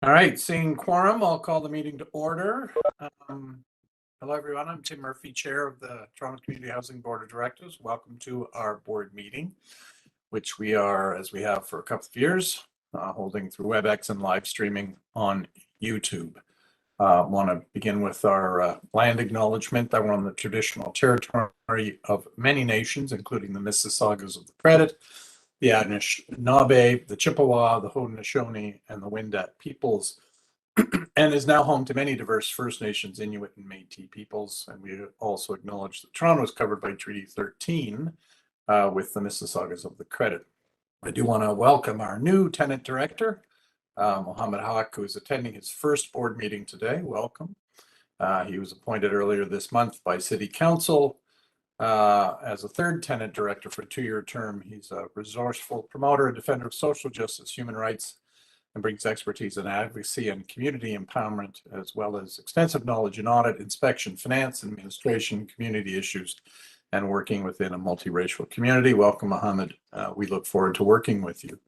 All right, seeing quorum, I'll call the meeting to order. Hello, everyone. I'm Tim Murphy, Chair of the Toronto Community Housing Board of Directors. Welcome to our board meeting, which we are, as we have for a couple of years, holding through WebEx and live streaming on YouTube. Want to begin with our land acknowledgement that we're on the traditional territory of many nations, including the Mississaugas of the Credit, the Anishinaabe, the Chippewa, the Haudenosaunee, and the Wendat peoples, and is now home to many diverse First Nations, Inuit, and Métis peoples. And we also acknowledge that Toronto is covered by Treaty 13 with the Mississaugas of the Credit. I do want to welcome our new tenant director, Mohammed Haq, who is attending his first board meeting today. Welcome. He was appointed earlier this month by City Council as a third tenant director for a 2-year term. He's a resourceful promoter and defender of social justice, human rights, and brings expertise in advocacy and community empowerment, as well as extensive knowledge in audit, inspection, finance, administration, community issues, and working within a multiracial community. Welcome, Mohammed. We look forward to working with you.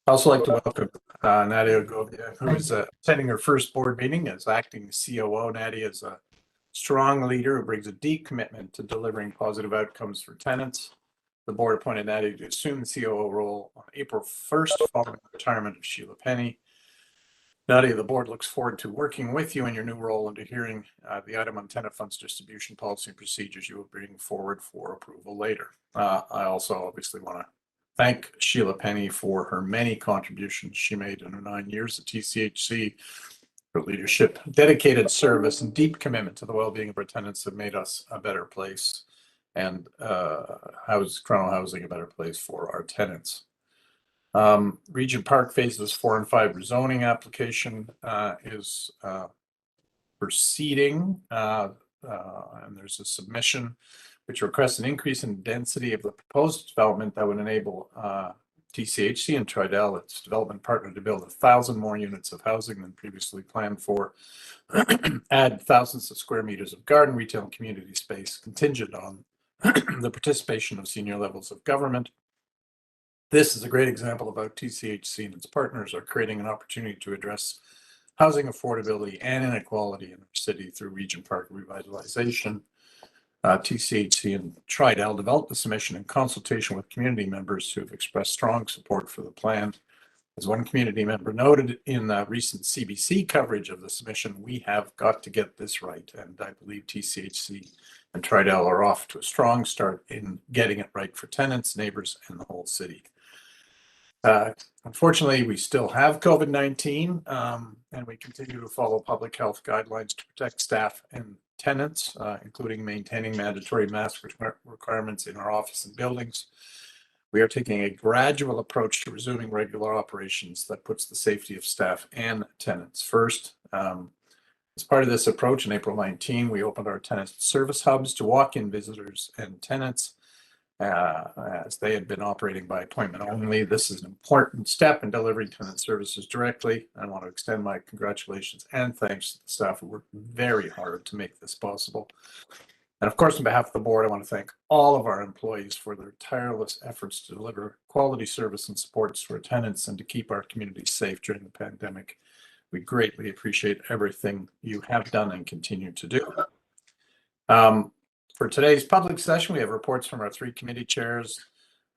I'd also like to welcome Nadia Govia, who is attending her first board meeting as acting COO. Nadia is a strong leader who brings a deep commitment to delivering positive outcomes for tenants. The board appointed Nadia to assume the COO role on April 1st following the retirement of Sheila Penny. Nadia, the board looks forward to working with you in your new role and to hearing the item on tenant funds distribution policy and procedures you will bring forward for approval later. I also obviously want to thank Sheila Penny for her many contributions she made in her 9 years at TCHC. Her leadership, dedicated service, and deep commitment to the well-being of our tenants have made us a better place, and Toronto Housing a better place for our tenants. Regent Park phases 4 and 5 rezoning application is proceeding, and there's a submission which requests an increase in density of the proposed development that would enable TCHC and Tridel, its development partner, to build 1,000 more units of housing than previously planned for, add thousands of square meters of garden, retail, and community space, contingent on the participation of senior levels of government. This is a great example of how TCHC and its partners are creating an opportunity to address housing affordability and inequality in our city through Regent Park revitalization. TCHC and Tridel developed the submission in consultation with community members who have expressed strong support for the plan. As one community member noted in recent CBC coverage of the submission, we have got to get this right, and I believe TCHC and Tridel are off to a strong start in getting it right for tenants, neighbors, and the whole city. Unfortunately, we still have COVID-19, and we continue to follow public health guidelines to protect staff and tenants, including maintaining mandatory mask requirements in our office and buildings. We are taking a gradual approach to resuming regular operations that puts the safety of staff and tenants first. As part of this approach, on April 19, we opened our tenant service hubs to walk-in visitors and tenants, as they had been operating by appointment only. This is an important step in delivering tenant services directly. I want to extend my congratulations and thanks to the staff who worked very hard to make this possible. And of course, on behalf of the board, I want to thank all of our employees for their tireless efforts to deliver quality service and supports to our tenants and to keep our community safe during the pandemic. We greatly appreciate everything you have done and continue to do. For today's public session, we have reports from our 3 committee chairs,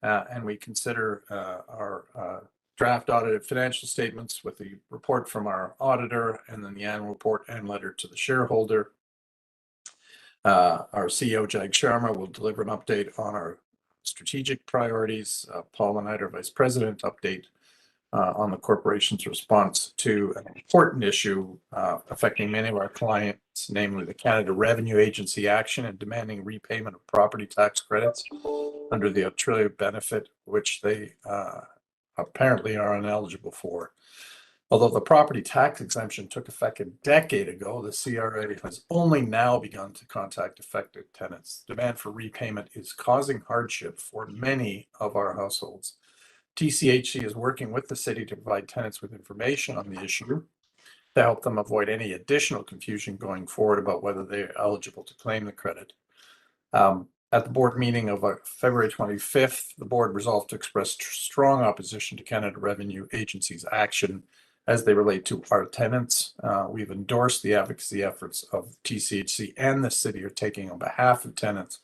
and we consider our draft audited financial statements with the report from our auditor, and then the annual report and letter to the shareholder. Our CEO, Jag Sharma, will deliver an update on our strategic priorities. Paul and I, our Vice President, update on the corporation's response to an important issue affecting many of our clients, namely the Canada Revenue Agency action and demanding repayment of property tax credits under the Australia benefit, which they apparently are ineligible for. Although the property tax exemption took effect a decade ago, the CRA has only now begun to contact affected tenants. Demand for repayment is causing hardship for many of our households. TCHC is working with the city to provide tenants with information on the issue to help them avoid any additional confusion going forward about whether they are eligible to claim the credit. At the board meeting of February 25th, the board resolved to express strong opposition to Canada Revenue Agency's action as they relate to our tenants. We've endorsed the advocacy efforts of TCHC and the city are taking on behalf of tenants,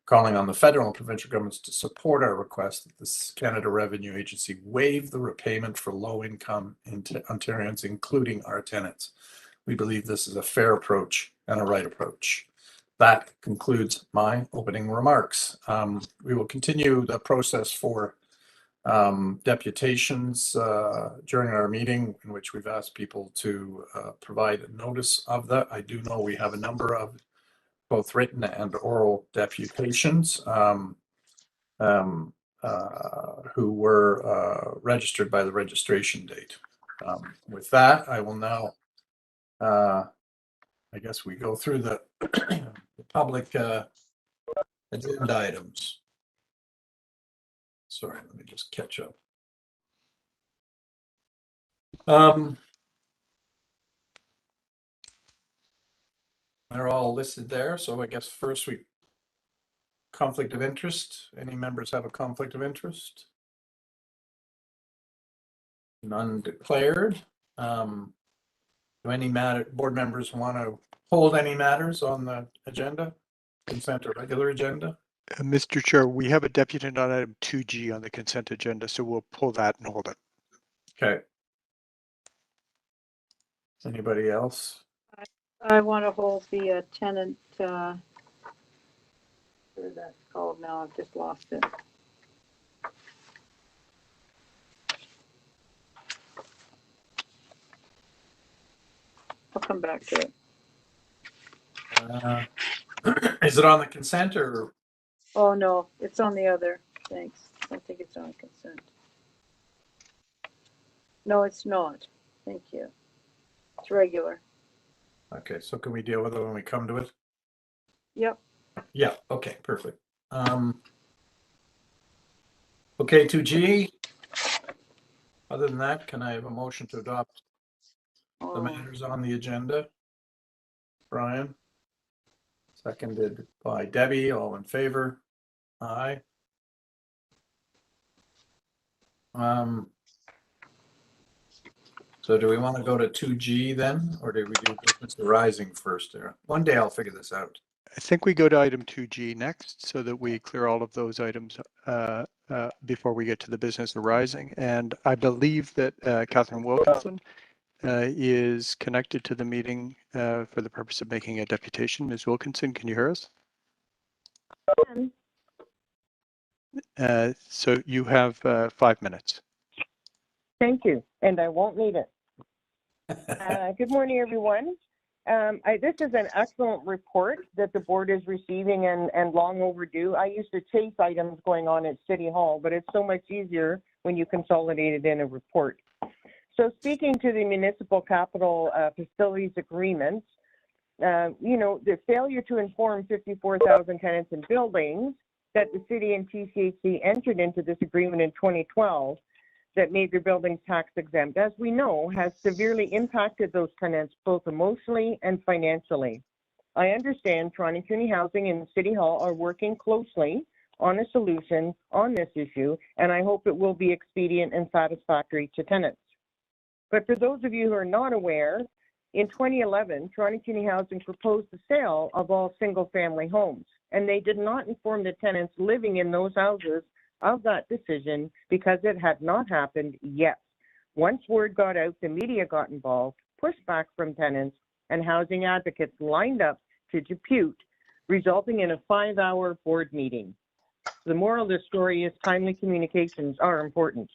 calling on the federal and provincial governments to support our request that the Canada Revenue Agency waive the repayment for low-income Ontarians, including our tenants. We believe this is a fair approach and a right approach. That concludes my opening remarks. We will continue the process for deputations during our meeting, in which we've asked people to provide a notice of that. I do know we have a number of both written and oral deputations who were registered by the registration date. With that, I will now, I guess we go through the, the public agenda items. Sorry, let me just catch up. They're all listed there. So I guess first conflict of interest. Any members have a conflict of interest? None declared. Do any board members want to hold any matters on the agenda, consent or regular agenda? Mr. Chair, we have a deputy on item 2G on the consent agenda, so we'll pull that and hold it. Okay. Anybody else? I want to hold the tenant, what is that called now? I've just lost it. I'll come back to it. Is it on the consent or? Oh, no, it's on the other. Thanks. I don't think it's on consent. No, it's not. Thank you. It's regular. Okay, so can we deal with it when we come to it? Yep. Yeah, okay, perfect. Okay, 2G. Other than that, can I have a motion to adopt the matters on the agenda? Brian? Seconded by Debbie, all in favor? Aye. So do we want to go to 2G then, or do we do business arising first there? One day I'll figure this out. I think we go to item 2G next so that we clear all of those items before we get to the business arising. And I believe that Catherine Wilkinson is connected to the meeting for the purpose of making a deputation. Ms. Wilkinson, can you hear us? So you have 5 minutes. Thank you, and I won't need it. Good morning, everyone. This is an excellent report that the board is receiving and long overdue. I used to chase items going on at City Hall, but it's so much easier when you consolidate it in a report. So speaking to the municipal capital facilities agreements, the failure to inform 54,000 tenants and buildings that the city and TCHC entered into this agreement in 2012 that made their buildings tax exempt, as we know, has severely impacted those tenants both emotionally and financially. I understand Toronto Community Housing and City Hall are working closely on a solution on this issue, and I hope it will be expedient and satisfactory to tenants. But for those of you who are not aware, in 2011, Toronto Community Housing proposed the sale of all single-family homes, and they did not inform the tenants living in those houses of that decision because it had not happened yet. Once word got out, the media got involved, pushback from tenants, and housing advocates lined up to dispute, resulting in a 5-hour board meeting. The moral of the story is timely communications are important.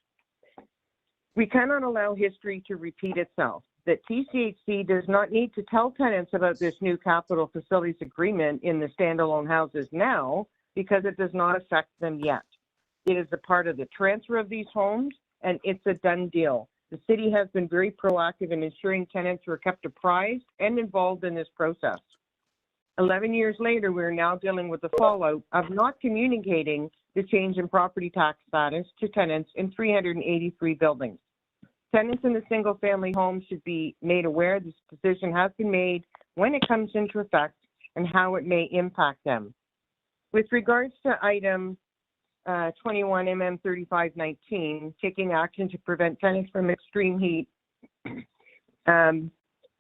We cannot allow history to repeat itself. That TCHC does not need to tell tenants about this new capital facilities agreement in the standalone houses now because it does not affect them yet. It is a part of the transfer of these homes, and it's a done deal. The city has been very proactive in ensuring tenants are kept apprised and involved in this process. 11 years later, we're now dealing with the fallout of not communicating the change in property tax status to tenants in 383 buildings. Tenants in the single-family home should be made aware this decision has been made, when it comes into effect, and how it may impact them. With regards to item 21 MM 3519, taking action to prevent tenants from extreme heat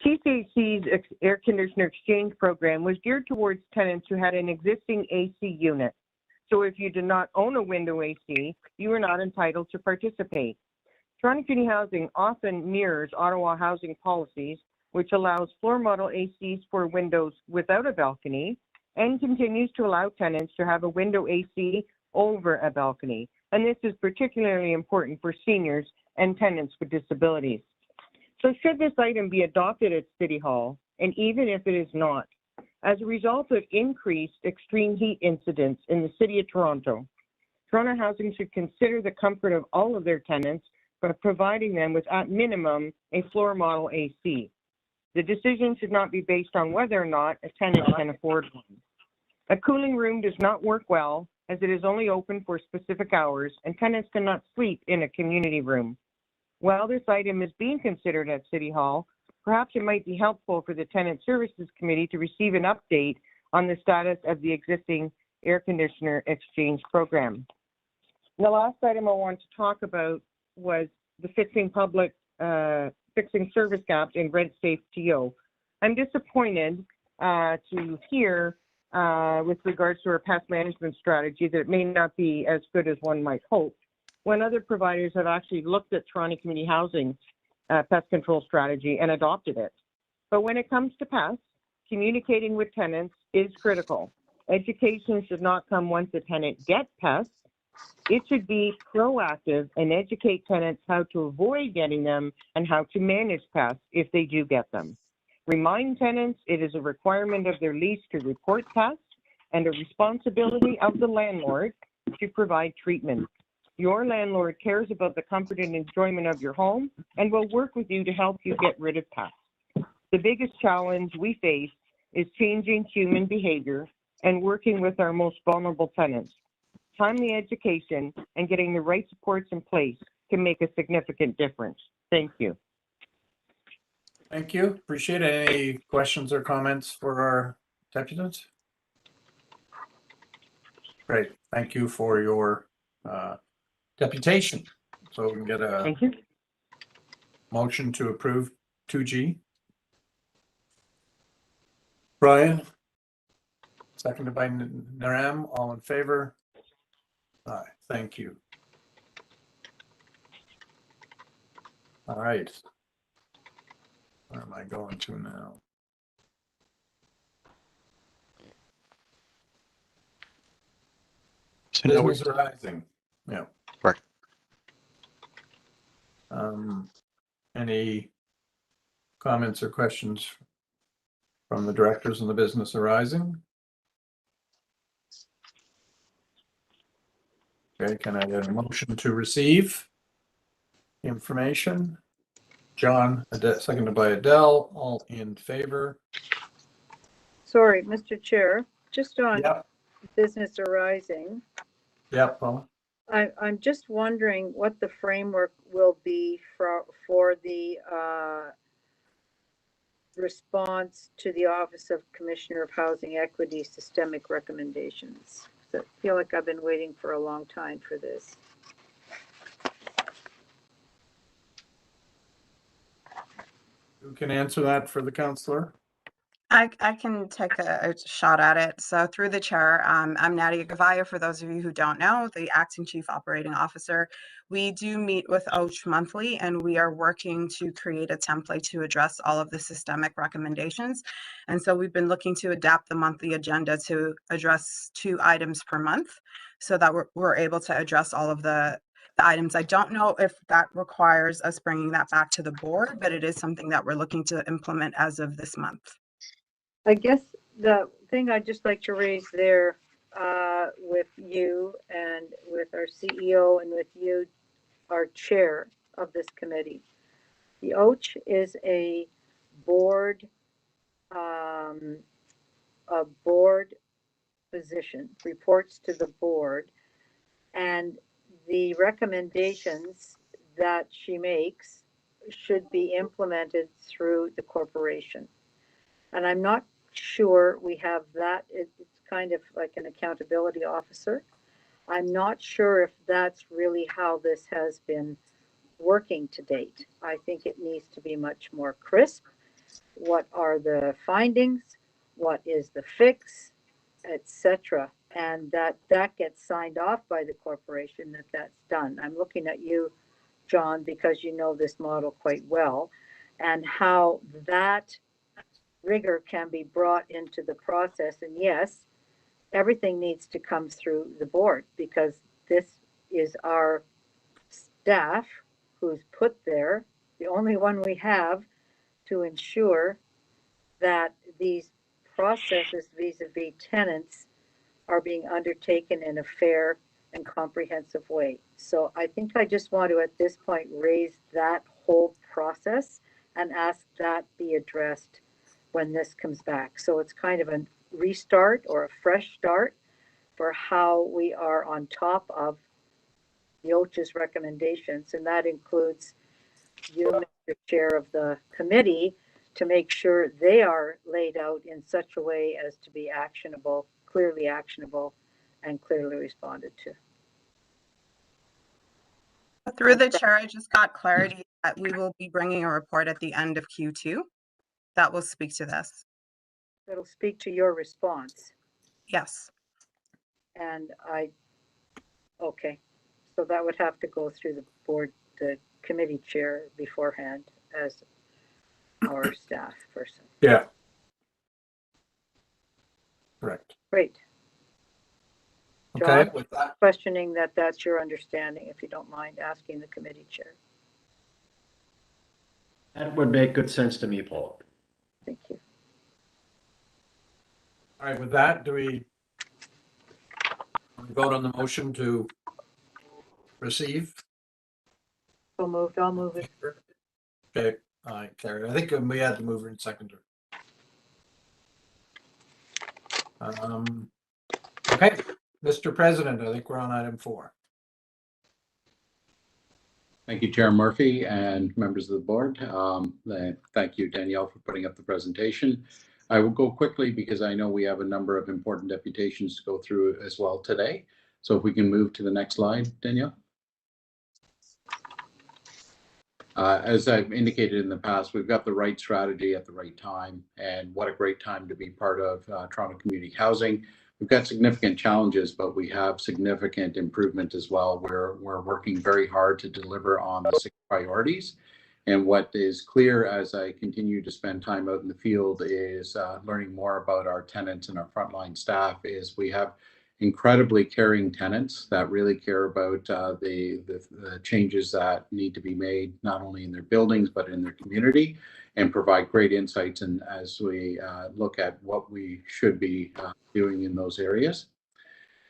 TCC's air conditioner exchange program was geared towards tenants who had an existing AC unit. So if you did not own a window AC, you were not entitled to participate. Toronto Community Housing often mirrors Ottawa housing policies, which allows floor model ACs for windows without a balcony and continues to allow tenants to have a window AC over a balcony. And this is particularly important for seniors and tenants with disabilities. So should this item be adopted at City Hall, and even if it is not, as a result of increased extreme heat incidents in the City of Toronto, Toronto Housing should consider the comfort of all of their tenants by providing them with, at minimum, a floor model AC. The decision should not be based on whether or not a tenant can afford one. A cooling room does not work well as it is only open for specific hours and tenants cannot sleep in a community room. While this item is being considered at City Hall, perhaps it might be helpful for the Tenant Services Committee to receive an update on the status of the existing air conditioner exchange program. The last item I want to talk about was the fixing service gaps in rent-safe TO. I'm disappointed to hear with regards to our pest management strategy that it may not be as good as one might hope, when other providers have actually looked at Toronto Community Housing pest control strategy and adopted it. But when it comes to pests, communicating with tenants is critical. Education should not come once a tenant gets pests. It should be proactive and educate tenants how to avoid getting them and how to manage pests if they do get them. Remind tenants it is a requirement of their lease to report pests and a responsibility of the landlord to provide treatment. Your landlord cares about the comfort and enjoyment of your home and will work with you to help you get rid of pests. The biggest challenge we face is changing human behavior and working with our most vulnerable tenants. Timely education and getting the right supports in place can make a significant difference. Thank you. Thank you. Appreciate it. Any questions or comments for our deputants? Great. Thank you for your deputation. So we can get a Thank you. motion to approve 2G. Brian, seconded by Naram, all in favor? Aye, thank you. All right. Where am I going to now? So now Business arising. Yeah. Right. Any comments or questions from the directors on the business arising? Okay, can I get a motion to receive information? John, seconded by Adele, all in favor? Sorry, Mr. Chair, just on Yep, business arising, yep, well, I'm just wondering what the framework will be for the response to the Office of Commissioner of Housing Equity systemic recommendations. I feel like I've been waiting for a long time for this. who can answer that for the counselor? I can take a shot at it. So through the chair, I'm Nadia Gavaya. For those of you who don't know, the acting chief operating officer. We do meet with OCH monthly, and we are working to create a template to address all of the systemic recommendations. And so we've been looking to adapt the monthly agenda to address 2 items per month so that we're able to address all of the items. I don't know if that requires us bringing that back to the board, but it is something that we're looking to implement as of this month. I guess the thing I'd just like to raise there with you and with our CEO and with you, our chair of this committee. The OCH is a board position, reports to the board, and the recommendations that she makes should be implemented through the corporation. And I'm not sure we have that. It's kind of like an accountability officer. I'm not sure if that's really how this has been working to date. I think it needs to be much more crisp. What are the findings? What is the fix, etc. And that gets signed off by the corporation that that's done. I'm looking at you, John, because you know this model quite well, and how that rigor can be brought into the process. And yes, everything needs to come through the board because this is our staff who's put there, the only one we have to ensure that these processes vis-a-vis tenants are being undertaken in a fair and comprehensive way. So I think I just want to, at this point, raise that whole process and ask that be addressed when this comes back. So it's kind of a restart or a fresh start for how we are on top of the OCHA's recommendations, and that includes you, Mr. Chair of the committee, to make sure they are laid out in such a way as to be actionable, and clearly responded to. Through the chair, I just got clarity that we will be bringing a report at the end of Q2 that will speak to this. It'll speak to your response. Yes. And okay, so that would have to go through the board, the committee chair beforehand as our staff person. Yeah. Correct. Great. Okay, John? with that, Questioning that that's your understanding, if you don't mind asking the committee chair. That would make good sense to me, Paul. Thank you. all right, with that, do we vote on the motion to receive? So moved, I'll move it. Okay, all right, carried. I think we had the mover and seconder. Okay, Mr. President, I think we're on item 4. Thank you, Chair Murphy and members of the board. Thank you, Danielle, for putting up the presentation. I will go quickly because I know we have a number of important deputations to go through as well today. So if we can move to the next slide, Danielle. As I've indicated in the past, we've got the right strategy at the right time, and what a great time to be part of Toronto Community Housing. We've got significant challenges, but we have significant improvement as well. We're working very hard to deliver on the 6 priorities. And what is clear as I continue to spend time out in the field is learning more about our tenants and our frontline staff is we have incredibly caring tenants that really care about the changes that need to be made, not only in their buildings, but in their community, and provide great insights and as we look at what we should be doing in those areas.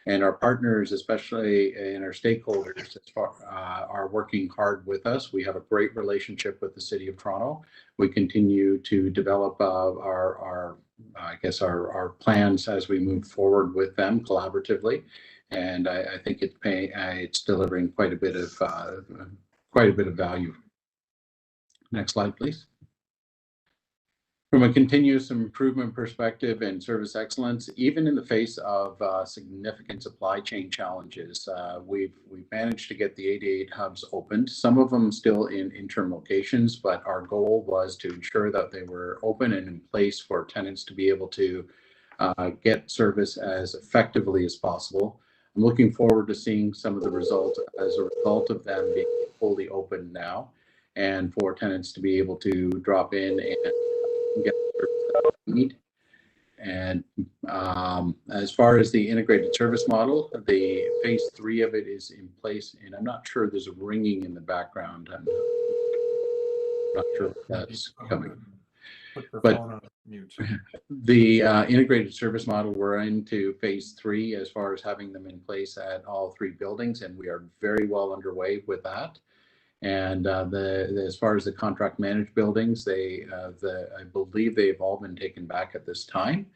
And our partners, especially in our stakeholders, are working hard with us. We have a great relationship with the City of Toronto. We continue to develop our plans as we move forward with them collaboratively, and I think it's delivering quite a bit of value. Next slide, please. From a continuous improvement perspective and service excellence, even in the face of significant supply chain challenges, we've managed to get the 88 hubs opened, some of them still in interim locations, but our goal was to ensure that they were open and in place for tenants to be able to get service as effectively as possible. I'm looking forward to seeing some of the results as a result of them being fully open now, and for tenants to be able to drop in and get the service that they need. And as far as the integrated service model, the phase 3 of it is in place, and I'm not sure there's a ringing in the background. I'm not sure if that's coming. Put the But phone on mute. the integrated service model, we're into phase 3 as far as having them in place at all 3 buildings, and we are very well underway with that. And as far as the contract managed buildings, I believe they've all been taken back at this time,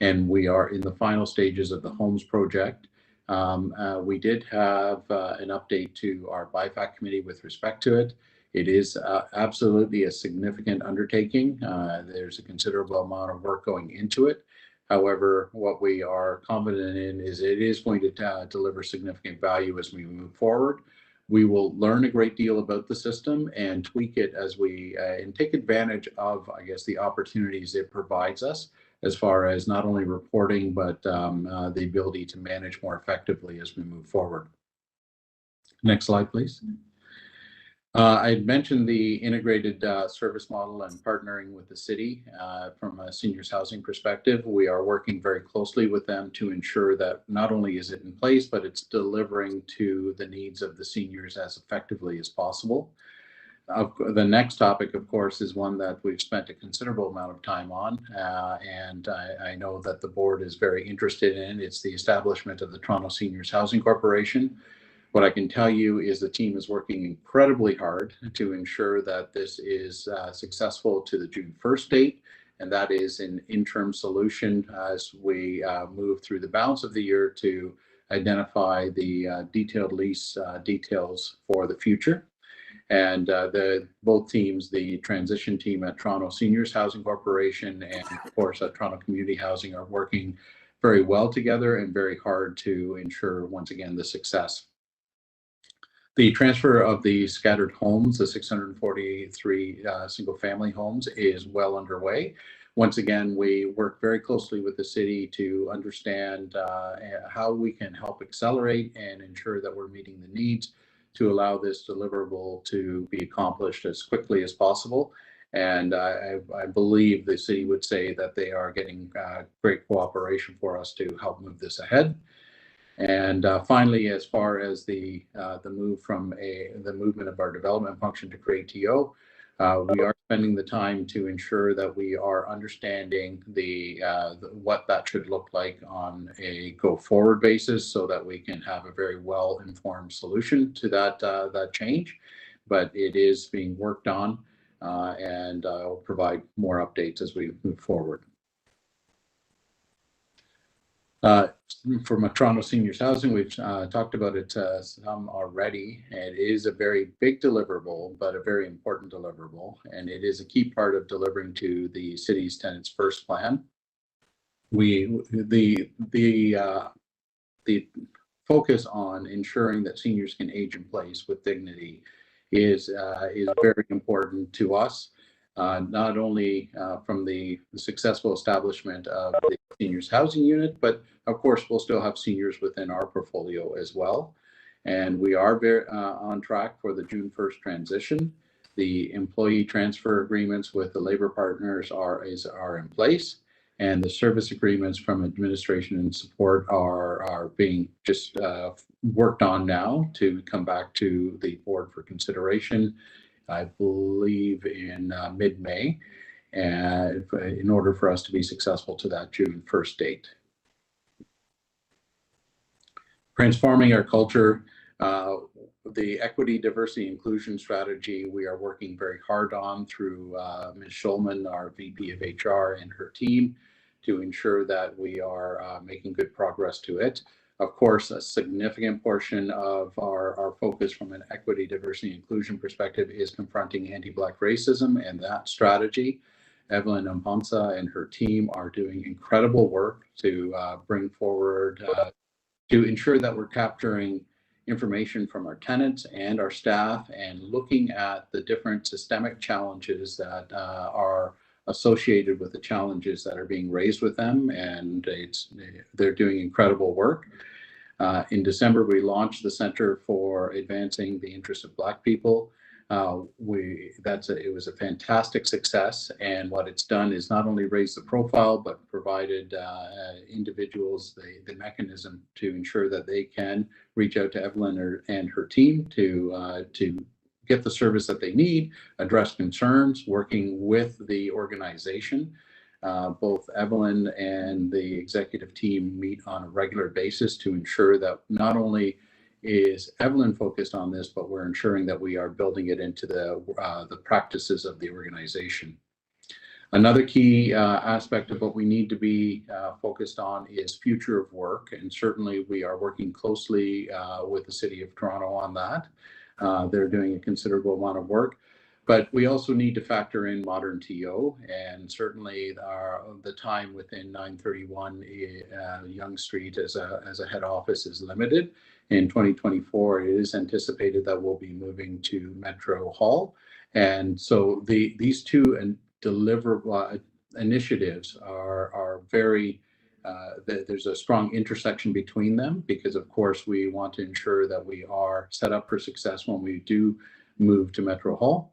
and we are in the final stages of the homes project. We did have an update to our BIFAC committee with respect to it. It is absolutely a significant undertaking. There's a considerable amount of work going into it. However, what we are confident in is it is going to deliver significant value as we move forward. We will learn a great deal about the system and tweak it as we and take advantage of, I guess, the opportunities it provides us as far as not only reporting, but the ability to manage more effectively as we move forward. Next slide, please. I had mentioned the integrated service model and partnering with the city from a seniors housing perspective. We are working very closely with them to ensure that not only is it in place, but it's delivering to the needs of the seniors as effectively as possible. The next topic, of course, is one that we've spent a considerable amount of time on, and I know that the board is very interested in. It's the establishment of the Toronto Seniors Housing Corporation. What I can tell you is the team is working incredibly hard to ensure that this is successful to the June 1st date, and that is an interim solution as we move through the balance of the year to identify the detailed lease details for the future. And both teams, the transition team at Toronto Seniors Housing Corporation and of course at Toronto Community Housing, are working very well together and very hard to ensure, once again, the success. The transfer of the scattered homes, the 643 single-family homes, is well underway. Once again, we work very closely with the city to understand how we can help accelerate and ensure that we're meeting the needs to allow this deliverable to be accomplished as quickly as possible. And I believe the city would say that they are getting great cooperation for us to help move this ahead. And finally, as far as the move from the movement of our development function to create TO, we are spending the time to ensure that we are understanding what that should look like on a go-forward basis, so that we can have a very well-informed solution to that change. But it is being worked on, and I'll provide more updates as we move forward. From Toronto Seniors Housing, we've talked about it some already. It is a very big deliverable, but a very important deliverable, and it is a key part of delivering to the city's Tenants First plan. The focus on ensuring that seniors can age in place with dignity is very important to us. Not only from the successful establishment of the seniors housing unit, but of course we'll still have seniors within our portfolio as well. And we are very on track for the June 1st transition. The employee transfer agreements with the labor partners are in place, and the service agreements from administration and support are being just worked on now to come back to the board for consideration, I believe in mid-May, and in order for us to be successful to that June 1st date. Transforming our culture, the equity, diversity, inclusion strategy we are working very hard on through Ms. Schulman, our VP of HR, and her team, to ensure that we are making good progress to it. Of course, a significant portion of our focus from an equity, diversity, inclusion perspective is confronting anti-Black racism and that strategy. Evelyn Amponsa and her team are doing incredible work to bring forward, to ensure that we're capturing information from our tenants and our staff and looking at the different systemic challenges that are associated with the challenges that are being raised with them, and they're doing incredible work. In December, we launched the Center for Advancing the Interests of Black People. It was a fantastic success, and what it's done is not only raise the profile, but provided individuals the mechanism to ensure that they can reach out to Evelyn and her team to get the service that they need, address concerns, working with the organization. Both Evelyn and the executive team meet on a regular basis to ensure that not only is Evelyn focused on this, but we're ensuring that we are building it into the practices of the organization. Another key aspect of what we need to be focused on is future of work, and certainly we are working closely with the City of Toronto on that. They're doing a considerable amount of work. But we also need to factor in modern TO, and certainly the time within 931 Yonge Street as a head office is limited. In 2024, it is anticipated that we'll be moving to Metro Hall. And so these two deliverable initiatives are very, there's a strong intersection between them, because of course we want to ensure that we are set up for success when we do move to Metro Hall.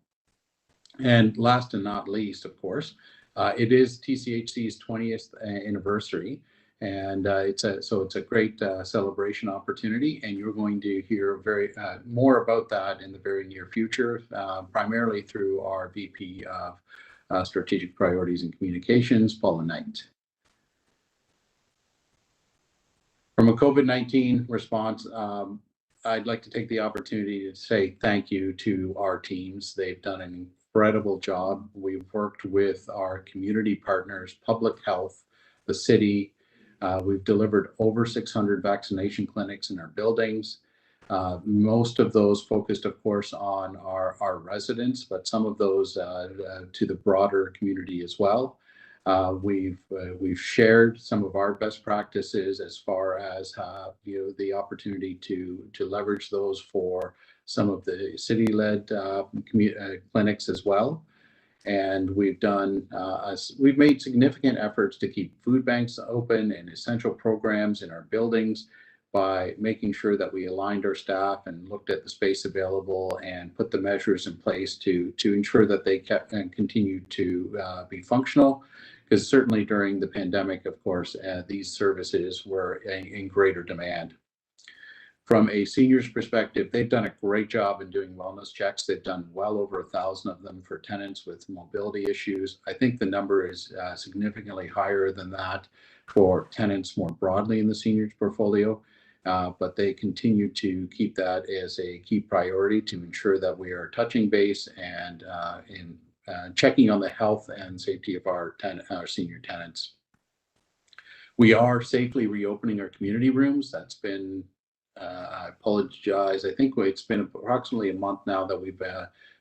And last and not least, of course, it is TCHC's 20th anniversary, and it's a great celebration opportunity. And you're going to hear more about that in the very near future, primarily through our VP of Strategic Priorities and Communications, Paula Knight. From a COVID-19 response, I'd like to take the opportunity to say thank you to our teams. They've done an incredible job. We've worked with our community partners, public health, the city. We've delivered over 600 vaccination clinics in our buildings. Most of those focused, of course, on our residents, but some of those to the broader community as well. We've shared some of our best practices as far as the opportunity to leverage those for some of the city-led clinics as well. And we've made significant efforts to keep food banks open and essential programs in our buildings by making sure that we aligned our staff and looked at the space available and put the measures in place to ensure that they kept and continued to be functional. Because certainly during the pandemic, of course, these services were in greater demand. From a seniors perspective, they've done a great job in doing wellness checks. They've done well over 1,000 of them for tenants with mobility issues. I think the number is significantly higher than that for tenants more broadly in the seniors portfolio. But they continue to keep that as a key priority to ensure that we are touching base and checking on the health and safety of our senior tenants. We are safely reopening our community rooms. That's been, I apologize, I think it's been approximately a month now that we've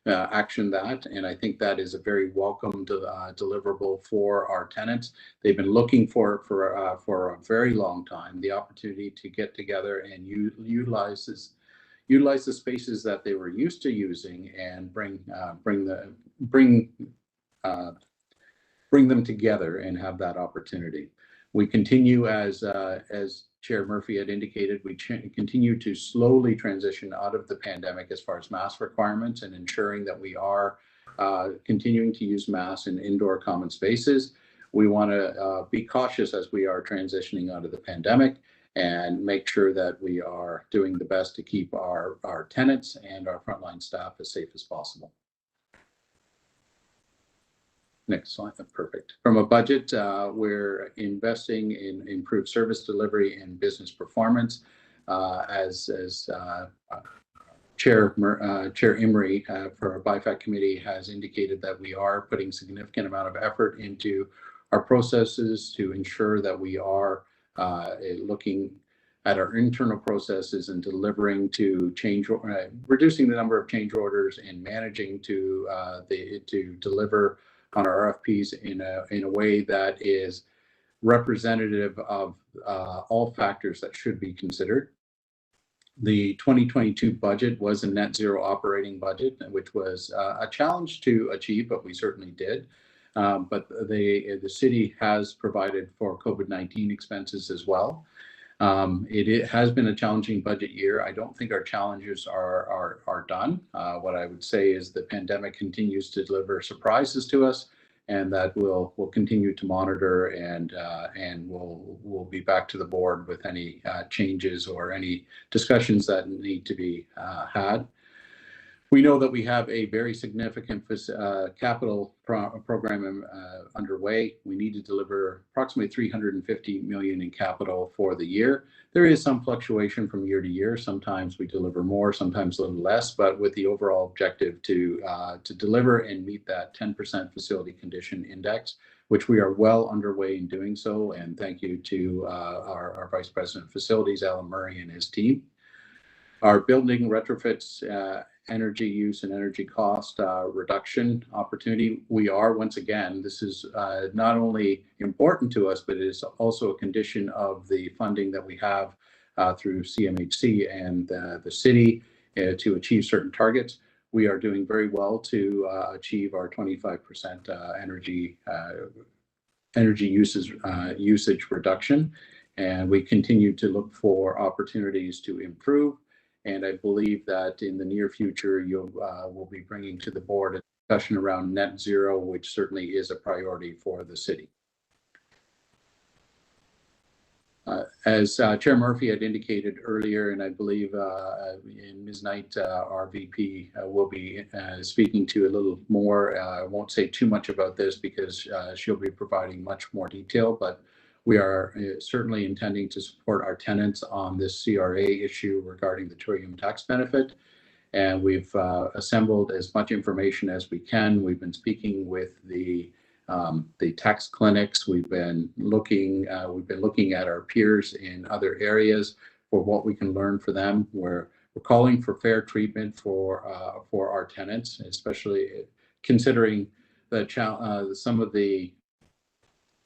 actioned that, and I think that is a very welcome deliverable for our tenants. They've been looking for a very long time, the opportunity to get together and utilize the spaces that they were used to using and bring them together and have that opportunity. We continue, as Chair Murphy had indicated, we continue to slowly transition out of the pandemic as far as mask requirements and ensuring that we are continuing to use masks in indoor common spaces. We want to be cautious as we are transitioning out of the pandemic and make sure that we are doing the best to keep our tenants and our frontline staff as safe as possible. Next slide, perfect. From a budget, we're investing in improved service delivery and business performance. As Chair Imrie for our BIFAC committee has indicated that we are putting significant amount of effort into our processes to ensure that we are looking at our internal processes and delivering to reducing the number of change orders and managing to deliver on our RFPs in a way that is representative of all factors that should be considered. The 2022 budget was a net zero operating budget, which was a challenge to achieve, but we certainly did. But the city has provided for COVID-19 expenses as well. It has been a challenging budget year. I don't think our challenges are done. What I would say is the pandemic continues to deliver surprises to us, and that we'll continue to monitor, and we'll be back to the board with any changes or any discussions that need to be had. We know that we have a very significant capital program underway. We need to deliver approximately $350 million in capital for the year. There is some fluctuation from year to year. Sometimes we deliver more, sometimes a little less, but with the overall objective to deliver and meet that 10% facility condition index, which we are well underway in doing so. And thank you to our Vice President of Facilities, Alan Murray, and his team. Our building retrofits energy use and energy cost reduction opportunity. We are, once again, this is not only important to us, but it is also a condition of the funding that we have through CMHC and the city to achieve certain targets. We are doing very well to achieve our 25% energy usage reduction, and we continue to look for opportunities to improve. And I believe that in the near future, we'll be bringing to the board a discussion around net zero, which certainly is a priority for the city. As Chair Murphy had indicated earlier, and I believe Ms. Knight, our VP, will be speaking to a little more. I won't say too much about this because she'll be providing much more detail, but we are certainly intending to support our tenants on this CRA issue regarding the tourism tax benefit. And we've assembled as much information as we can. We've been speaking with the tax clinics. We've been looking at our peers in other areas for what we can learn for them. We're calling for fair treatment for our tenants, especially considering some of the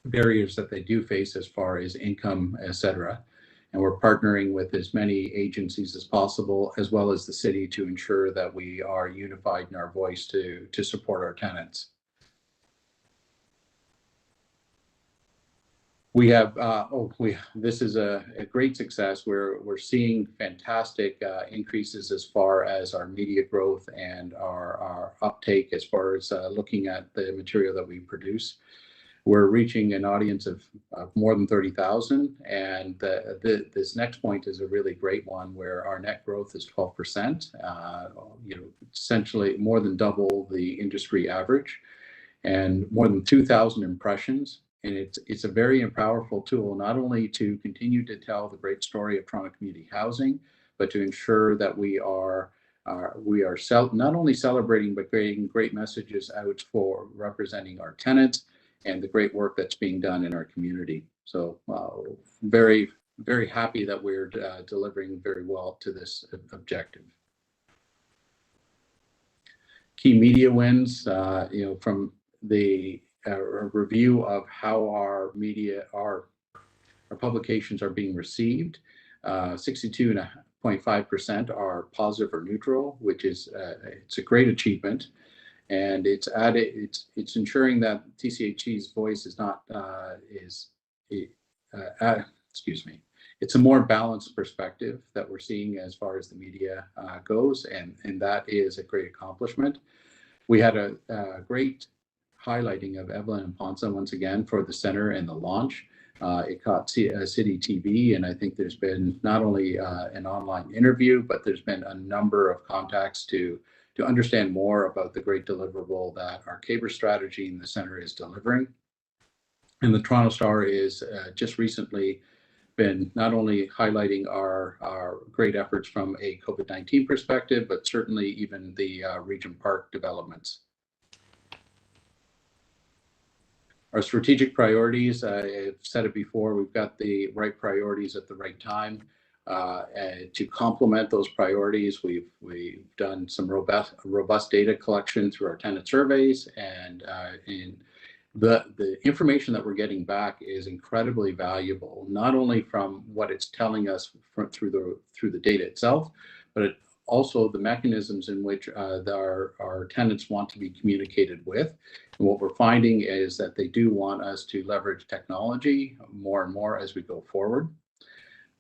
barriers that they do face as far as income, etc. And we're partnering with as many agencies as possible, as well as the city, to ensure that we are unified in our voice to support our tenants. We have, this is a great success. We're seeing fantastic increases as far as our media growth and our uptake as far as looking at the material that we produce. We're reaching an audience of more than 30,000, and this next point is a really great one where our net growth is 12%, essentially more than double the industry average, and more than 2,000 impressions. And it's a very powerful tool, not only to continue to tell the great story of Toronto Community Housing, but to ensure that we are not only celebrating, but creating great messages out for representing our tenants and the great work that's being done in our community. So very, very happy that we're delivering very well to this objective. Key media wins, from the review of how our media, our publications are being received. 62.5% are positive or neutral, which is it's a great achievement, and it's ensuring that TCHC's voice is not it's a more balanced perspective that we're seeing as far as the media goes, and that is a great accomplishment. We had a great highlighting of Evelyn and Ponsa once again for the center and the launch. It caught City TV, and I think there's been not only an online interview, but there's been a number of contacts to understand more about the great deliverable that our CABR strategy in the center is delivering. And the Toronto Star is just recently been not only highlighting our great efforts from a COVID-19 perspective, but certainly even the Regent Park developments. Our strategic priorities, I've said it before, we've got the right priorities at the right time. To complement those priorities, we've done some robust data collection through our tenant surveys, and the information that we're getting back is incredibly valuable, not only from what it's telling us through the data itself, but also the mechanisms in which our tenants want to be communicated with. And what we're finding is that they do want us to leverage technology more and more as we go forward.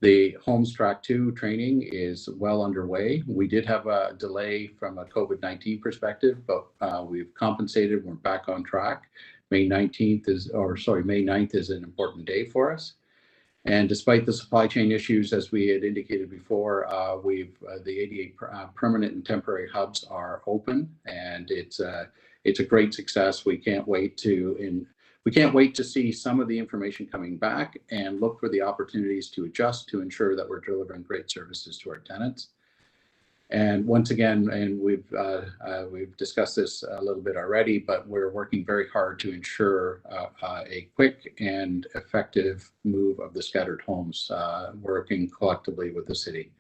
The Homes Track 2 training is well underway. We did have a delay from a COVID-19 perspective, but we've compensated. We're back on track. May 9th is an important day for us. And despite the supply chain issues, as we had indicated before, the 88 permanent and temporary hubs are open, and it's a great success. We can't wait to see some of the information coming back and look for the opportunities to adjust to ensure that we're delivering great services to our tenants. And once again, and we've discussed this a little bit already, but we're working very hard to ensure a quick and effective move of the scattered homes, working collectively with the city.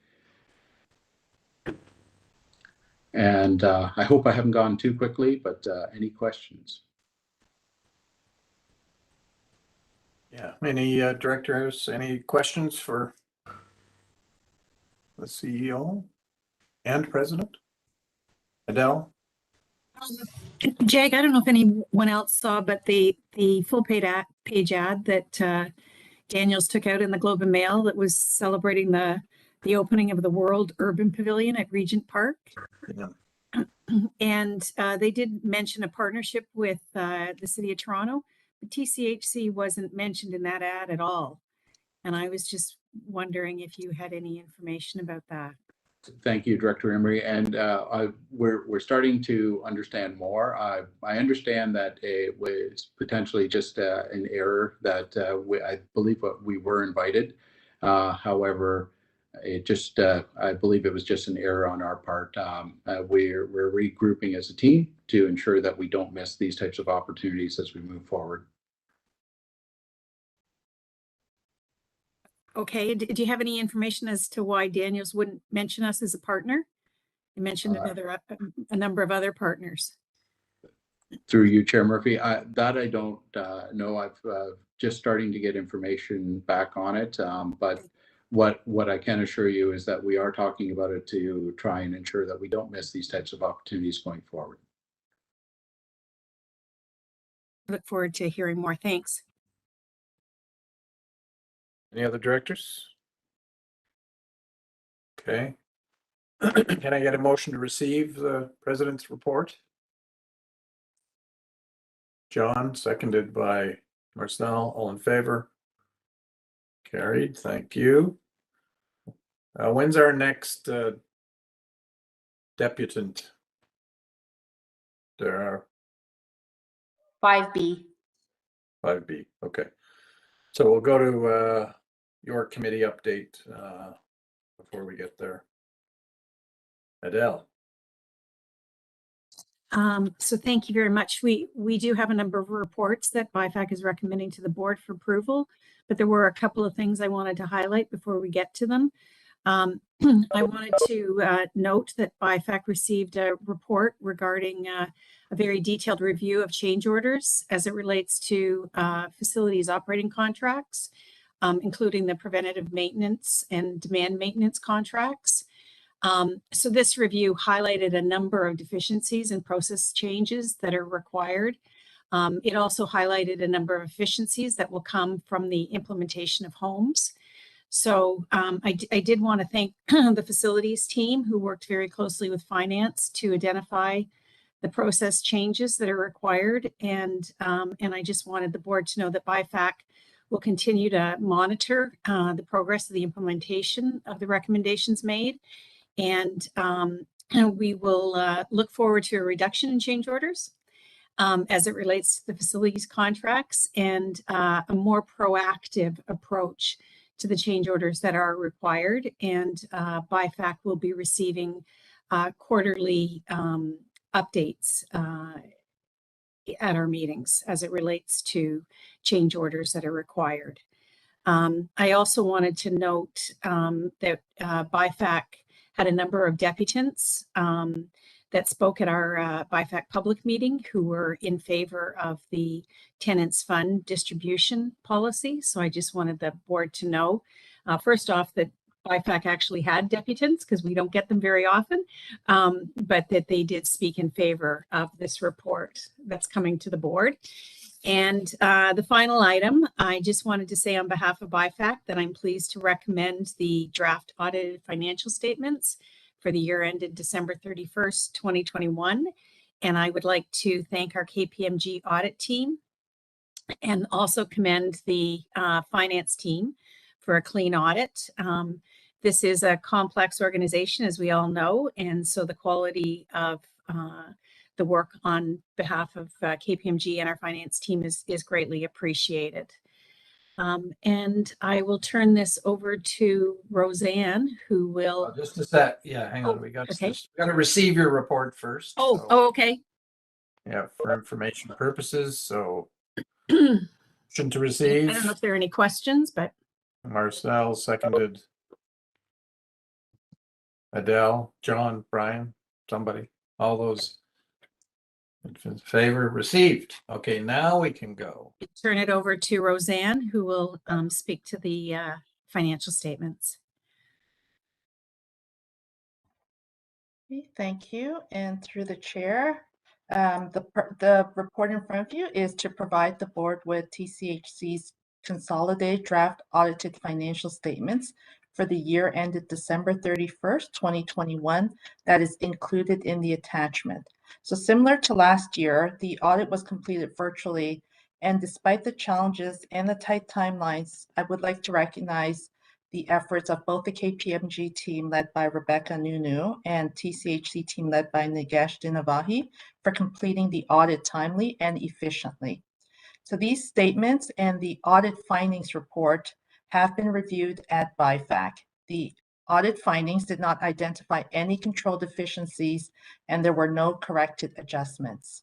And I hope I haven't gone too quickly, but any questions? Yeah, any directors, any questions for the CEO and president? Adele? Jake, I don't know if anyone else saw, but the full page ad that Daniels took out in the Globe and Mail that was celebrating the opening of the World Urban Pavilion at Regent Park. Yeah. And they did mention a partnership with the City of Toronto, but TCHC wasn't mentioned in that ad at all. And I was just wondering if you had any information about that. Thank you, Director Emery. And we're starting to understand more. I understand that it was potentially just an error that I believe we were invited. However, it just I believe it was just an error on our part. We're regrouping as a team to ensure that we don't miss these types of opportunities as we move forward. Okay, do you have any information as to why Daniels wouldn't mention us as a partner? You mentioned a number of other partners. Through you, Chair Murphy, that I don't know. I've just starting to get information back on it. But what I can assure you is that we are talking about it to try and ensure that we don't miss these types of opportunities going forward. Look forward to hearing more. Thanks. Any other directors? Okay. Can I get a motion to receive the president's report? John, seconded by Marcel. All in favor? Carried. Thank you. When's our next deputant? There are 5B. 5B. Okay. So we'll go to your committee update before we get there. Adele. So thank you very much. We do have a number of reports that BIFAC is recommending to the board for approval, but there were a couple of things I wanted to highlight before we get to them. I wanted to note that BIFAC received a report regarding a very detailed review of change orders as it relates to facilities operating contracts, including the preventative maintenance and demand maintenance contracts. So this review highlighted a number of deficiencies and process changes that are required. It also highlighted a number of efficiencies that will come from the implementation of homes. So I did want to thank the facilities team who worked very closely with finance to identify the process changes that are required. And I just wanted the board to know that BIFAC will continue to monitor the progress of the implementation of the recommendations made. And we will look forward to a reduction in change orders as it relates to the facilities contracts and a more proactive approach to the change orders that are required. And BIFAC will be receiving quarterly updates at our meetings as it relates to change orders that are required. I also wanted to note that BIFAC had a number of deputants that spoke at our BIFAC public meeting who were in favor of the tenants fund distribution policy. So I just wanted the board to know, first off, that BIFAC actually had deputants because we don't get them very often, but that they did speak in favor of this report that's coming to the board. And the final item, I just wanted to say on behalf of BIFAC that I'm pleased to recommend the draft audited financial statements for the year ended December 31st, 2021. And I would like to thank our KPMG audit team and also commend the finance team for a clean audit. This is a complex organization, as we all know, and so the quality of the work on behalf of KPMG and our finance team is greatly appreciated. And I will turn this over to Roseanne, who will. Just a sec. Yeah, hang on. We got to receive your report first. Oh, okay. Yeah, for information purposes. So, motion to receive. I don't know if there are any questions, but. Marcel seconded. Adele, John, Brian, somebody, all those in favor, received. Okay, now we can go. Turn it over to Roseanne, who will speak to the financial statements. Okay, thank you. And through the chair, the report in front of you is to provide the board with TCHC's consolidated draft audited financial statements for the year ended December 31st, 2021, that is included in the attachment. So similar to last year, the audit was completed virtually, and despite the challenges and the tight timelines, I would like to recognize the efforts of both the KPMG team led by Rebecca Nunu and TCHC team led by Nagesh Dinavahi for completing the audit timely and efficiently. So these statements and the audit findings report have been reviewed at BIFAC. The audit findings did not identify any control deficiencies and there were no corrected adjustments.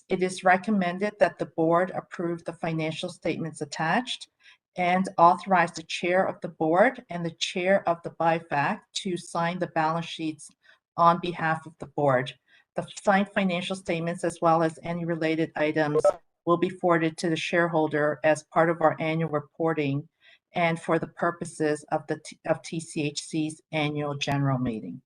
It is recommended that the board approve the financial statements attached and authorize the chair of the board and the chair of the BIFAC to sign the balance sheets on behalf of the board. The signed financial statements, as well as any related items, will be forwarded to the shareholder as part of our annual reporting and for the purposes of TCHC's annual general meeting.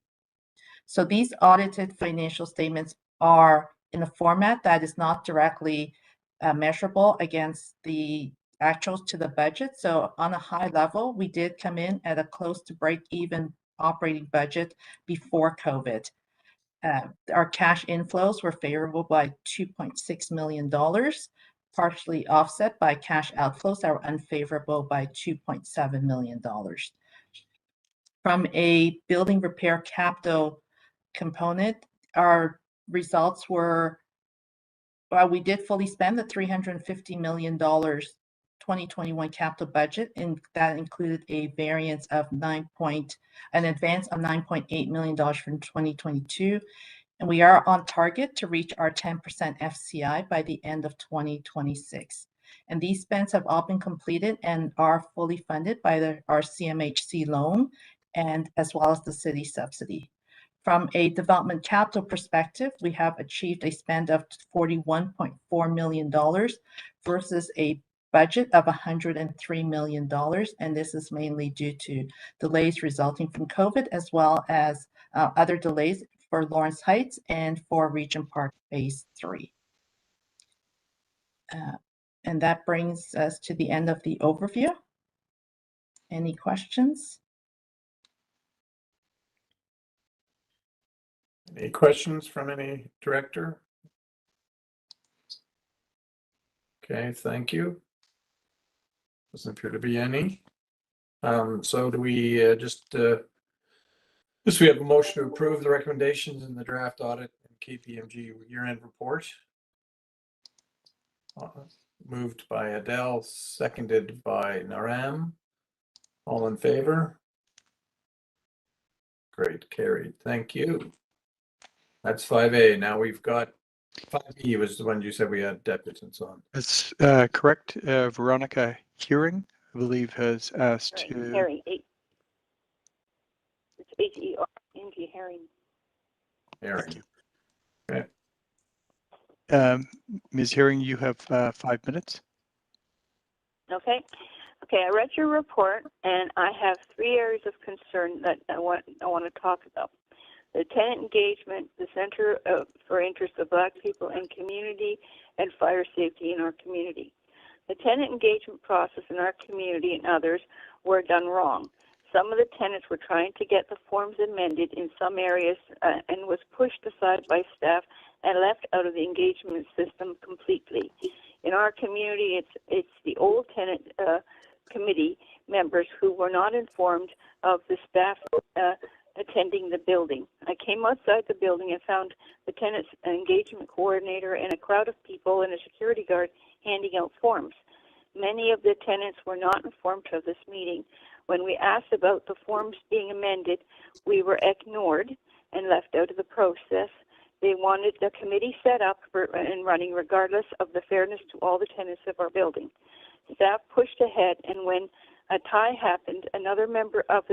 So these audited financial statements are in a format that is not directly measurable against the actuals to the budget. So on a high level, we did come in at a close to break-even operating budget before COVID. Our cash inflows were favorable by $2.6 million, partially offset by cash outflows that were unfavorable by $2.7 million. From a building repair capital component, our results were, well, we did fully spend the $350 million 2021 capital budget, and that included a variance of an advance of $9.8 million from 2022. And we are on target to reach our 10% FCI by the end of 2026. And these spends have all been completed and are fully funded by our CMHC loan and as well as the city subsidy. From a development capital perspective, we have achieved a spend of $41.4 million versus a budget of $103 million. And this is mainly due to delays resulting from COVID, as well as other delays for Lawrence Heights and for Regent Park Phase 3. And that brings us to the end of the overview. Any questions? Any questions from any director? Okay, thank you. Doesn't appear to be any. So do we we have a motion to approve the recommendations in the draft audit and KPMG year-end report. Moved by Adele, seconded by Naram. All in favor? Great, carried. Thank you. That's 5A. Now we've got 5E was the one you said we had deputants on. That's correct. Veronica Hearing, I believe, has asked to. Herring, it's H-E-R-N-G, Herring. Herring. Okay. Ms. Hearing, you have 5 minutes. Okay. Okay, I read your report, and I have 3 areas of concern that I want to talk about. The tenant engagement, the Center for Interest of Black People and Community, and fire safety in our community. The tenant engagement process in our community and others were done wrong. Some of the tenants were trying to get the forms amended in some areas and was pushed aside by staff and left out of the engagement system completely. In our community, it's the old tenant committee members who were not informed of the staff attending the building. I came outside the building and found the tenants engagement coordinator and a crowd of people and a security guard handing out forms. Many of the tenants were not informed of this meeting. When we asked about the forms being amended, we were ignored and left out of the process. They wanted the committee set up and running regardless of the fairness to all the tenants of our building. Staff pushed ahead, and when a tie happened, another member of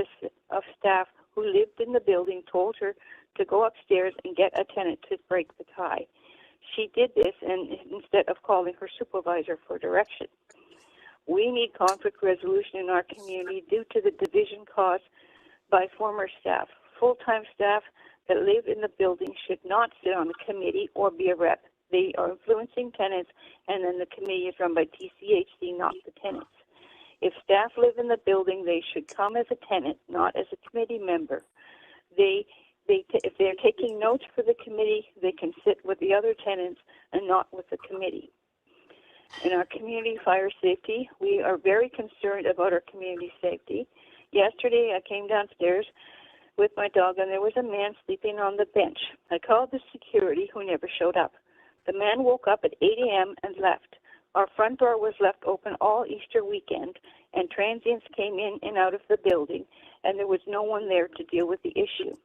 staff who lived in the building told her to go upstairs and get a tenant to break the tie. She did this instead of calling her supervisor for direction. We need conflict resolution in our community due to the division caused by former staff. Full-time staff that live in the building should not sit on the committee or be a rep. They are influencing tenants, and then the committee is run by TCHC, not the tenants. If staff live in the building, they should come as a tenant, not as a committee member. If they're taking notes for the committee, they can sit with the other tenants and not with the committee. In our community fire safety, we are very concerned about our community safety. Yesterday, I came downstairs with my dog, and there was a man sleeping on the bench. I called the security, who never showed up. The man woke up at 8 a.m. and left. Our front door was left open all Easter weekend, and transients came in and out of the building, and there was no one there to deal with the issue.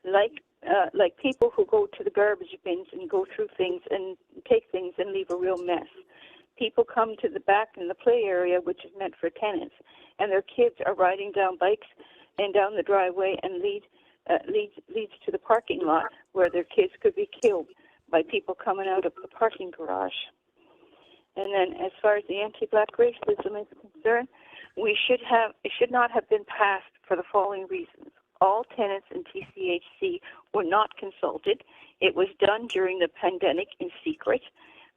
Like people who go to the garbage bins and go through things and take things and leave a real mess. People come to the back in the play area, which is meant for tenants, and their kids are riding down bikes and down the driveway and leads to the parking lot where their kids could be killed by people coming out of the parking garage. And then as far as the anti-black racism is concerned, it should not have been passed for the following reasons. All tenants in TCHC were not consulted. It was done during the pandemic in secret.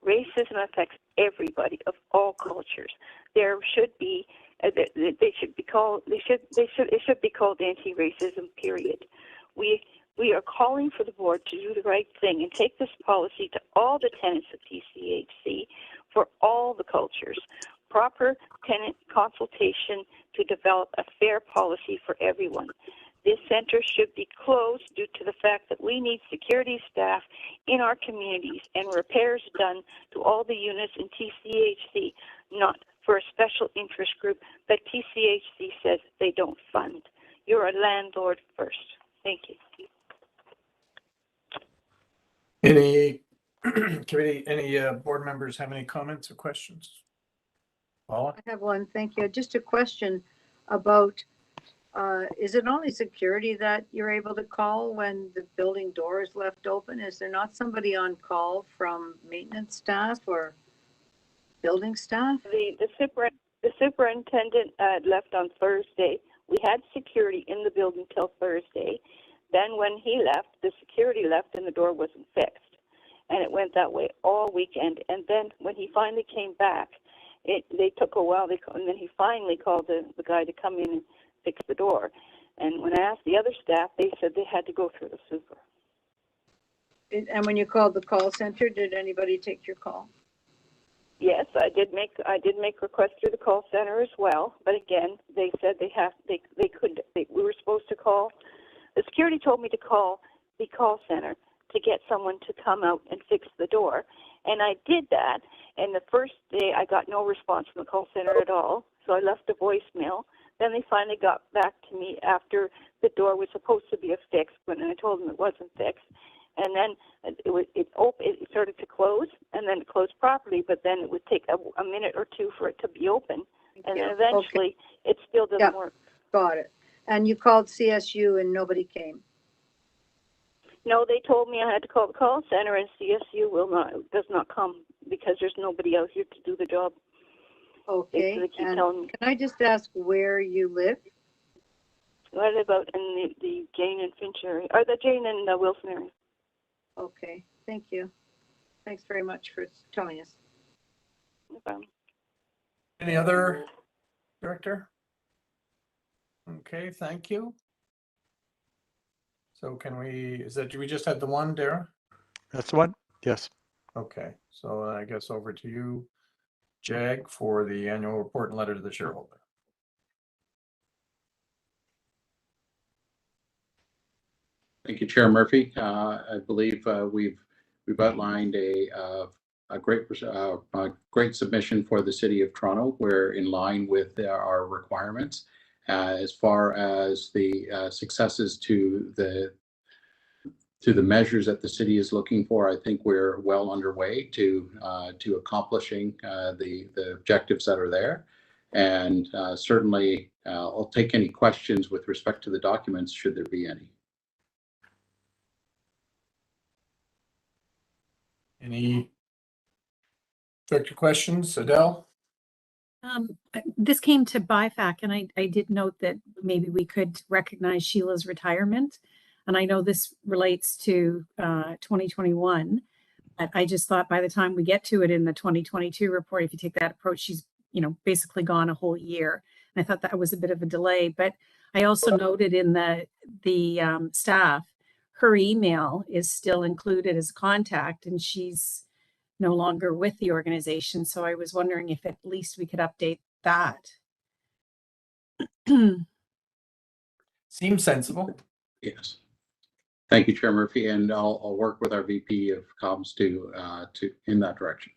Racism affects everybody of all cultures. There should be it should be called anti-racism, period. We are calling for the board to do the right thing and take this policy to all the tenants of TCHC for all the cultures. Proper tenant consultation to develop a fair policy for everyone. This center should be closed due to the fact that we need security staff in our communities and repairs done to all the units in TCHC, not for a special interest group that TCHC says they don't fund. You're a landlord first. Thank you. Any board members have any comments or questions? Paula? I have one, thank you. Just a question about, is it only security that you're able to call when the building door is left open? Is there not somebody on call from maintenance staff or building staff? The superintendent left on Thursday. We had security in the building till Thursday. Then when he left, the security left and the door wasn't fixed. And it went that way all weekend. And then when he finally came back, they took a while, and then he finally called the guy to come in and fix the door. And when I asked the other staff, they said they had to go through the super. And when you called the call center, did anybody take your call? Yes, I did make requests through the call center as well. But again, they said we were supposed to call. The security told me to call the call center to get someone to come out and fix the door. And I did that. And the first day I got no response from the call center at all. So I left a voicemail. Then they finally got back to me after the door was supposed to be fixed, when I told them it wasn't fixed. And then it started to close, and then it closed properly, but then it would take a minute or two for it to be open. And then eventually it still doesn't work. Got it. And you called CSU and nobody came? No, they told me I had to call the call center, and CSU does not come because there's nobody out here to do the job. Okay. They keep And telling me. can I just ask where you live? I live out in the Jane and Finch area, or the Jane and Wilson area. Okay, thank you. Thanks very much for telling us. No problem. Any other, Director? Okay, thank you. So do we just have the one, Dara? That's the one? Yes. Okay, so I guess over to you, Jag, for the annual report and letter to the shareholder. Thank you, Chair Murphy. I believe we've outlined a great submission for the City of Toronto. We're in line with our requirements as far as the successes to the measures that the city is looking for. I think we're well underway to accomplishing the objectives that are there. And certainly, I'll take any questions with respect to the documents, should there be any. Any director questions? Adele? This came to BIFAC, and I did note that maybe we could recognize Sheila's retirement. And I know this relates to 2021, but I just thought by the time we get to it in the 2022 report, if you take that approach, she's, basically gone a whole year. And I thought that was a bit of a delay, but I also noted in the staff, her email is still included as contact, and she's no longer with the organization. So I was wondering if at least we could update that. Seems sensible. Yes. Thank you, Chair Murphy, and I'll work with our VP of Comms to in that direction.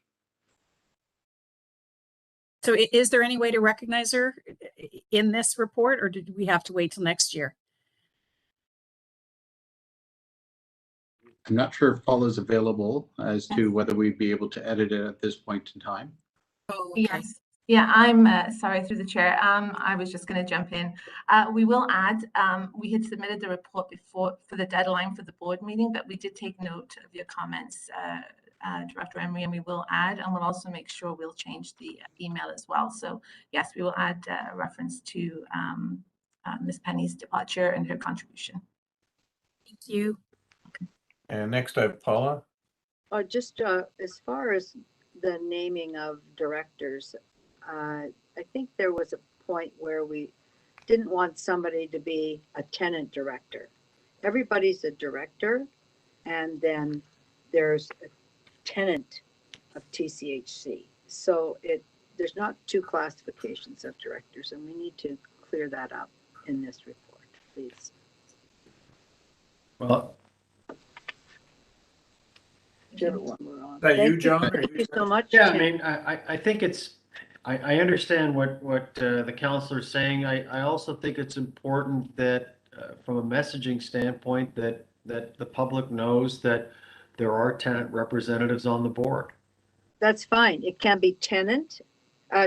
So is there any way to recognize her in this report, or did we have to wait till next year? I'm not sure if Paula is available as to whether we'd be able to edit it at this point in time. Oh, okay. Yes. Yeah, I'm sorry, through the chair. I was just going to jump in. We will add, we had submitted the report before for the deadline for the board meeting, but we did take note of your comments, Director Emery, and we will add, and we'll also make sure we'll change the email as well. So yes, we will add a reference to Ms. Penny's departure and her contribution. Thank you. And next I have Paula. Just as far as the naming of directors, I think there was a point where we didn't want somebody to be a tenant director. Everybody's a director, and then there's a tenant of TCHC. So there's not two classifications of directors, and we need to clear that up in this report, please. Well, Whichever one we're on. Is that you, Thank John? Thank you so much. yeah, I Tim. mean, I think it's, I understand what the councillor is saying. I also think it's important that from a messaging standpoint that the public knows that there are tenant representatives on the board. That's fine. It can be tenant,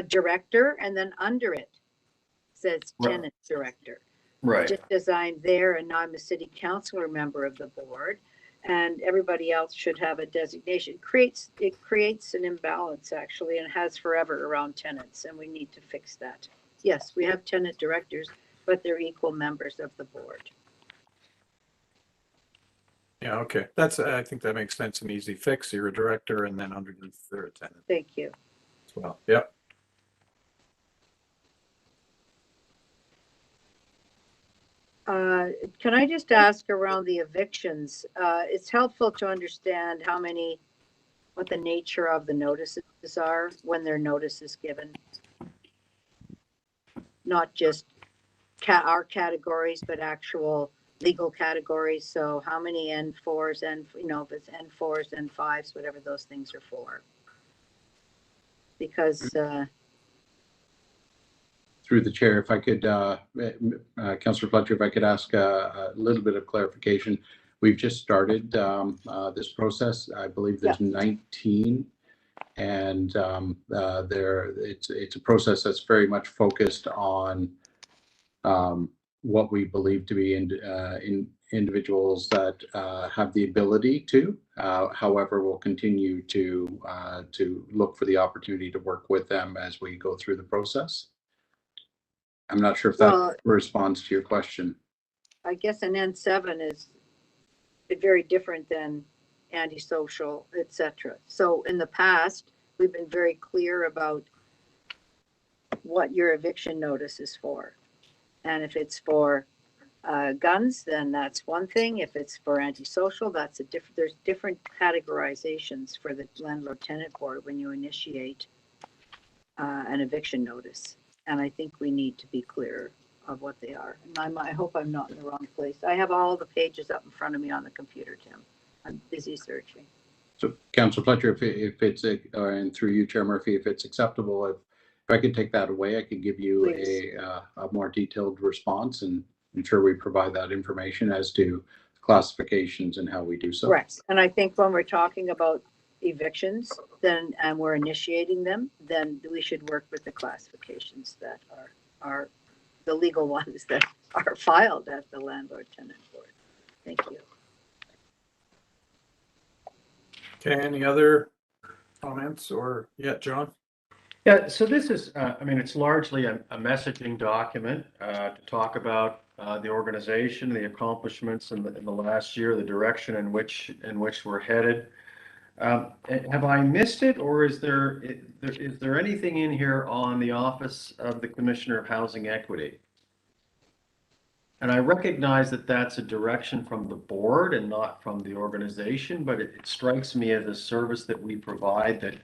director, and then under it says tenant director. Right. Just as I'm there and I'm a city councilor member of the board, and everybody else should have a designation. It creates an imbalance actually, and has forever around tenants, and we need to fix that. Yes, we have tenant directors, but they're equal members of the board. Yeah, okay. I think that makes sense, an easy fix. You're a director, and then underneath they're a tenant Thank you. as well. Yep. Can I just ask around the evictions? It's helpful to understand what the nature of the notices are when their notice is given. Not just our categories, but actual legal categories. So how many N4s, and if it's N4s, N5s, whatever those things are for. Because Through the chair, if I could, Councillor Fletcher, if I could ask a little bit of clarification. We've just started this process. I believe there's 19, and it's a process that's very much focused on what we believe to be in individuals that have the ability to. However, we'll continue to look for the opportunity to work with them as we go through the process. I'm not sure if that responds to your question. I guess an N7 is very different than antisocial, etc. So in the past, we've been very clear about what your eviction notice is for. And if it's for guns, then that's one thing. If it's for antisocial, that's a different, there's different categorizations for the landlord tenant board when you initiate an eviction notice. And I think we need to be clear of what they are. And I hope I'm not in the wrong place. I have all the pages up in front of me on the computer, Tim. I'm busy searching. So, Councillor Fletcher, if it's and through you, Chair Murphy, if it's acceptable, if I could take that away, I could give you a more detailed response and ensure we provide that information as to classifications and how we do so. Right. And I think when we're talking about evictions, then and we're initiating them, then we should work with the classifications that are the legal ones that are filed at the landlord tenant board. Thank you. Okay, any other comments or, yeah, John? Yeah, so this is, I mean, it's largely a messaging document to talk about the organization, the accomplishments in the last year, the direction in which we're headed. Have I missed it, or is there anything in here on the Office of the Commissioner of Housing Equity? And I recognize that that's a direction from the board and not from the organization, but it strikes me as a service that we provide that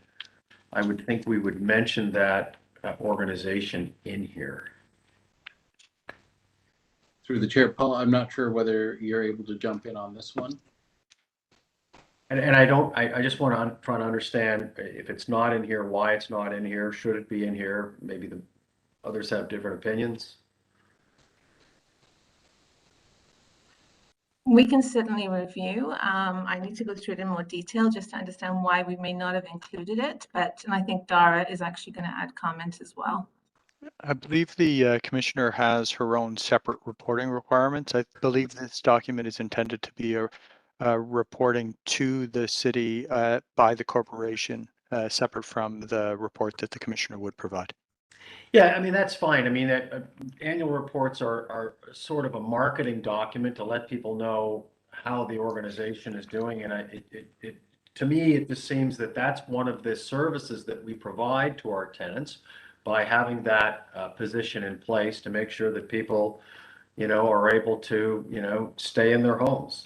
I would think we would mention that organization in here. Through the chair, Paul, I'm not sure whether you're able to jump in on this one. And I just want to try to understand if it's not in here, why it's not in here, should it be in here? Maybe the others have different opinions. We can certainly review. I need to go through it in more detail just to understand why we may not have included it. And I think Dara is actually going to add comments as well. I believe the commissioner has her own separate reporting requirements. I believe this document is intended to be a reporting to the city by the corporation, separate from the report that the commissioner would provide. Yeah, I mean, that's fine. I mean, annual reports are sort of a marketing document to let people know how the organization is doing. And to me, it just seems that that's one of the services that we provide to our tenants by having that position in place to make sure that people, are able to, stay in their homes.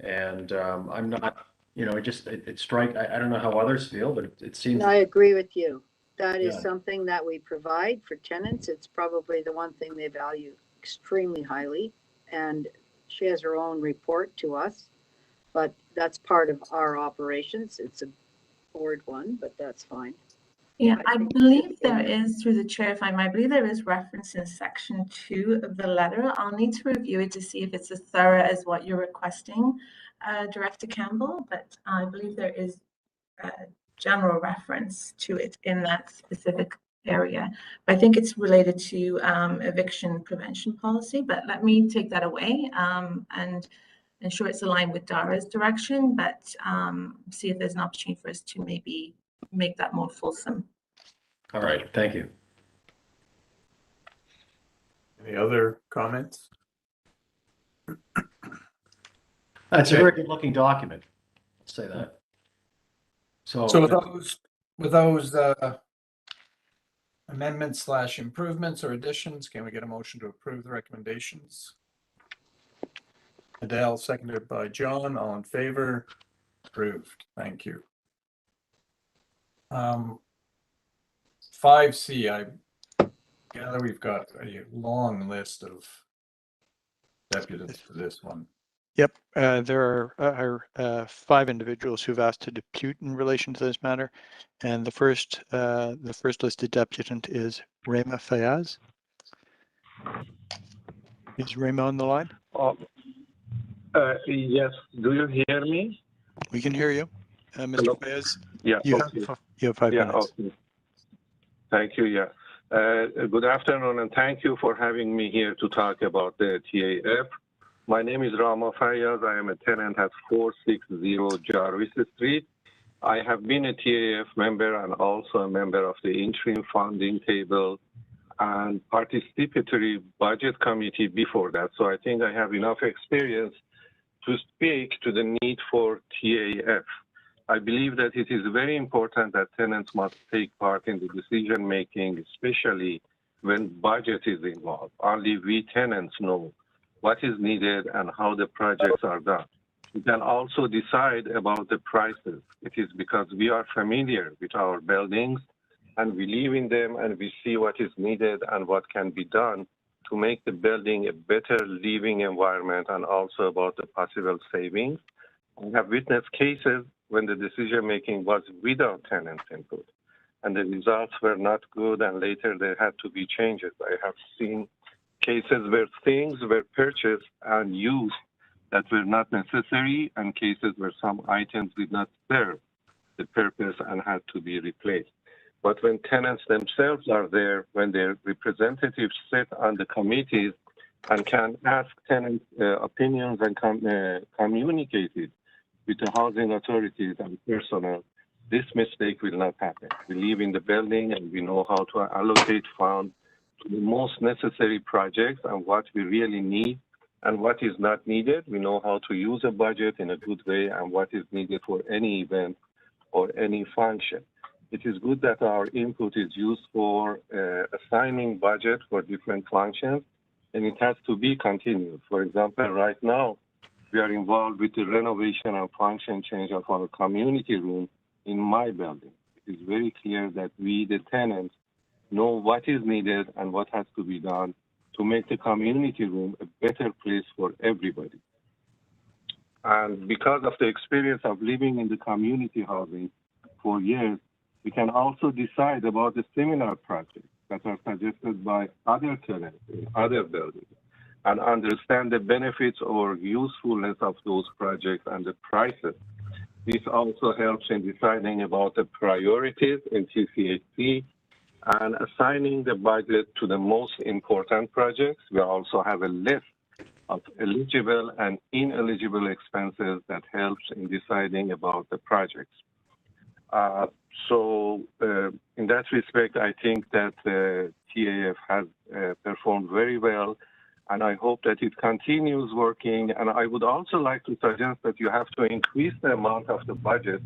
And I'm not, it strikes, I don't know how others feel, but it seems. I agree with you. That is Yeah. something that we provide for tenants. It's probably the one thing they value extremely highly. And she has her own report to us, but that's part of our operations. It's a board one, but that's fine. Yeah, I think believe there is, through the chair, if I might, I believe there is reference in section 2 of the letter. I'll need to review it to see if it's as thorough as what you're requesting, Director Campbell, but I believe there is a general reference to it in that specific area. But I think it's related to eviction prevention policy, but let me take that away and ensure it's aligned with Dara's direction, but see if there's an opportunity for us to maybe make that more fulsome. All right, thank you. Any other comments? It's a very good looking document. Let's say that. So with those amendments / improvements or additions, can we get a motion to approve the recommendations? Adele, seconded by John, all in favor? Approved, thank you. 5C, I gather we've got a long list of deputies for this one. Yep, there are 5 individuals who've asked to depute in relation to this matter, and the first listed deputant is Rena Fayaz. Is Rena on the line? Yes. Do you hear me? We can hear you, Mr. Hello? Fayaz. Yeah. You Okay. have 5 minutes. Okay. Thank you. Yeah. Good afternoon, and thank you for having me here to talk about the TAF. My name is Rama Fayaz. I am a tenant at 460 Jarvis Street. I have been a TAF member and also a member of the interim funding table and participatory budget committee before that. So I think I have enough experience to speak to the need for TAF. I believe that it is very important that tenants must take part in the decision making, especially when budget is involved. Only we tenants know what is needed and how the projects are done. We can also decide about the prices. It is because we are familiar with our buildings and we live in them and we see what is needed and what can be done to make the building a better living environment and also about the possible savings. I have witnessed cases when the decision making was without tenant input and the results were not good and later there had to be changes. I have seen cases where things were purchased and used that were not necessary and cases where some items did not serve the purpose and had to be replaced. But when tenants themselves are there, when their representatives sit on the committees and can ask tenant opinions and communicate it with the housing authorities and personnel, this mistake will not happen. We live in the building and we know how to allocate funds to the most necessary projects and what we really need and what is not needed. We know how to use a budget in a good way and what is needed for any event or any function. It is good that our input is used for assigning budget for different functions, and it has to be continued. For example, right now, we are involved with the renovation and function change of our community room in my building. It is very clear that we, the tenants, know what is needed and what has to be done to make the community room a better place for everybody. And because of the experience of living in the community housing for years, we can also decide about the similar projects that are suggested by other tenants in other buildings and understand the benefits or usefulness of those projects and the prices. This also helps in deciding about the priorities in TCHC and assigning the budget to the most important projects. We also have a list of eligible and ineligible expenses that helps in deciding about the projects. So in that respect, I think that TAF has performed very well, and I hope that it continues working. And I would also like to suggest that you have to increase the amount of the budget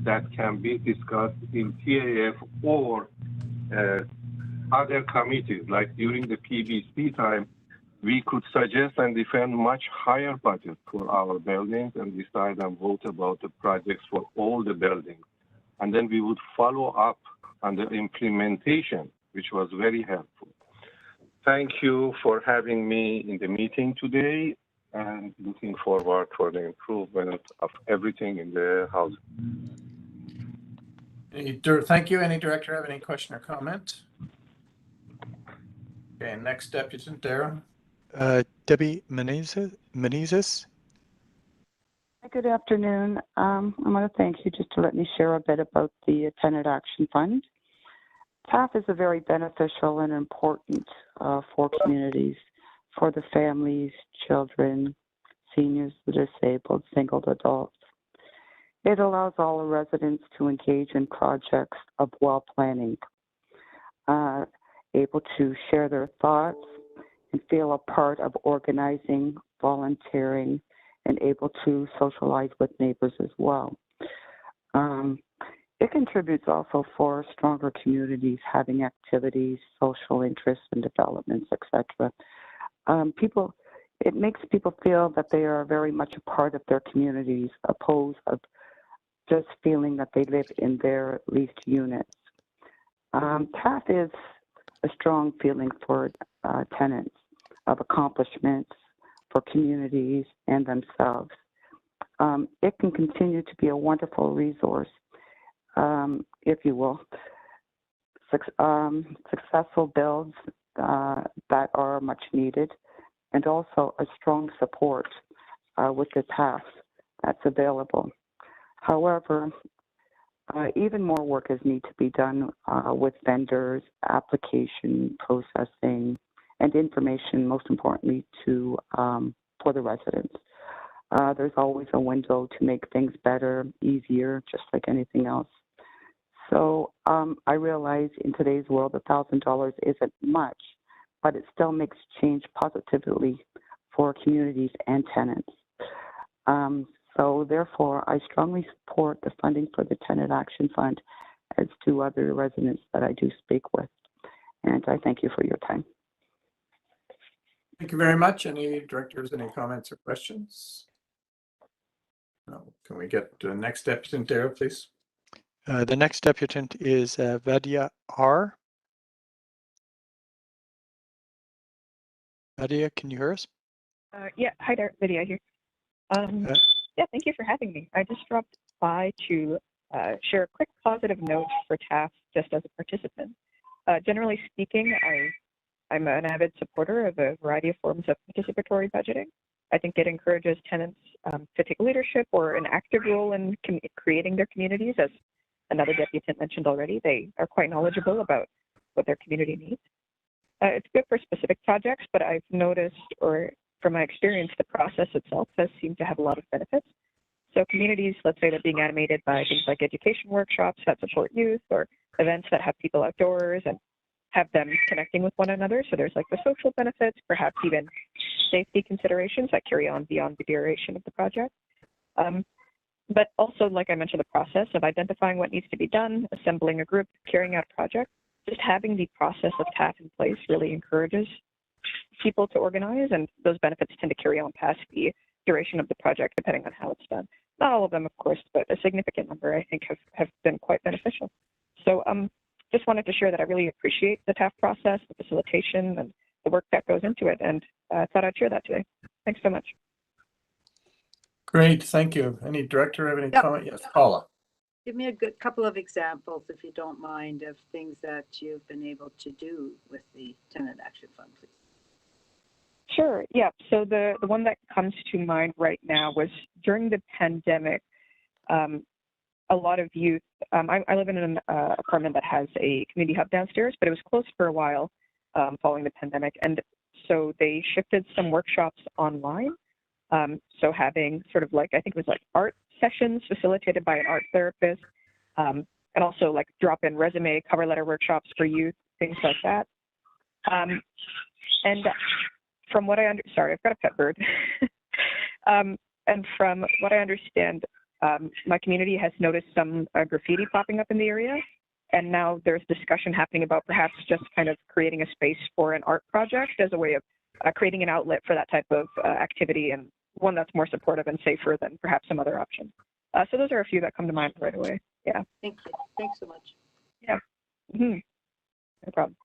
that can be discussed in TAF or other committees. Like during the PBC time, we could suggest and defend much higher budget for our buildings and decide and vote about the projects for all the buildings. And then we would follow up on the implementation, which was very helpful. Thank you for having me in the meeting today and looking forward for the improvement of everything in the house. Thank you. Any director have any question or comment? Okay, next deputy, Darren. Debbie Menezes. Good afternoon. I want to thank you just to let me share a bit about the Tenant Action Fund. TAF is a very beneficial and important for communities, for the families, children, seniors, the disabled, single adults. It allows all the residents to engage in projects of well planning, able to share their thoughts and feel a part of organizing, volunteering, and able to socialize with neighbors as well. It contributes also for stronger communities having activities, social interests and developments, etc. It makes people feel that they are very much a part of their communities, opposed of just feeling that they live in their leased units. TAF is a strong feeling for tenants of accomplishments for communities and themselves. It can continue to be a wonderful resource, if you will. Successful builds that are much needed, and also a strong support with the TAF that's available. However, even more work is need to be done with vendors, application processing, and information, most importantly, to for the residents. There's always a window to make things better, easier, just like anything else. So I realize in today's world, $1,000 isn't much, but it still makes change positively for communities and tenants. So therefore, I strongly support the funding for the Tenant Action Fund, as do other residents that I do speak with. And I thank you for your time. Thank you very much. Any directors, any comments or questions? No. Can we get the next deputant there, please? The next deputant is Vadia R. Vadia, can you hear us? Yeah, hi there, Lydia here. Yeah, thank you for having me. I just dropped by to share a quick positive note for TAF just as a participant. Generally speaking, I'm an avid supporter of a variety of forms of participatory budgeting. I think it encourages tenants to take leadership or an active role in creating their communities. As another deputant mentioned already, they are quite knowledgeable about what their community needs. It's good for specific projects, but I've noticed, or from my experience, the process itself has seemed to have a lot of benefits. So communities, let's say, that are being animated by things like education workshops that support youth, or events that have people outdoors and have them connecting with one another. So there's like the social benefits, perhaps even safety considerations that carry on beyond the duration of the project. But also, like I mentioned, the process of identifying what needs to be done, assembling a group, carrying out a project, just having the process of TAF in place really encourages people to organize, and those benefits tend to carry on past the duration of the project, depending on how it's done. Not all of them, of course, but a significant number, I think, have been quite beneficial. So just wanted to share that I really appreciate the TAF process, the facilitation, and the work that goes into it, and thought I'd share that today. Thanks so much. Great, thank you. Any director have any comment? Yes, Paula. Give me a good couple of examples, if you don't mind, of things that you've been able to do with the Tenant Action Fund, please. Sure, yeah. So the one that comes to mind right now was during the pandemic, a lot of youth, I live in an apartment that has a community hub downstairs, but it was closed for a while following the pandemic. And so they shifted some workshops online. So having sort of like, I think it was like art sessions facilitated by an art therapist, and also like drop-in resume, cover letter workshops for youth, things like that. And from what I sorry, I've got a pet bird. And from what I understand, my community has noticed some graffiti popping up in the area. And now there's discussion happening about perhaps just kind of creating a space for an art project as a way of creating an outlet for that type of activity, and one that's more supportive and safer than perhaps some other options. So those are a few that come to mind right away. Yeah. Thank you. Thanks so much. Yeah. No problem.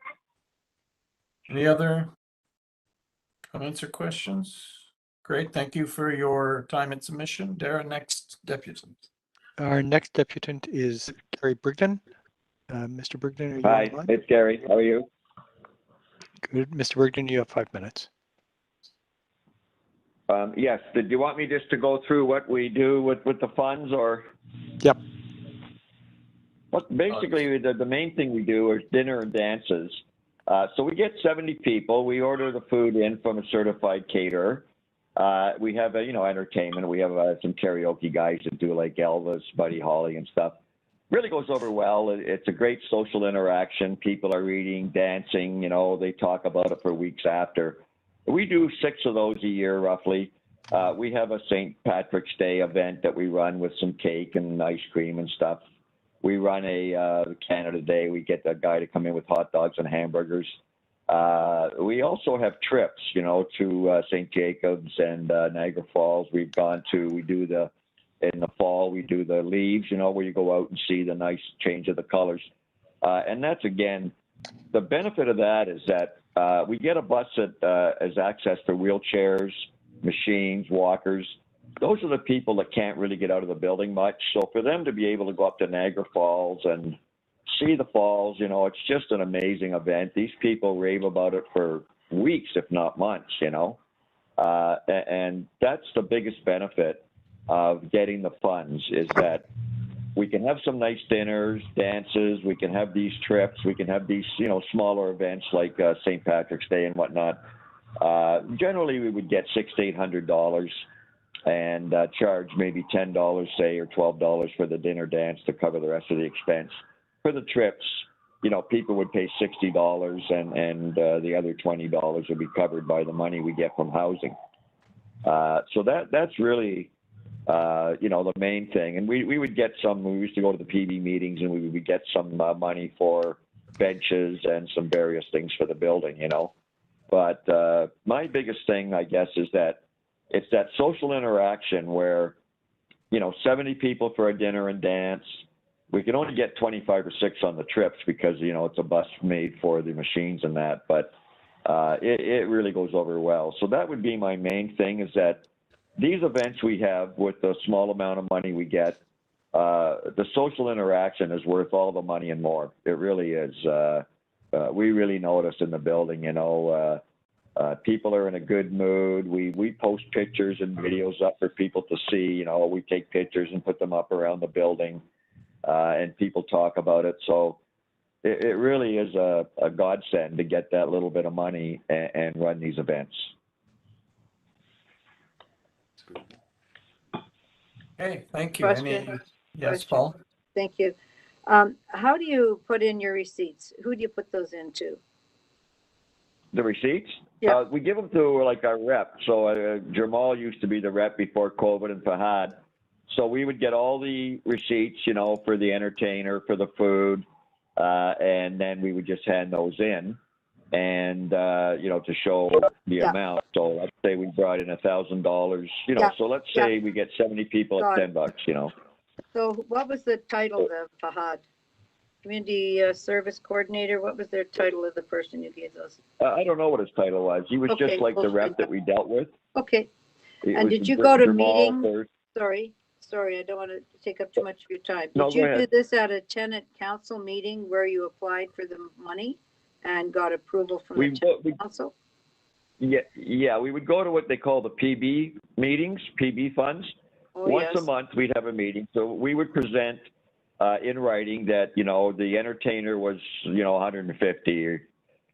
Any other comments or questions? Great, thank you for your time and submission. Dara, next deputant. Our next deputant is Gary Brigden. Mr. Brigden, are you Hi, online? it's Gary. How are you? Good. Mr. Brigden, you have 5 minutes. Yes. Did you want me just to go through what we do with the funds, or? Yep. Well, basically, the main thing we do is dinner and dances. So we get 70 people. We order the food in from a certified caterer. We have entertainment. We have some karaoke guys that do like Elvis, Buddy Holly, and stuff. Really goes over well. It's a great social interaction. People are eating, dancing. They talk about it for weeks after. We do 6 of those a year, roughly. We have a St. Patrick's Day event that we run with some cake and ice cream and stuff. We run a Canada Day. We get a guy to come in with hot dogs and hamburgers. We also have trips, to St. Jacobs and Niagara Falls. In the fall, we do the leaves, where you go out and see the nice change of the colors. And that's, again, the benefit of that is that we get a bus that has access to wheelchairs, machines, walkers. Those are the people that can't really get out of the building much. So for them to be able to go up to Niagara Falls and see the falls, it's just an amazing event. These people rave about it for weeks, if not months, and that's the biggest benefit of getting the funds, is that we can have some nice dinners, dances, we can have these trips, we can have these, smaller events like St. Patrick's Day and whatnot. Generally, we would get $600 to $800 and charge maybe $10, say, or $12 for the dinner dance to cover the rest of the expense. For the trips, people would pay $60 and the other $20 would be covered by the money we get from housing. So that's really, the main thing. And we would get we used to go to the PB meetings, and we would get some money for benches and some various things for the building, But my biggest thing, I guess, is that it's that social interaction where, 70 people for a dinner and dance. We can only get 25 or 6 on the trips because, it's a bus made for the machines and that. But it really goes over well. So that would be my main thing, is that these events we have, with the small amount of money we get, the social interaction is worth all the money and more. It really is. We really notice in the building, people are in a good mood. We post pictures and videos up for people to see. We take pictures and put them up around the building, and people talk about it. So it really is a godsend to get that little bit of money and run these events. Okay, thank you. Question. Yes, Question. Paul? Thank you. How do you put in your receipts? Who do you put those into? The receipts? Yeah. We give them to like our rep. So Jamal used to be the rep before COVID and Fahad. So we would get all the receipts, you know, for the entertainer, for the food, and then we would just hand those in and, you know, to show the amount. So let's say we brought in $1,000, you know, so let's say we get 70 people at $10, you know. So what was the title of Fahad? Community Service Coordinator? What was their title of the person you gave those? I don't know what his title was. He was just like the rep that we dealt with. Okay. It And was did you go to Jamal meetings? first. Sorry, I don't want to take up too much of your time. No, Did you go do ahead. this at a tenant council meeting where you applied for the money and got approval from the tenant council? Yeah, we would go to what they call the PB meetings, PB funds. Once a month, we'd have a meeting. So we would present in writing that, you know, the entertainer was, you know, $150, or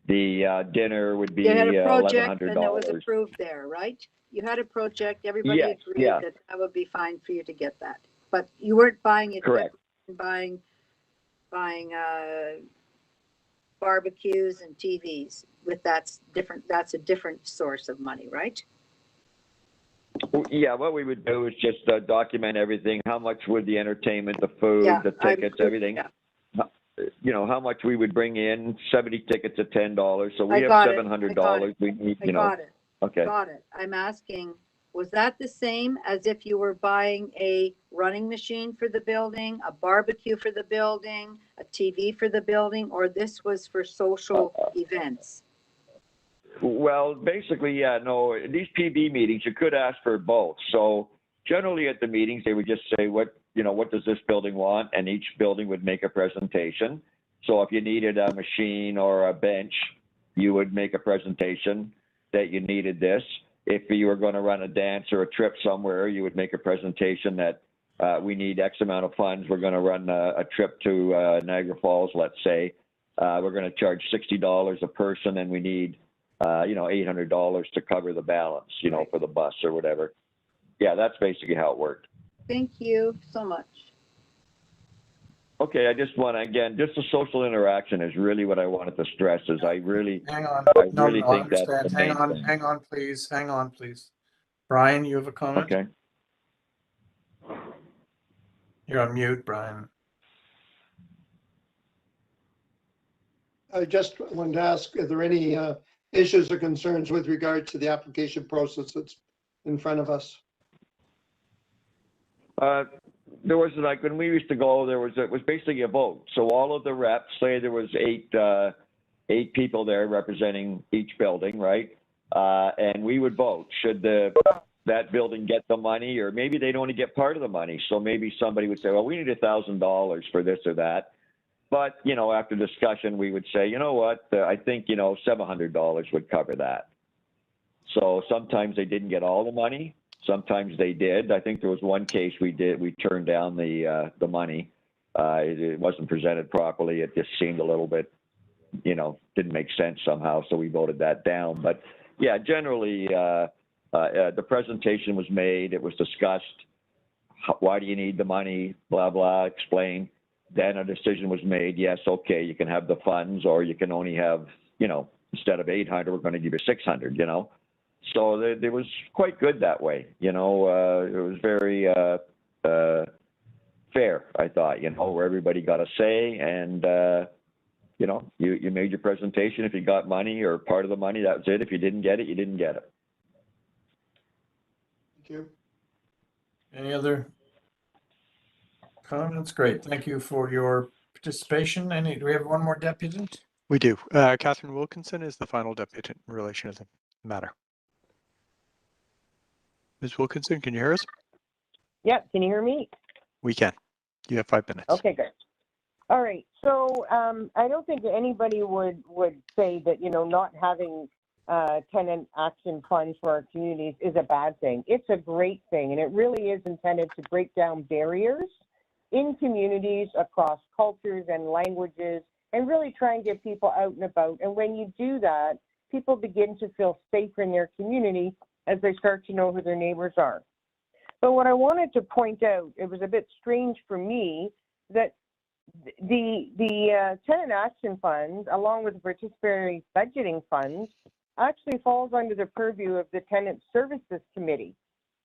the dinner would be You had a project $1,100. and it was approved there, right? You had a project, everybody agreed that that would be fine for you to get that. But you weren't buying it. Correct. Buying barbecues and TVs with that's a different source of money, right? Yeah, what we would do is just document everything. How much would the entertainment, the food, the tickets, everything. You know, how much we would bring in, 70 tickets at $10. So we have $700. We need, you know. Okay. Got it. I'm asking, was that the same as if you were buying a running machine for the building, a barbecue for the building, a TV for the building, or this was for social events? Well, basically, yeah, no, these PB meetings, you could ask for both. So generally at the meetings, they would just say, what does this building want? And each building would make a presentation. So if you needed a machine or a bench, you would make a presentation that you needed this. If you were going to run a dance or a trip somewhere, you would make a presentation that we need X amount of funds. We're going to run a trip to Niagara Falls, let's say. We're going to charge $60 a person, and we need, you know, $800 to cover the balance, you know, for the bus or whatever. Yeah, that's basically how it worked. Thank you so much. Okay, I just want to, again, just the social interaction is really what I wanted to stress, is I really, Hang on. I really think that's the main thing. Hang on, please. Brian, you have a comment? Okay. You're on mute, Brian. I just wanted to ask, are there any issues or concerns with regard to the application process that's in front of us? There was, like, when we used to go, it was basically a vote. So all of the reps, say there was eight people there representing each building, right? And we would vote. Should that building get the money, or maybe they'd only get part of the money. So maybe somebody would say, well, we need $1,000 for this or that. But, you know, after discussion, we would say, you know what, I think, you know, $700 would cover that. So sometimes they didn't get all the money. Sometimes they did. I think there was one case we turned down the money. It wasn't presented properly. It just seemed a little bit, you know, didn't make sense somehow. So we voted that down. But yeah, generally, the presentation was made. It was discussed. Why do you need the money? Blah, blah, explain. Then a decision was made. Yes, okay, you can have the funds, or you can only have, you know, instead of 800, we're going to give you 600, you know. So it was quite good that way, you know. It was very fair, I thought, you know, where everybody got a say, and you know, you made your presentation. If you got money or part of the money, that was it. If you didn't get it, you didn't get it. Thank you. Any other comments? Great. Thank you for your participation. Do we have one more deputy? We do. Catherine Wilkinson is the final deputy in relation to the matter. Ms. Wilkinson, can you hear us? Yep. Can you hear me? We can. You have 5 minutes. Okay, good. All right. So I don't think anybody would say that, you know, not having tenant action funds for our communities is a bad thing. It's a great thing, and it really is intended to break down barriers in communities across cultures and languages, and really try and get people out and about. And when you do that, people begin to feel safer in their community as they start to know who their neighbors are. But what I wanted to point out, it was a bit strange for me that the tenant action funds, along with the participatory budgeting funds, actually falls under the purview of the Tenant Services Committee.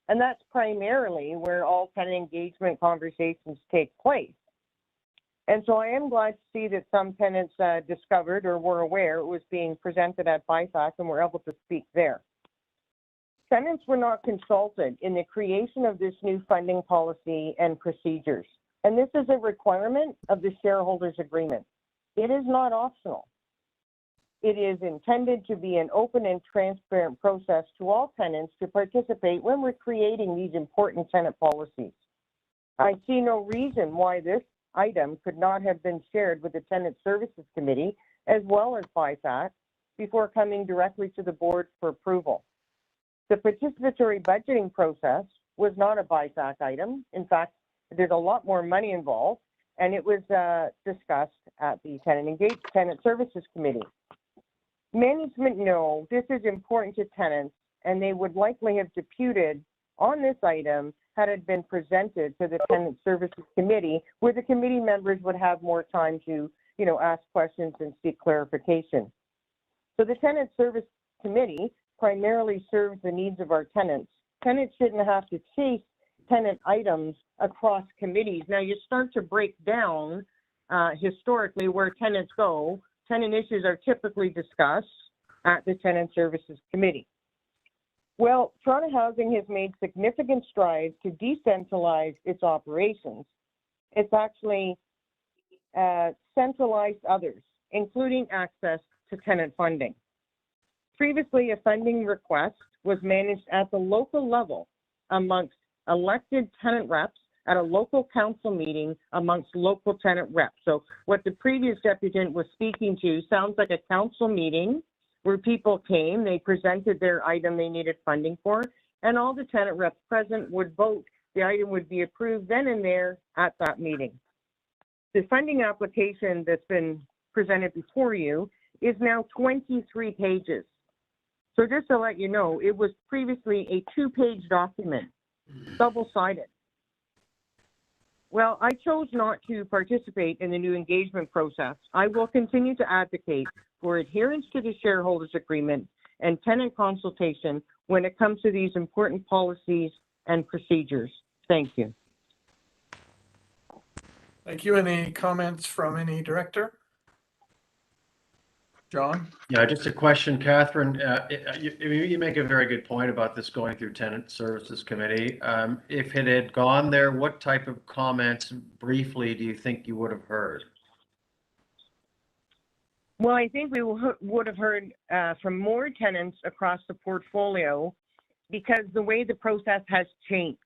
And that's primarily where all tenant engagement conversations take place. And so I am glad to see that some tenants discovered or were aware it was being presented at BIFAC and were able to speak there. Tenants were not consulted in the creation of this new funding policy and procedures. And this is a requirement of the shareholders agreement. It is not optional. It is intended to be an open and transparent process to all tenants to participate when we're creating these important tenant policies. I see no reason why this item could not have been shared with the Tenant Services Committee as well as BIFAC before coming directly to the board for approval. The participatory budgeting process was not a BIFAC item. In fact, there's a lot more money involved, and it was discussed at the Tenant Services Committee. Management know this is important to tenants, and they would likely have deputed on this item had it been presented to the Tenant Services Committee, where the committee members would have more time to, ask questions and seek clarification. So the Tenant Service Committee primarily serves the needs of our tenants. Tenants shouldn't have to chase tenant items across committees. Now you start to break down historically where tenants go. Tenant issues are typically discussed at the Tenant Services Committee. Well, Toronto Housing has made significant strides to decentralize its operations. It's actually centralized others, including access to tenant funding. Previously, a funding request was managed at the local level amongst elected tenant reps at a local council meeting amongst local tenant reps. So what the previous deputant was speaking to sounds like a council meeting where people came, they presented their item they needed funding for, and all the tenant reps present would vote. The item would be approved then and there at that meeting. The funding application that's been presented before you is now 23 pages. So just to let you know, it was previously a 2-page document, double-sided. Well, I chose not to participate in the new engagement process. I will continue to advocate for adherence to the shareholders agreement and tenant consultation when it comes to these important policies and procedures. Thank you. Thank you. Any comments from any director? John? Yeah, just a question, Catherine. You make a very good point about this going through Tenant Services Committee. If it had gone there, what type of comments briefly do you think you would have heard? Well, I think we would have heard from more tenants across the portfolio because the way the process has changed.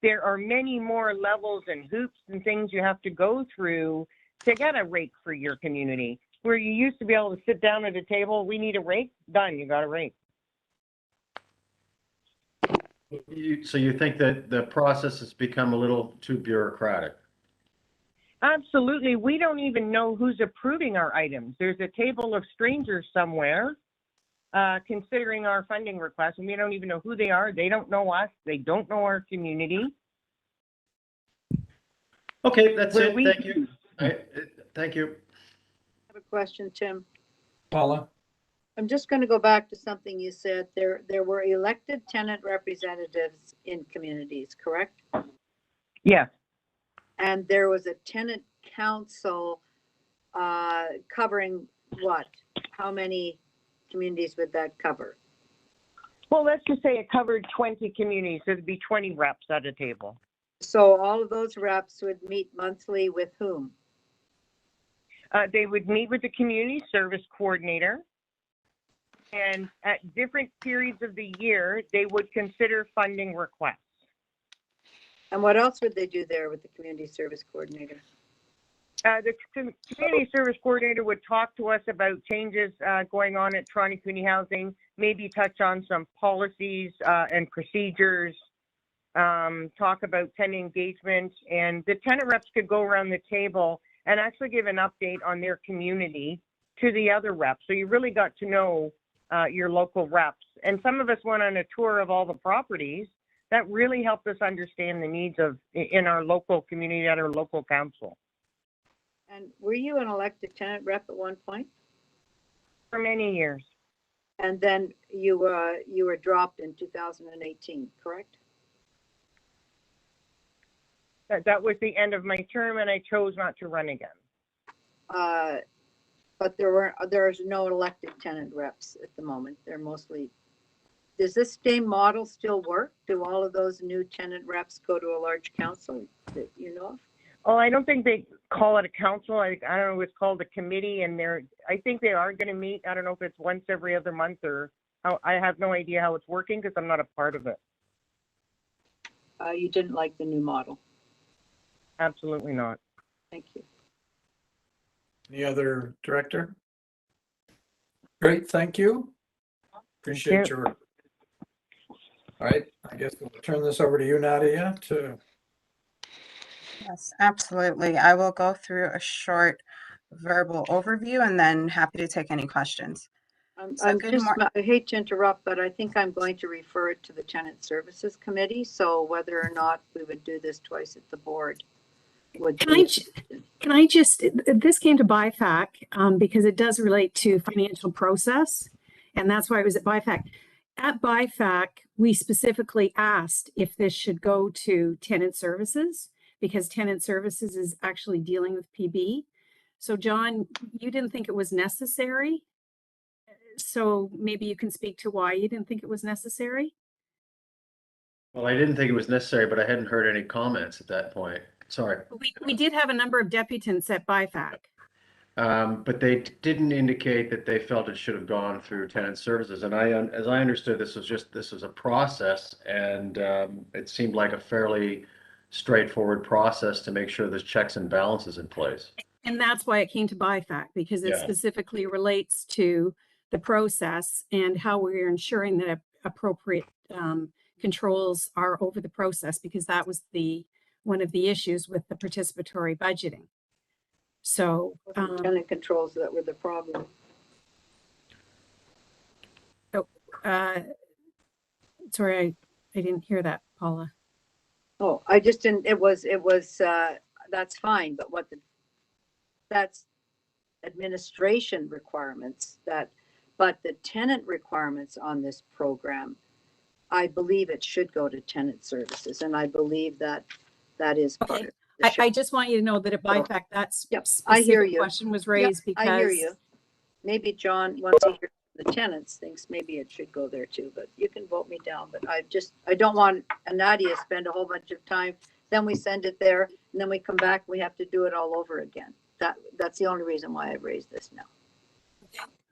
There are many more levels and hoops and things you have to go through to get a rate for your community. Where you used to be able to sit down at a table, we need a rate, done, you got a rate. So you think that the process has become a little too bureaucratic? Absolutely. We don't even know who's approving our items. There's a table of strangers somewhere considering our funding request, and we don't even know who they are. They don't know us. They don't know our community. Okay, that's it. Thank you. Thank you. I have a question, Tim. Paula? I'm just going to go back to something you said. There were elected tenant representatives in communities, correct? Yes. And there was a tenant council covering what? How many communities would that cover? Well, let's just say it covered 20 communities, so there'd be 20 reps at a table. So all of those reps would meet monthly with whom? They would meet with the community service coordinator, and at different periods of the year, they would consider funding requests. And what else would they do there with the community service coordinator? The community service coordinator would talk to us about changes going on at Toronto Community Housing, maybe touch on some policies and procedures, talk about tenant engagement, and the tenant reps could go around the table and actually give an update on their community to the other reps. So you really got to know your local reps. And some of us went on a tour of all the properties That really helped us understand the needs in our local community at our local council. And were you an elected tenant rep at one point? For many years. And then you were dropped in 2018, correct? That was the end of my term, and I chose not to run again. But there's no elected tenant reps at the moment. They're mostly. Does this same model still work? Do all of those new tenant reps go to a large council that you know of? Oh, I don't think they call it a council. I don't know. It's called a committee, and I think they are going to meet. I don't know if it's once every other month or how. I have no idea how it's working because I'm not a part of it. You didn't like the new model? Absolutely not. Thank you. Any other director? Great, thank you. Appreciate your. All right, I guess we'll turn this over to you, Nadia, to. Yes, absolutely. I will go through a short verbal overview and then happy to take any questions. I hate to interrupt, but I think I'm going to refer it to the Tenant Services Committee. So whether or not we would do this twice at the board would Can I just, this came to BIFAC because it does relate to financial process. And that's why I was at BIFAC. At BIFAC, we specifically asked if this should go to Tenant Services because Tenant Services is actually dealing with PB. So John, you didn't think it was necessary. So maybe you can speak to why you didn't think it was necessary. Well, I didn't think it was necessary, but I hadn't heard any comments at that point. Sorry. We did have a number of deputants at BIFAC. But they didn't indicate that they felt it should have gone through tenant services. And as I understood, this was a process, and it seemed like a fairly straightforward process to make sure there's checks and balances in place. And that's why it came to BIFAC, because it specifically relates to the process and how we're ensuring that appropriate controls are over the process, because that was one of the issues with the participatory budgeting. So tenant controls that were the problem. Sorry, I didn't hear that, Paula. Oh, I just didn't. It was. That's fine, but that's administration requirements. But the tenant requirements on this program, I believe it should go to tenant services, and I believe that is part of. I just want you to know that at BIFAC, that's I hear you. Question was raised because I hear you. Maybe John, once he hears the tenants, thinks maybe it should go there too. But you can vote me down. But I don't want Nadia to spend a whole bunch of time. Then we send it there, and then we come back. We have to do it all over again. That's the only reason why I've raised this now.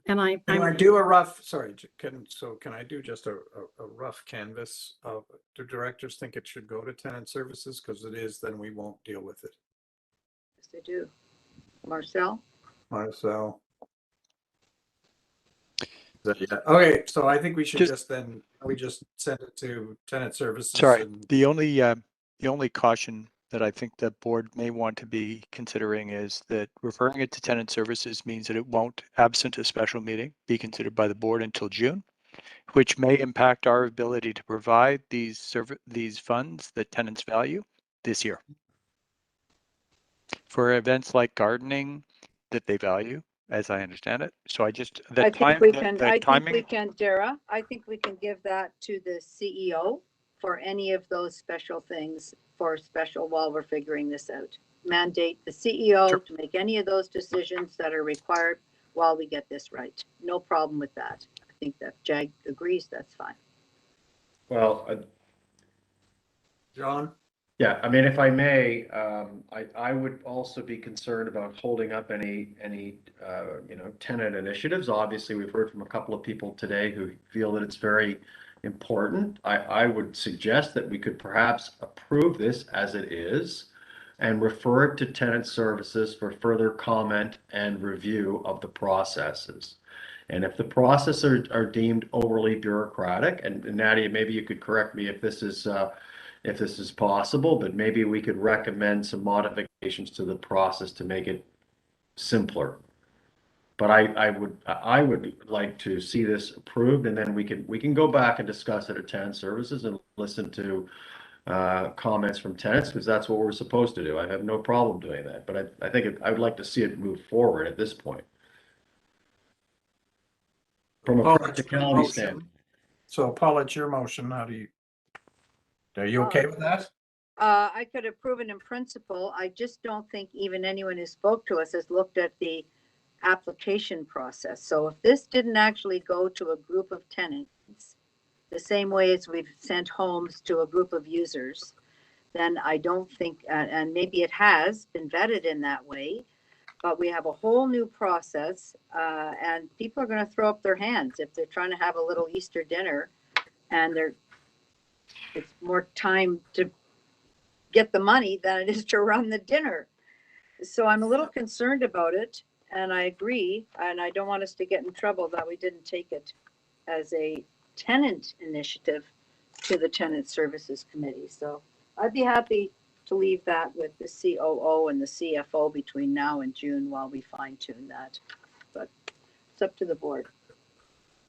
And Can I do a rough? Sorry, can I do just a rough canvas of, do directors think it should go to tenant services? Because it is, then we won't deal with it. Yes, they do. Marcel. Okay, so I think we should just send it to tenant services. Sorry, the only caution that I think the board may want to be considering is that referring it to tenant services means that it won't, absent a special meeting, be considered by the board until June, which may impact our ability to provide these funds that tenants value this year. For events like gardening that they value, as I understand it. So I think we can, Dara, I think we can give that to the CEO for any of those special things while we're figuring this out. Mandate the CEO to make any of those decisions that are required while we get this right. No problem with that. I think that JAG agrees, that's fine. Well, John? Yeah, I mean, if I may, I would also be concerned about holding up any tenant initiatives. Obviously, we've heard from a couple of people today who feel that it's very important. I would suggest that we could perhaps approve this as it is and refer it to tenant services for further comment and review of the processes. And if the processes are deemed overly bureaucratic, and Nadia, maybe you could correct me if this is possible, but maybe we could recommend some modifications to the process to make it simpler. But I would like to see this approved, and then we can go back and discuss it at Tenant Services and listen to comments from tenants, because that's what we're supposed to do. I have no problem doing that, but I think I would like to see it move forward at this point. From a Paul, it's your practicality motion. standpoint. So Paul, it's your motion. Are you okay with that? I could approve it in principle. I just don't think even anyone who spoke to us has looked at the application process. So if this didn't actually go to a group of tenants, the same way as we've sent homes to a group of users, then I don't think, and maybe it has been vetted in that way, but we have a whole new process, and people are going to throw up their hands if they're trying to have a little Easter dinner and it's more time to get the money than it is to run the dinner. So I'm a little concerned about it, and I agree, and I don't want us to get in trouble that we didn't take it as a tenant initiative to the Tenant Services Committee. So I'd be happy to leave that with the COO and the CFO between now and June while we fine tune that. But it's up to the board.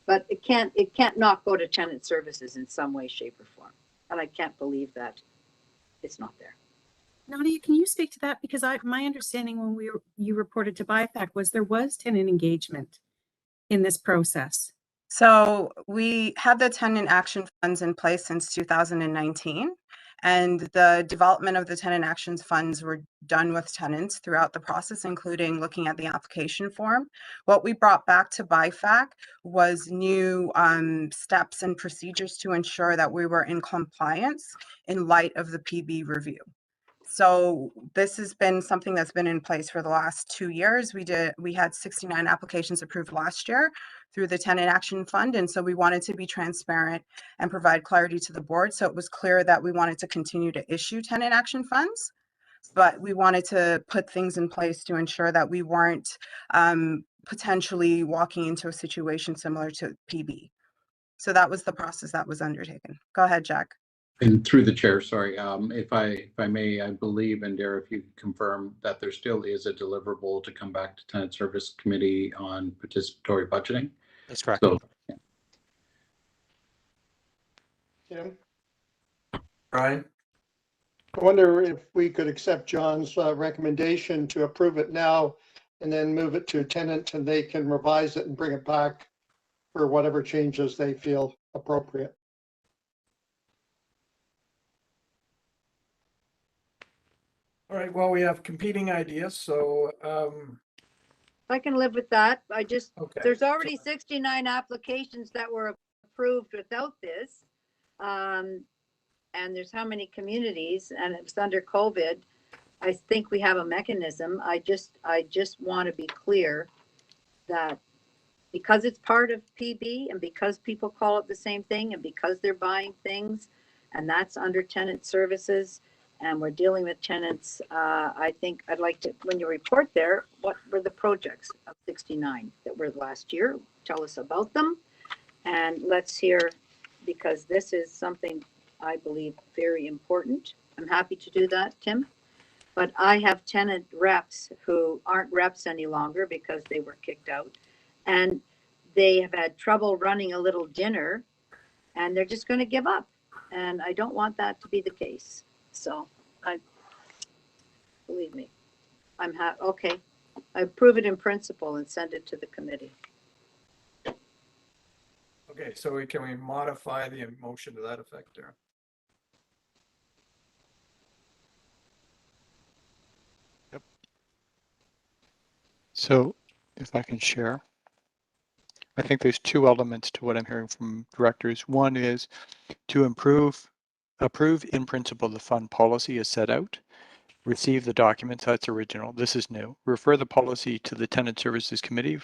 But it can't not go to Tenant Services in some way, shape, or form. And I can't believe that it's not there. Nadia, can you speak to that? Because my understanding when you reported to BIFAC was there was tenant engagement in this process. So we had the tenant action funds in place since 2019, and the development of the tenant actions funds were done with tenants throughout the process, including looking at the application form. What we brought back to BIFAC was new steps and procedures to ensure that we were in compliance in light of the PB review. So this has been something that's been in place for the last 2 years. We had 69 applications approved last year through the Tenant Action Fund. And so we wanted to be transparent and provide clarity to the board. So it was clear that we wanted to continue to issue tenant action funds, but we wanted to put things in place to ensure that we weren't potentially walking into a situation similar to PB. So that was the process that was undertaken. Go ahead, Jack. And through the chair, sorry, if I may, I believe, and Dara, if you confirm that there still is a deliverable to come back to Tenant Service Committee on participatory budgeting. That's correct. So, Tim, Brian? I wonder if we could accept John's recommendation to approve it now and then move it to tenant, and they can revise it and bring it back for whatever changes they feel appropriate. All right, well, we have competing ideas, so, I can live with that. okay. There's already 69 applications that were approved without this. And there's how many communities, and it was under COVID. I think we have a mechanism. I just want to be clear that because it's part of PB and because people call it the same thing and because they're buying things and that's under tenant services and we're dealing with tenants, I think I'd like to, when you report there, what were the projects of 69 that were last year? Tell us about them. And let's hear, because this is something I believe very important. I'm happy to do that, Tim. But I have tenant reps who aren't reps any longer because they were kicked out. And they have had trouble running a little dinner and they're just going to give up. And I don't want that to be the case. So believe me, okay. I approve it in principle and send it to the committee. Okay, so can we modify the motion to that effect there? Yep. So if I can share, I think there's two elements to what I'm hearing from directors. One is to approve in principle the fund policy as set out, receive the documents, that's original, this is new, refer the policy to the Tenant Services Committee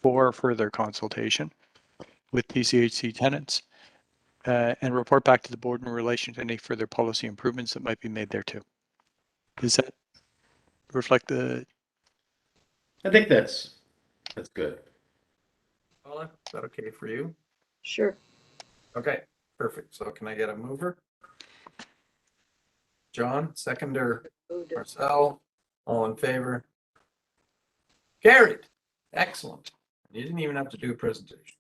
for further consultation with TCHC tenants, and report back to the board in relation to any further policy improvements that might be made there too. Does that reflect the? I think that's good. Paula, is that okay for you? Sure. Okay, perfect. So can I get a mover? John, seconder, Marcel, all in favor? Carried. Excellent. You didn't even have to do a presentation.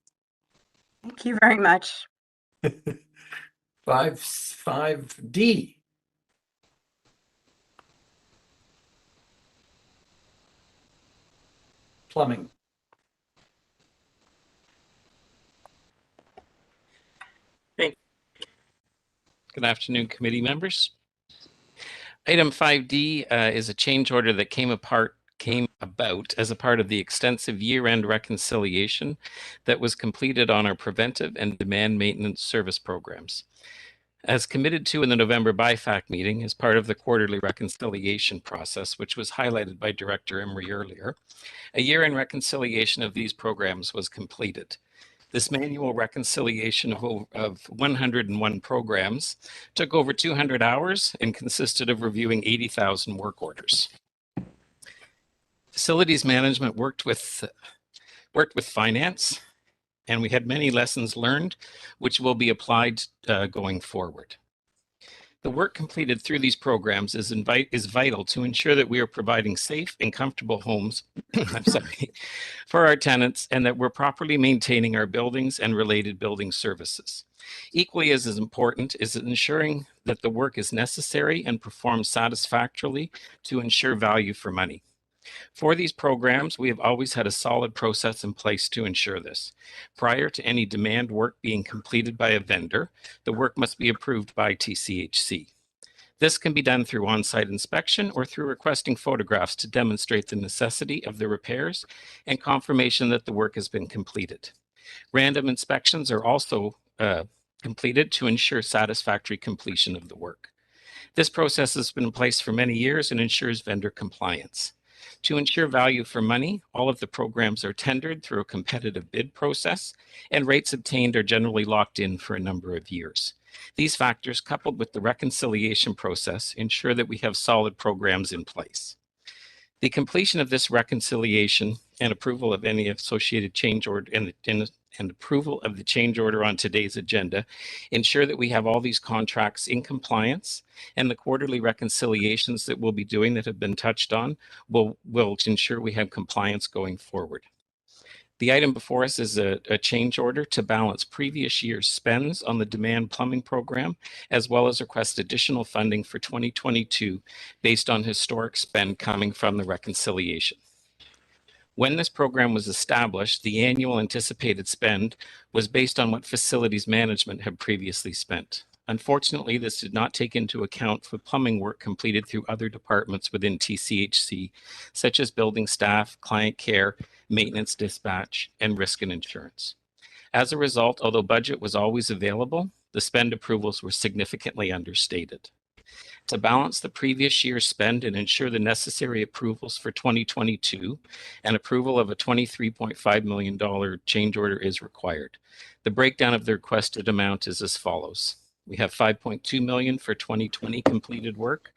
Thank you very much. 5D. Plumbing. Good afternoon, committee members. Item 5D is a change order that came about as a part of the extensive year-end reconciliation that was completed on our preventive and demand maintenance service programs. As committed to in the November BIFAC meeting as part of the quarterly reconciliation process, which was highlighted by Director Emery earlier, a year-end reconciliation of these programs was completed. This manual reconciliation of 101 programs took over 200 hours and consisted of reviewing 80,000 work orders. Facilities management worked with finance, and we had many lessons learned, which will be applied going forward. The work completed through these programs is vital to ensure that we are providing safe and comfortable homes for our tenants, and that we're properly maintaining our buildings and related building services. Equally as important is ensuring that the work is necessary and performed satisfactorily to ensure value for money. For these programs, we have always had a solid process in place to ensure this. Prior to any demand work being completed by a vendor, the work must be approved by TCHC. This can be done through on-site inspection or through requesting photographs to demonstrate the necessity of the repairs and confirmation that the work has been completed. Random inspections are also completed to ensure satisfactory completion of the work. This process has been in place for many years and ensures vendor compliance. To ensure value for money, all of the programs are tendered through a competitive bid process, and rates obtained are generally locked in for a number of years. These factors, coupled with the reconciliation process, ensure that we have solid programs in place. The completion of this reconciliation and approval of any associated change order and approval of the change order on today's agenda ensure that we have all these contracts in compliance, and the quarterly reconciliations that we'll be doing that have been touched on will ensure we have compliance going forward. The item before us is a change order to balance previous year's spends on the demand plumbing program, as well as request additional funding for 2022 based on historic spend coming from the reconciliation. When this program was established, the annual anticipated spend was based on what facilities management had previously spent. Unfortunately, this did not take into account for plumbing work completed through other departments within TCHC, such as building staff, client care, maintenance dispatch, and risk and insurance. As a result, although budget was always available, the spend approvals were significantly understated. To balance the previous year's spend and ensure the necessary approvals for 2022, an approval of a $23.5 million change order is required. The breakdown of the requested amount is as follows. We have $5.2 million for 2020 completed work,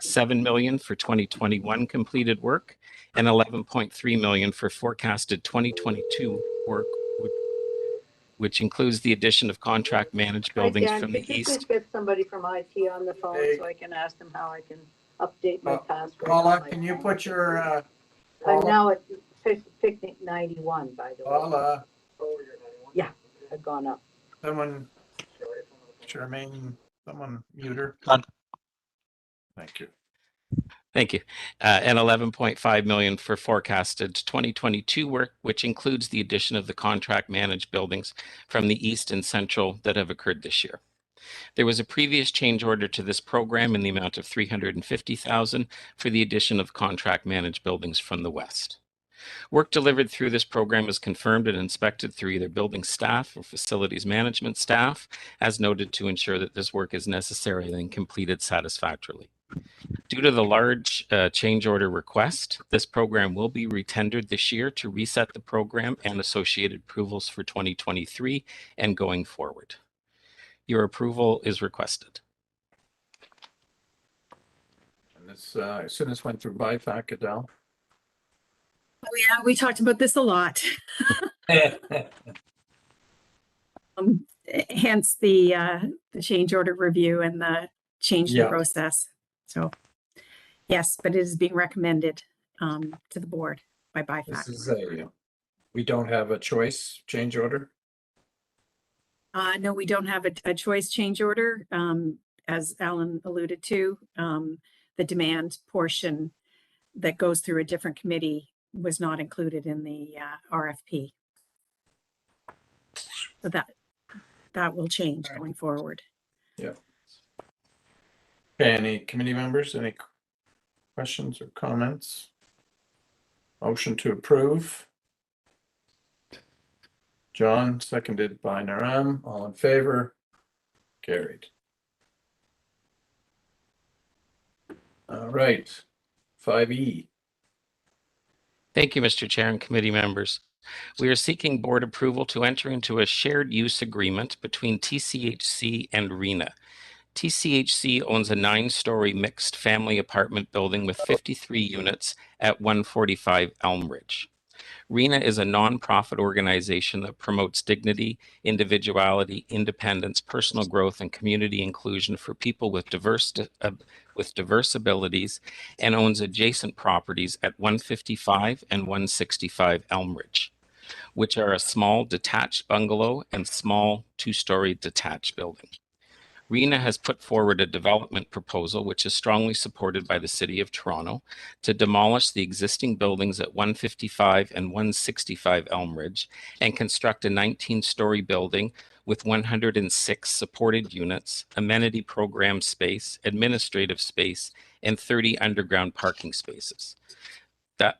$7 million for 2021 completed work, and $11.3 million for forecasted 2022 work, which includes the addition of contract managed buildings from the east. Could you get somebody from IT on the phone so I can ask them how I can update my password? Paula, can you put your, I'm now at picnic 91, by the way. Paula, Yeah, I've gone up. someone, Charmaine, someone mute her. Thank you. Thank you. And $11.5 million for forecasted 2022 work, which includes the addition of the contract managed buildings from the east and central that have occurred this year. There was a previous change order to this program in the amount of $350,000 for the addition of contract managed buildings from the west. Work delivered through this program is confirmed and inspected through either building staff or facilities management staff, as noted, to ensure that this work is necessary and completed satisfactorily. Due to the large change order request, this program will be retendered this year to reset the program and associated approvals for 2023 and going forward. Your approval is requested. And this, as soon as went through BIFAC, Adele. Oh yeah, we talked about this a lot. Hence the change order review and the change in process. So yes, but it is being recommended to the board by BIFAC. This is a We don't have a choice change order. No, we don't have a choice change order. As Alan alluded to, the demand portion that goes through a different committee was not included in the RFP. So that will change going forward. Yeah. Okay, any committee members, any questions or comments? Motion to approve. John, seconded by Naram. All in favor? Carried. All right, 5E. Thank you, Mr. Chair and committee members. We are seeking board approval to enter into a shared use agreement between TCHC and Rena. TCHC owns a 9-story mixed family apartment building with 53 units at 145 Elm Ridge. Rena is a nonprofit organization that promotes dignity, individuality, independence, personal growth, and community inclusion for people with diverse abilities, and owns adjacent properties at 155 and 165 Elm Ridge, which are a small detached bungalow and small 2-story detached building. Rena has put forward a development proposal, which is strongly supported by the City of Toronto, to demolish the existing buildings at 155 and 165 Elm Ridge and construct a 19-story building with 106 supported units, amenity program space, administrative space, and 30 underground parking spaces.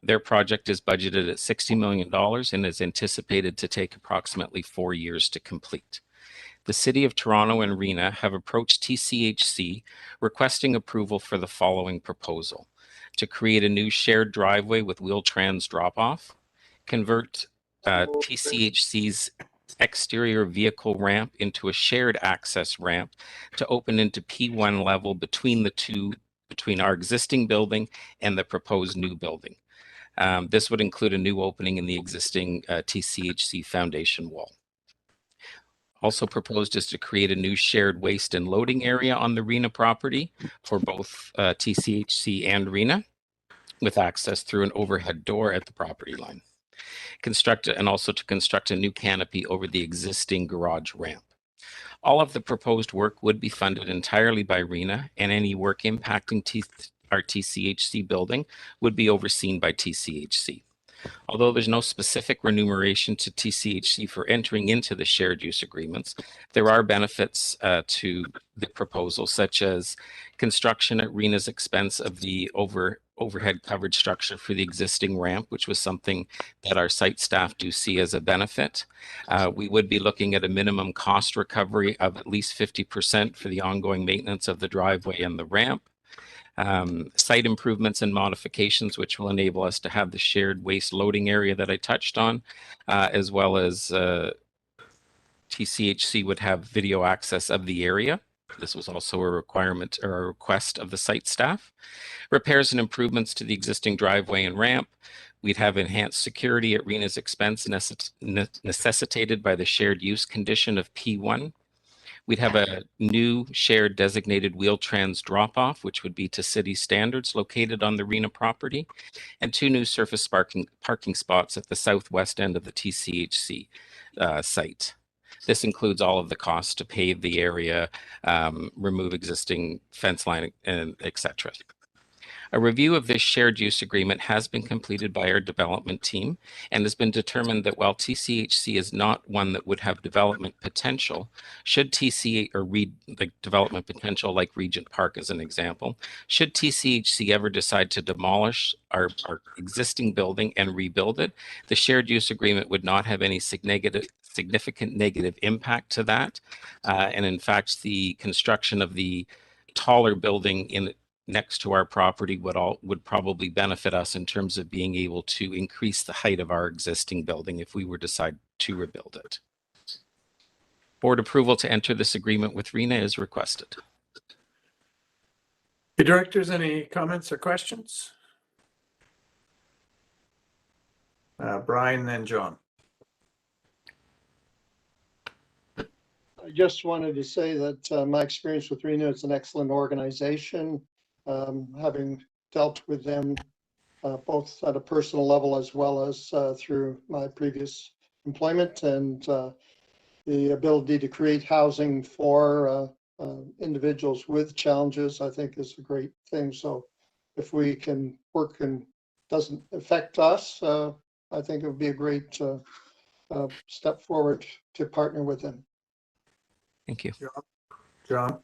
Their project is budgeted at $60 million and is anticipated to take approximately 4 years to complete. The City of Toronto and Rena have approached TCHC requesting approval for the following proposal: to create a new shared driveway with Wheel-Trans drop-off, convert TCHC's exterior vehicle ramp into a shared access ramp to open into P1 level between our existing building and the proposed new building. This would include a new opening in the existing TCHC foundation wall. Also proposed is to create a new shared waste and loading area on the Rena property for both TCHC and Rena, with access through an overhead door at the property line. Also to construct a new canopy over the existing garage ramp. All of the proposed work would be funded entirely by Rena, and any work impacting our TCHC building would be overseen by TCHC. Although there's no specific remuneration to TCHC for entering into the shared use agreements, there are benefits to the proposal, such as construction at Rena's expense of the overhead coverage structure for the existing ramp, which was something that our site staff do see as a benefit. We would be looking at a minimum cost recovery of at least 50% for the ongoing maintenance of the driveway and the ramp. Site improvements and modifications, which will enable us to have the shared waste loading area that I touched on, as well as TCHC would have video access of the area. This was also a requirement or a request of the site staff. Repairs and improvements to the existing driveway and ramp. We'd have enhanced security at Rena's expense necessitated by the shared use condition of P1. We'd have a new shared designated Wheel-Trans drop-off, which would be to city standards, located on the Rena property, and 2 new surface parking spots at the southwest end of the TCHC site. This includes all of the costs to pave the area, remove existing fence line, and etc. A review of this shared use agreement has been completed by our development team and has been determined that while TCHC is not one that would have development potential, should the development potential like Regent Park as an example, should TCHC ever decide to demolish our existing building and rebuild it, the shared use agreement would not have any significant negative impact to that. And in fact, the construction of the taller building next to our property would probably benefit us in terms of being able to increase the height of our existing building if we were to decide to rebuild it. Board approval to enter this agreement with Rena is requested. The directors, any comments or questions? Brian, then John. I just wanted to say that my experience with Rena is an excellent organization. Having dealt with them both at a personal level as well as through my previous employment, and the ability to create housing for individuals with challenges, I think, is a great thing. So if we can work and doesn't affect us, I think it would be a great step forward to partner with them. Thank you. John?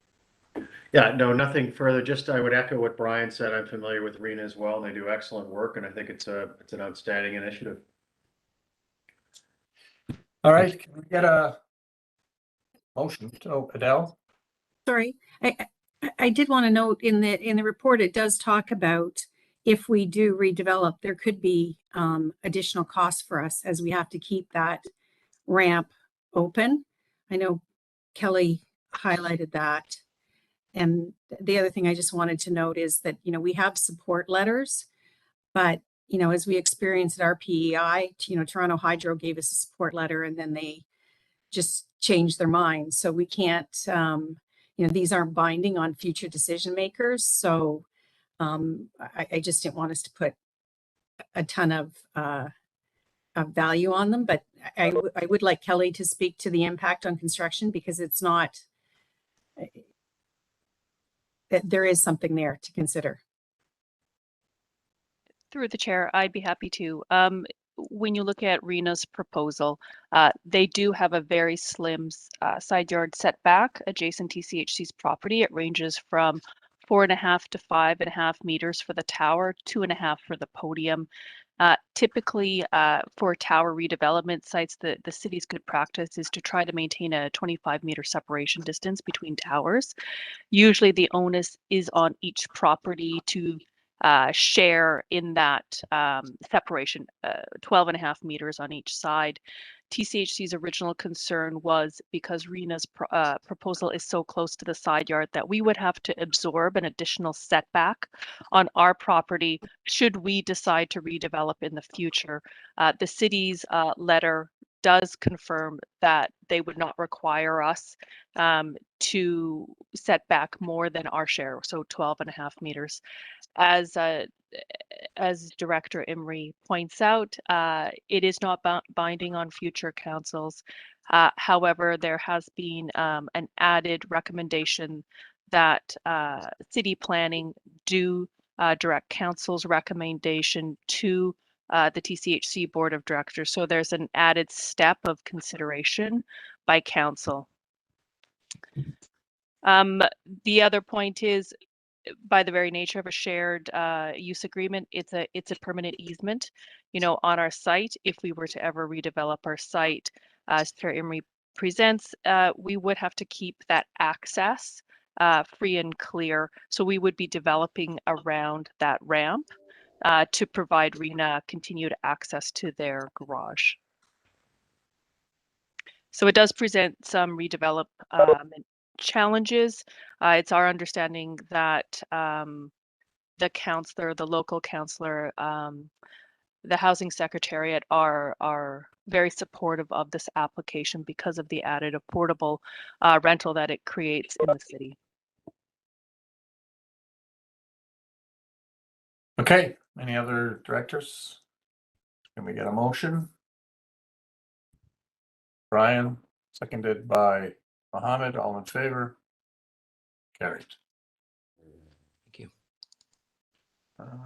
Yeah, no, nothing further. Just I would echo what Brian said. I'm familiar with Rena as well, and they do excellent work, and I think it's an outstanding initiative. All right, can we get a motion? So Adele? Sorry, I did want to note in the report, it does talk about if we do redevelop, there could be additional costs for us as we have to keep that ramp open. I know Kelly highlighted that. And the other thing I just wanted to note is that, you know, we have support letters, but, you know, as we experienced at our PEI, you know, Toronto Hydro gave us a support letter and then they just changed their mind. So we can't, you know, these aren't binding on future decision makers. So I just didn't want us to put a ton of value on them, but I would like Kelly to speak to the impact on construction, because it's not, that there is something there to consider. Through the chair, I'd be happy to. When you look at Rena's proposal, they do have a very slim side yard setback adjacent to TCHC's property. It ranges from 4.5 to 5.5 meters for the tower, 2.5 for the podium. Typically, for tower redevelopment sites, the city's good practice is to try to maintain a 25-meter separation distance between towers. Usually the onus is on each property to share in that separation, 12.5 meters on each side. TCHC's original concern was because Rena's proposal is so close to the side yard that we would have to absorb an additional setback on our property should we decide to redevelop in the future. The city's letter does confirm that they would not require us to set back more than our share, so 12.5 meters. As Director Imrie points out, it is not binding on future councils. However, there has been an added recommendation that city planning do direct council's recommendation to the TCHC Board of Directors. So there's an added step of consideration by council. The other point is, by the very nature of a shared use agreement, it's a permanent easement, you know, on our site. If we were to ever redevelop our site, as Chair Imrie presents, we would have to keep that access free and clear. So we would be developing around that ramp to provide Rena continued access to their garage. So it does present some redevelop challenges. It's our understanding that the counselor, the local counselor, the housing secretariat are very supportive of this application because of the added affordable rental that it creates in the city. Okay, any other directors? Can we get a motion? Brian, seconded by Mohammed, all in favor? Carried. Thank you.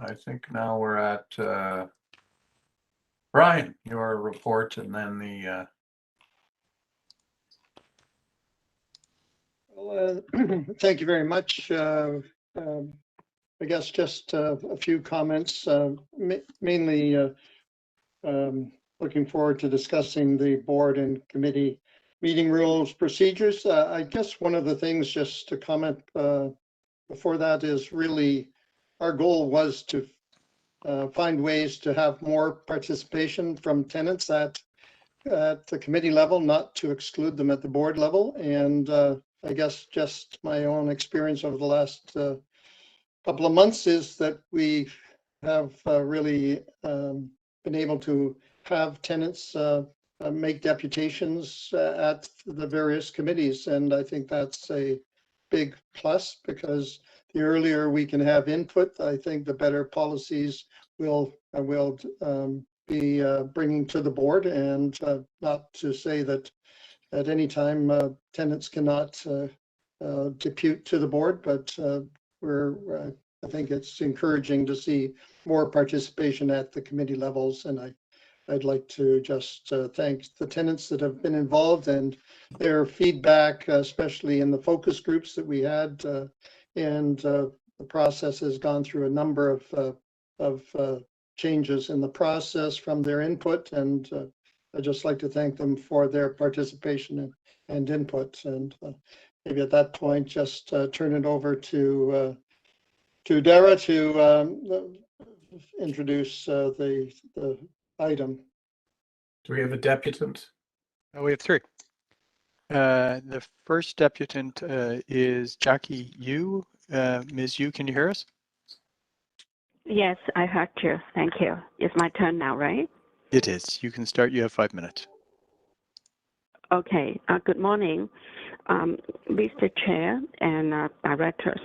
I think now we're at Brian, your report, and then the Well, thank you very much. I guess just a few comments, mainly looking forward to discussing the board and committee meeting rules, procedures. I guess one of the things just to comment before that is really our goal was to find ways to have more participation from tenants at the committee level, not to exclude them at the board level. And I guess just my own experience over the last couple of months is that we have really been able to have tenants make deputations at the various committees. And I think that's a big plus, because the earlier we can have input, I think the better policies we'll be bringing to the board, and not to say that at any time tenants cannot depute to the board, but I think it's encouraging to see more participation at the committee levels, and I'd like to just thank the tenants that have been involved and their feedback, especially in the focus groups that we had, and the process has gone through a number of changes in the process from their input, and I'd just like to thank them for their participation and input. And maybe at that point, just turn it over to Dara to introduce the item. Do we have a deputant? We have three. The first deputant is Jackie Yu. Ms. Yu, can you hear us? Yes, I heard you. Thank you. It's my turn now, right? It is. You can start. You have 5 minutes. Okay. Good morning, Mr. Chair and directors.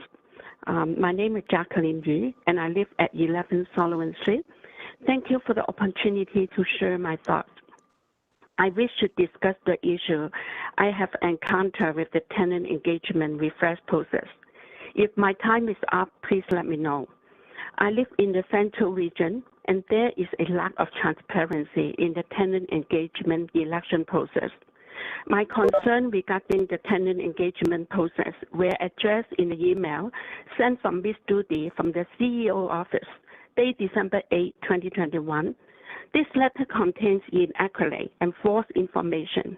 My name is Jacqueline Yu, and I live at 11 Solomon Street. Thank you for the opportunity to share my thoughts. I wish to discuss the issue I have encountered with the tenant engagement refresh process. If my time is up, please let me know. I live in the central region, and there is a lack of transparency in the tenant engagement election process. My concern regarding the tenant engagement process were addressed in the email sent from Ms. Doody from the CEO office, dated December 8, 2021. This letter contains inaccurate and false information.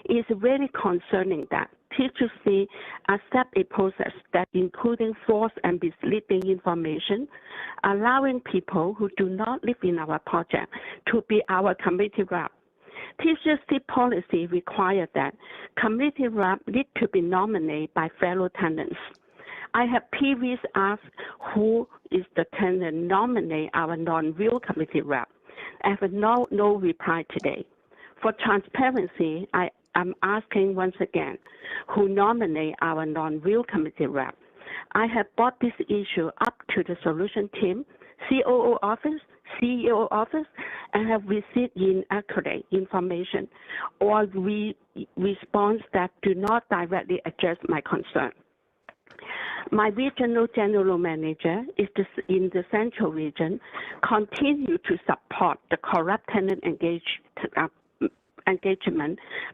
It is very concerning that Tchc accept a process that including false and misleading information, allowing people who do not live in our project to be our committee rep. Tchc policy requires that committee rep need to be nominated by fellow tenants. I have previously asked who is the tenant nominate our non-real committee rep. I have no reply today. For transparency, I am asking once again, who nominate our non-real committee rep? I have brought this issue up to the solution team, COO office, CEO office, and have received inaccurate information or response that do not directly address my concern. My regional general manager is in the central region, continue to support the corrupt tenant engagement,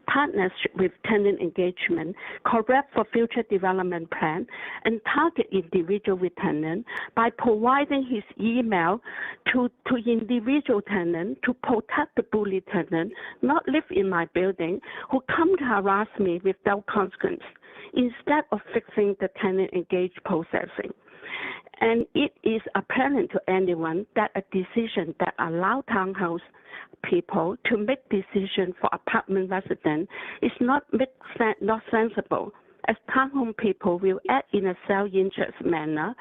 partnership with tenant engagement, correct for future development plan, and target individual with tenant by providing his email to individual tenant to protect the bully tenant, not live in my building, who come to harass me without consequence, instead of fixing the tenant engaged processing. And it is apparent to anyone that a decision that allows townhouse people to make decisions for apartment residents is not sensible, as townhome people will act in a self-interest manner,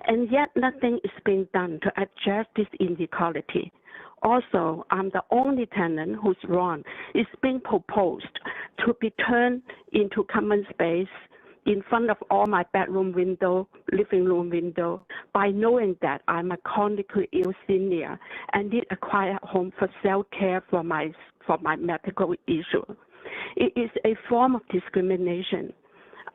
and yet nothing is being done to address this inequality. Also, I'm the only tenant whose lawn is being proposed to be turned into common space in front of all my bedroom window, living room window, by knowing that I'm a chronically ill senior and need a quiet home for self-care for my medical issue. It is a form of discrimination.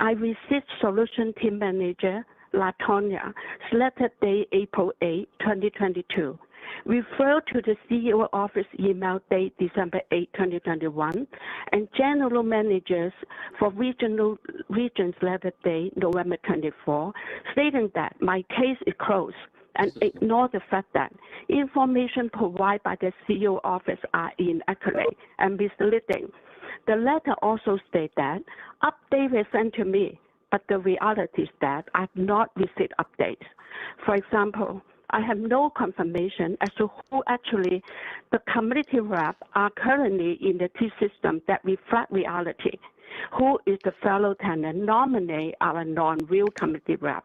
I received Solution Team Manager Latonia, letter date April 8, 2022. Refer to the CEO office email date December 8, 2021, and general managers for regions letter date November 24, stating that my case is closed, and ignore the fact that information provided by the CEO office are inaccurate and misleading. The letter also states that updates were sent to me, but the reality is that I have not received updates. For example, I have no confirmation as to who actually the community rep are currently in the T system that reflect reality. Who is the fellow tenant nominate our non-real community rep?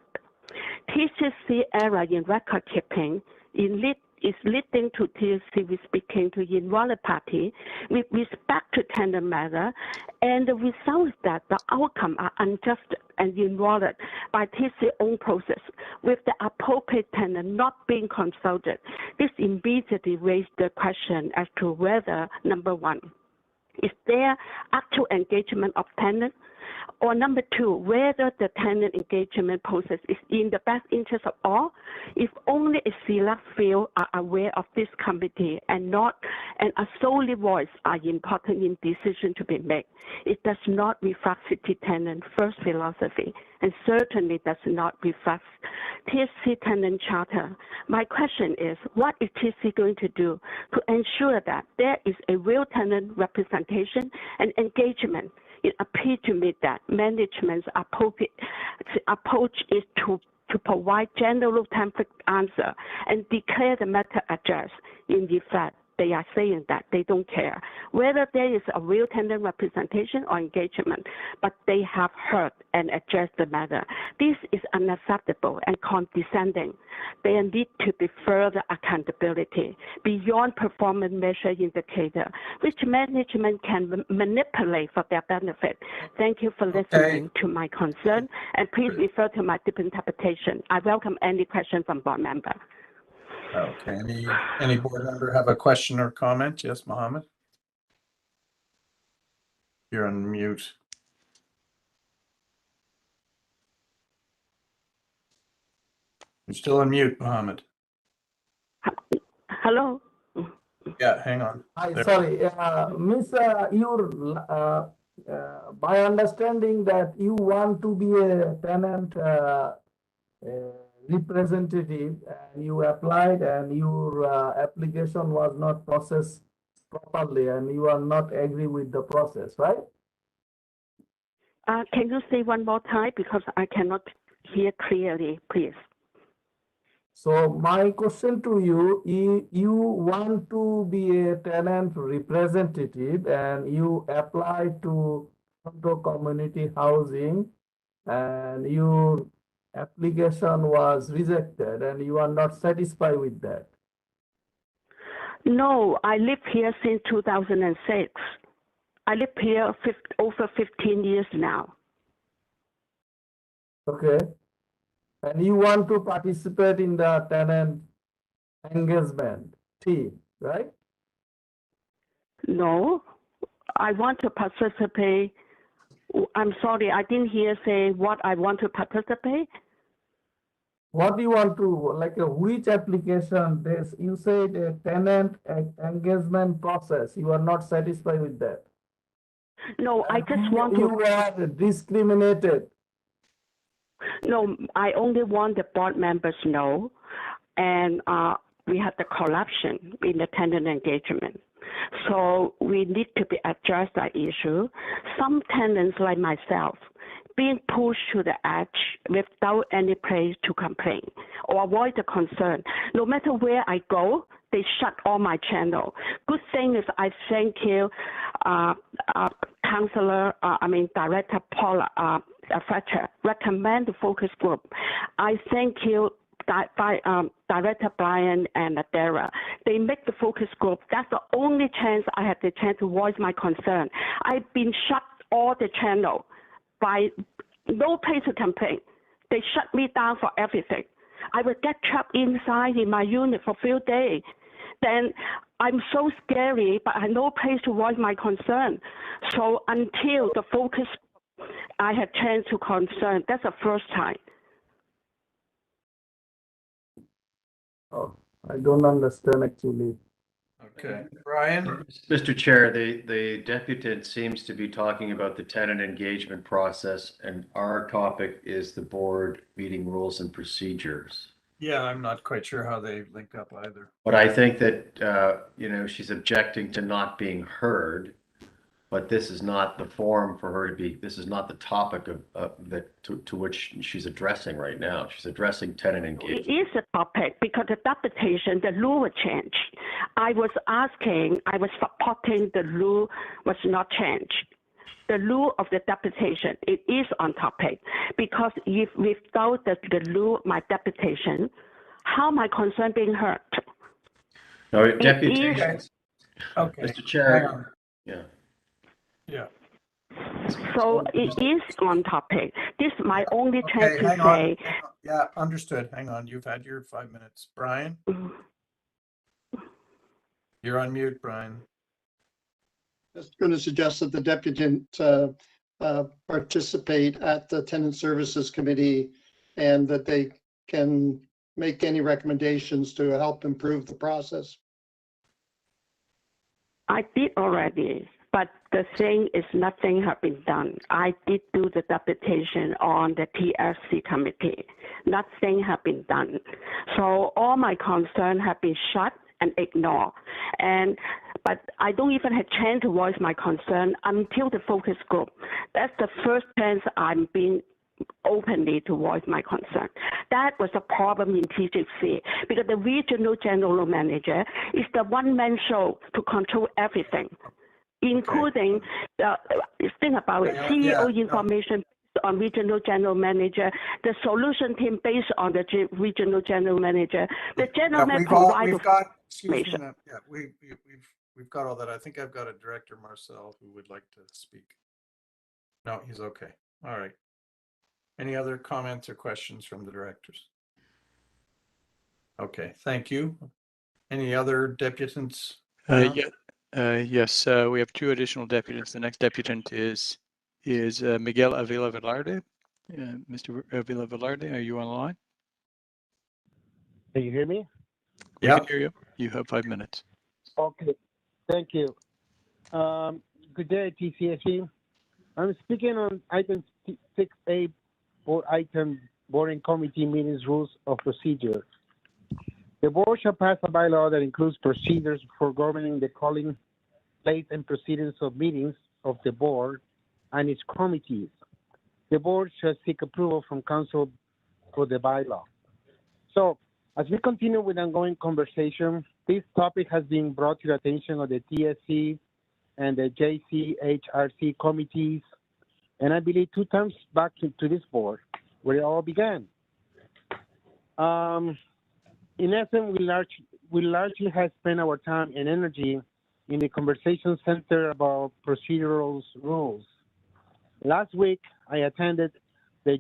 Tchc error in record keeping, in is leading to TCC with speaking to involved party with respect to tenant matter, and the result is that the outcome are unjust and involved by TCC own process, with the appropriate tenant not being consulted. This immediately raised the question as to whether, number one, is there actual engagement of tenant? Or number two, whether the tenant engagement process is in the best interest of all. If only a select few are aware of this committee and a solely voice are important in decision to be made, it does not reflect city tenant first philosophy and certainly does not reflect TCC tenant charter. My question is, what is TCC going to do to ensure that there is a real tenant representation and engagement? It appears to me that management's approach is to provide general template answer and declare the matter addressed. In effect, they are saying that they don't care whether there is a real tenant representation or engagement, but they have heard and addressed the matter. This is unacceptable and condescending. There need to be further accountability beyond performance measure indicator, which management can manipulate for their benefit. Thank you for listening to my concern, and please refer to my deep interpretation. I welcome any question from board member. Okay, any board member have a question or comment? Yes, Mohammed? You're on mute. You're still on mute, Mohammed. Hello? Yeah, hang on. Hi, There. sorry, Miss, by understanding that you want to be a tenant representative and you applied and your application was not processed properly and you are not agree with the process, right? Can you say one more time because I cannot hear clearly, please? So my question to you, you want to be a tenant representative and you apply to Toronto Community Housing and your application was rejected and you are not satisfied with that. No, I live here since 2006. I live here over 15 years now. Okay. And you want to participate in the tenant engagement team, right? No, I want to participate. I'm sorry, I didn't hear say what I want to participate. What do you want to, like which application? This, you said a tenant engagement process. You are not satisfied with that. No, I just want to. You are discriminated. No, I only want the board members know, and we have the corruption in the tenant engagement. So we need to be addressed that issue. Some tenants like myself being pushed to the edge without any place to complain or avoid the concern. No matter where I go, they shut all my channel. Good thing is I thank you, Director Paul Fletcher, recommend the focus group. I thank you, Director Brian and Dara. They make the focus group. That's the only chance I had the chance to voice my concern. I've been shut all the channel by no place to complain. They shut me down for everything. I would get trapped inside in my unit for a few days. Then I'm so scary, but I have no place to voice my concern. So until the focus, I had chance to concern. That's the first time. Oh, I don't understand actually. Okay, Brian? Mr. Chair, the deputant seems to be talking about the tenant engagement process, and our topic is the board meeting rules and procedures. Yeah, I'm not quite sure how they link up either. But I think that, she's objecting to not being heard, but this is not the forum for her to be, this is not the topic to which she's addressing right now. She's addressing tenant engagement. It is a topic because the deputation, the rule changed. I was supporting the rule was not changed. The rule of the deputation, it is on topic because if without the rule, my deputation, how my concern being heard? Or It deputations. Okay, Mr. hang Chair. on. Yeah. Yeah. So it is on topic. This is my only chance Okay, to hang on. say. Hang on. Yeah, understood. Hang on. You've had your 5 minutes. Brian? You're on mute, Brian. Just going to suggest that the deputant participate at the Tenant Services Committee and that they can make any recommendations to help improve the process. I did already, but the thing is nothing has been done. I did do the deputation on the TFC committee. Nothing has been done. So all my concerns have been shut and ignored. But I don't even have a chance to voice my concern until the focus group. That's the first chance I'm being openly to voice my concern. That was a problem in Tchc because the regional general manager is the one-man show to control everything, including the think about it, CEO information based on regional general manager, the solution team based on the regional general manager, the general manager provide information. Yeah, we've got all that. I think I've got a director, Marcel, who would like to speak. No, he's okay. All right. Any other comments or questions from the directors? Okay, thank you. Any other deputants? Yes, we have 2 additional deputants. The next deputant is Miguel Avila Velarde. Mr. Avila Velarde, are you on the line? Can you hear me? We can hear you. You have 5 minutes. Okay, thank you. Good day, TCSC. I'm speaking on item 6A, board item boarding committee meetings rules of procedure. The board shall pass a bylaw that includes procedures for governing the calling, place, and proceedings of meetings of the board and its committees. The board shall seek approval from council for the bylaw. So, as we continue with ongoing conversation, this topic has been brought to the attention of the TSC and the JCHRC committees, and I believe 2 times back to this board, where it all began. In essence, we largely have spent our time and energy in the conversation center about procedural rules. Last week, I attended the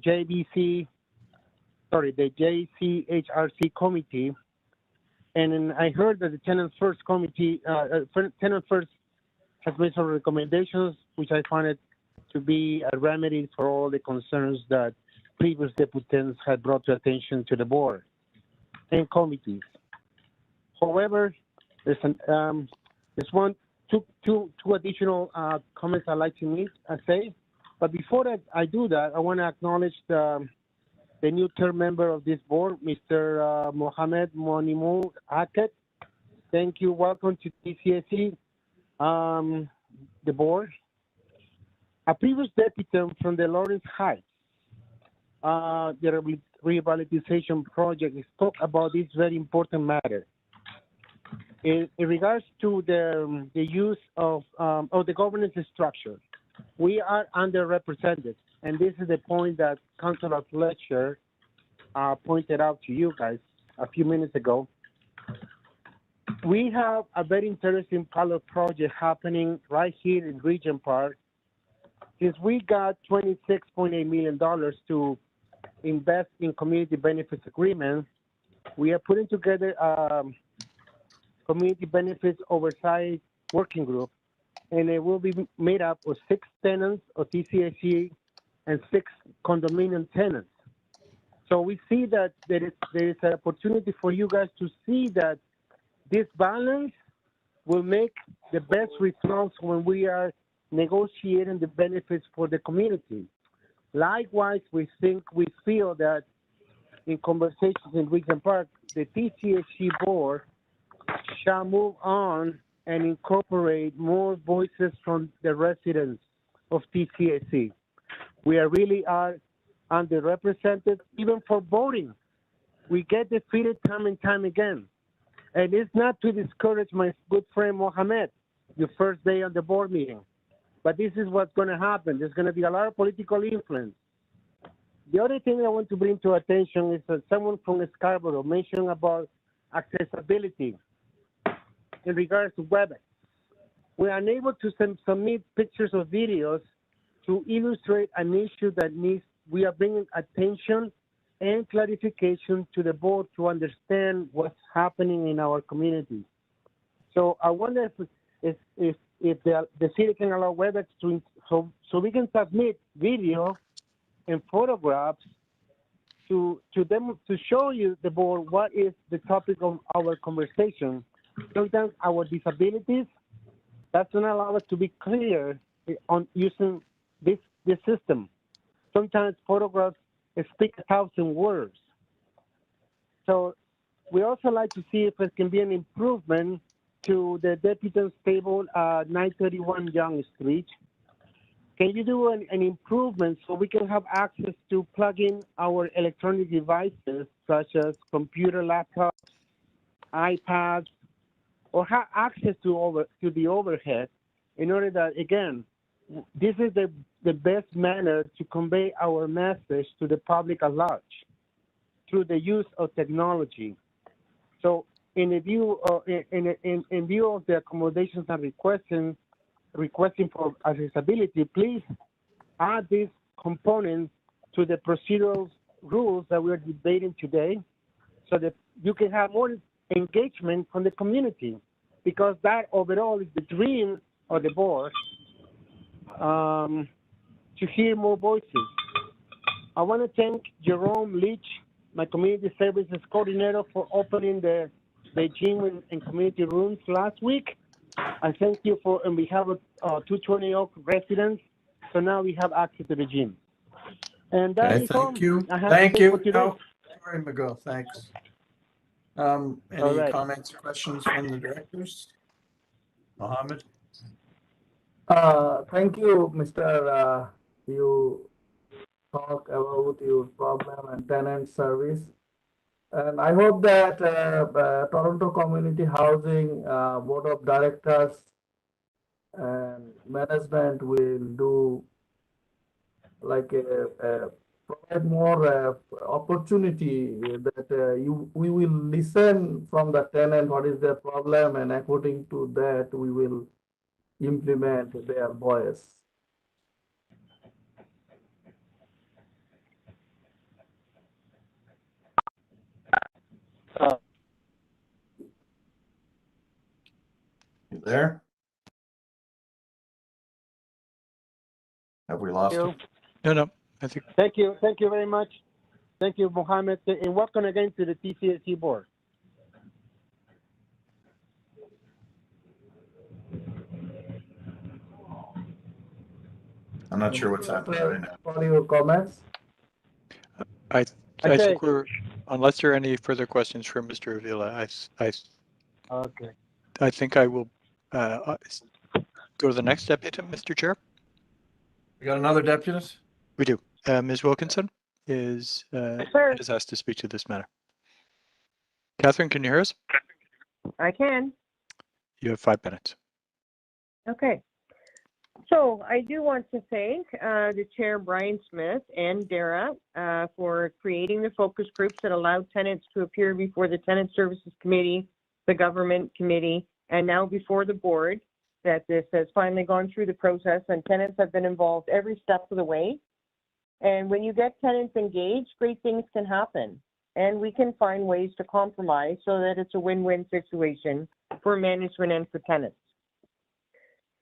JCHRC committee, and I heard that the Tenant First committee, Tenant First has made some recommendations, which I find it to be a remedy for all the concerns that previous deputants had brought to attention to the board and committees. However, there's two additional comments I'd like to say. But before that, I do that, I want to acknowledge the new term member of this board, Mr. Mohamed Monimu Aket. Thank you. Welcome to TCSC, the board. A previous deputy from the Lawrence Heights, the revitalization project, spoke about this very important matter. In regards to the use of the governance structure, we are underrepresented, and this is the point that Councilor Fletcher pointed out to you guys a few minutes ago. We have a very interesting pilot project happening right here in Regent Park. Since we got $26.8 million to invest in community benefits agreements, we are putting together a community benefits oversight working group, and it will be made up of 6 tenants of TCSC and 6 condominium tenants. So we see that there is an opportunity for you guys to see that this balance will make the best results when we are negotiating the benefits for the community. Likewise, we feel that in conversations in Regent Park, the TCSC board shall move on and incorporate more voices from the residents of TCSC. We really are underrepresented, even for voting. We get defeated time and time again. And it's not to discourage my good friend Mohamed, your first day on the board meeting. But this is what's going to happen. There's going to be a lot of political influence. The other thing I want to bring to attention is that someone from Scarborough mentioned about accessibility. in regards to WebEx. We are unable to submit pictures or videos to illustrate an issue that we are bringing attention and clarification to the board to understand what's happening in our community. So I wonder if the city can allow WebEx so we can submit video and photographs to them to show you the board what is the topic of our conversation. Sometimes our disabilities, that's not allow us to be clear on using this system. Sometimes photographs speak 1,000 words. So we also like to see if there can be an improvement to the deputy's table 931 Young Street. Can you do an improvement so we can have access to plug in our electronic devices such as computer, laptops, iPads, or have access to the overhead in order that, again, this is the best manner to convey our message to the public at large through the use of technology. So in view of the accommodations and requesting for accessibility, please add this component to the procedural rules that we're debating today so that you can have more engagement from the community, because that overall is the dream of the board, to hear more voices. I want to thank Jerome Leach, my community services coordinator, for opening the gym and community rooms last week. I thank you on behalf of 220 Oak residents. So now we have access to the gym. And that Okay, is all thank you. I have Thank to say for you. today. No, sorry, McGill, thanks. Any right. comments or questions from the directors? Mohammed? Thank you, Mr. You talk about your problem and tenant service. And I hope that Toronto Community Housing Board of Directors and management will do like provide more opportunity that we will listen from the tenant what is their problem, and according to that we will implement their voice. You there? Have we lost you. him? No, I think. Thank you very much. Thank you, Mohammed, and welcome again to the TCSC board. I'm not sure what's happening right now. What are your comments? I think we're, unless there are any further questions for Mr. Avila, okay. I think I will go to the next deputy, Mr. Chair. We got another deputy? We do. Ms. Wilkinson is asked to speak to this matter. Catherine, can you hear us? I can. You have 5 minutes. Okay. So I do want to thank the chair, Brian Smith, and Dara for creating the focus groups that allowed tenants to appear before the Tenant Services Committee, the Government Committee, and now before the board, that this has finally gone through the process and tenants have been involved every step of the way. And when you get tenants engaged, great things can happen. And we can find ways to compromise so that it's a win-win situation for management and for tenants.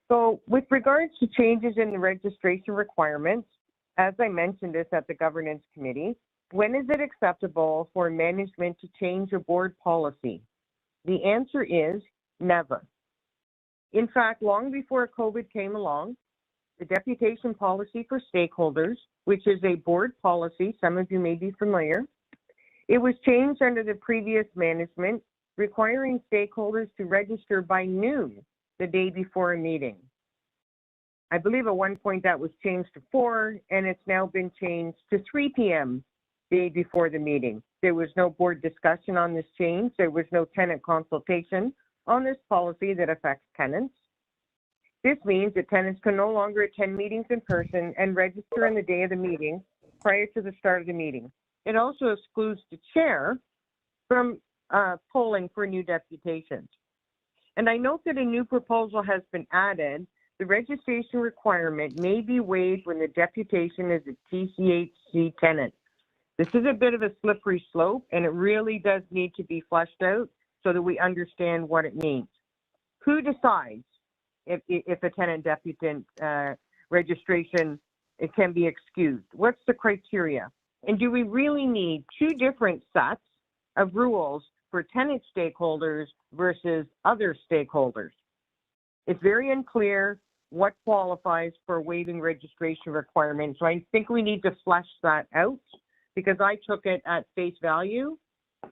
So with regards to changes in the registration requirements, as I mentioned this at the Governance Committee, when is it acceptable for management to change a board policy? The answer is never. In fact, long before COVID came along, the deputation policy for stakeholders, which is a board policy, some of you may be familiar, it was changed under the previous management, requiring stakeholders to register by noon the day before a meeting. I believe at one point that was changed to 4, and it's now been changed to 3 p.m. the day before the meeting. There was no board discussion on this change. There was no tenant consultation on this policy that affects tenants. This means that tenants can no longer attend meetings in person and register on the day of the meeting prior to the start of the meeting. It also excludes the chair from polling for new deputations. And I note that a new proposal has been added. The registration requirement may be waived when the deputation is a TCHC tenant. This is a bit of a slippery slope, and it really does need to be fleshed out so that we understand what it means. Who decides if a tenant deputant registration it can be excused? What's the criteria? And do we really need two different sets of rules for tenant stakeholders versus other stakeholders? It's very unclear what qualifies for waiving registration requirements. So I think we need to flesh that out, because I took it at face value,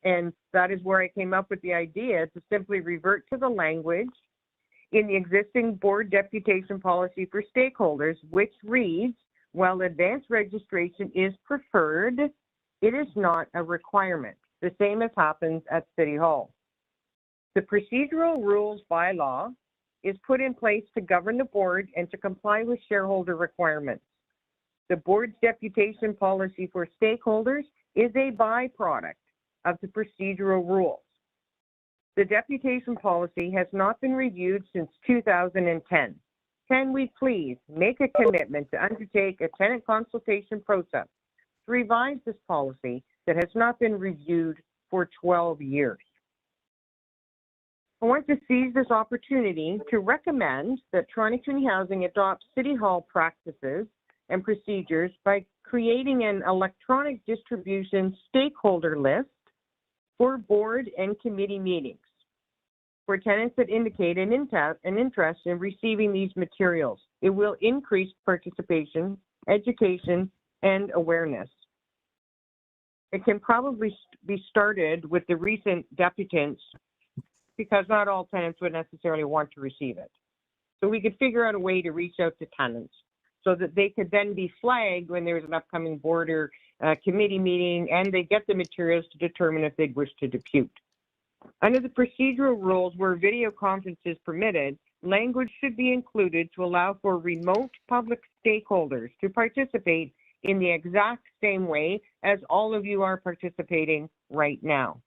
and that is where I came up with the idea to simply revert to the language in the existing board deputation policy for stakeholders, which reads, while advanced registration is preferred, it is not a requirement. The same as happens at City Hall. The procedural rules bylaw is put in place to govern the board and to comply with shareholder requirements. The board's deputation policy for stakeholders is a byproduct of the procedural rules. The deputation policy has not been reviewed since 2010. Can we please make a commitment to undertake a tenant consultation process to revise this policy that has not been reviewed for 12 years? I want to seize this opportunity to recommend that Toronto Community Housing adopt City Hall practices and procedures by creating an electronic distribution stakeholder list for board and committee meetings for tenants that indicate an interest in receiving these materials. It will increase participation, education, and awareness. It can probably be started with the recent deputants, because not all tenants would necessarily want to receive it. So we could figure out a way to reach out to tenants so that they could then be flagged when there's an upcoming board or committee meeting, and they get the materials to determine if they'd wish to depute. Under the procedural rules where video conference is permitted, language should be included to allow for remote public stakeholders to participate in the exact same way as all of you are participating right now.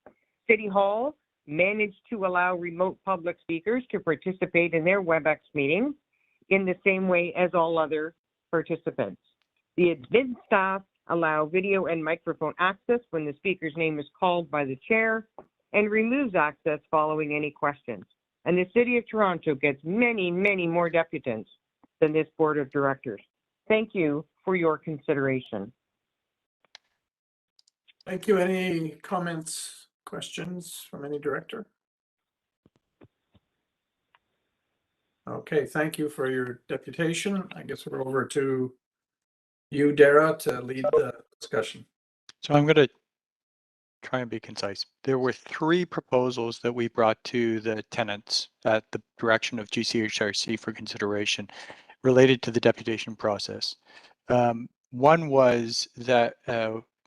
City Hall managed to allow remote public speakers to participate in their WebEx meetings in the same way as all other participants. The admin staff allow video and microphone access when the speaker's name is called by the chair, and removes access following any questions. And the City of Toronto gets many, many more deputants than this board of directors. Thank you for your consideration. Thank you. Any comments, questions from any director? Okay, thank you for your deputation. I guess we're over to you, Dara, to lead the discussion. So I'm going to try and be concise. There were three proposals that we brought to the tenants at the direction of GCHRC for consideration related to the deputation process. One was that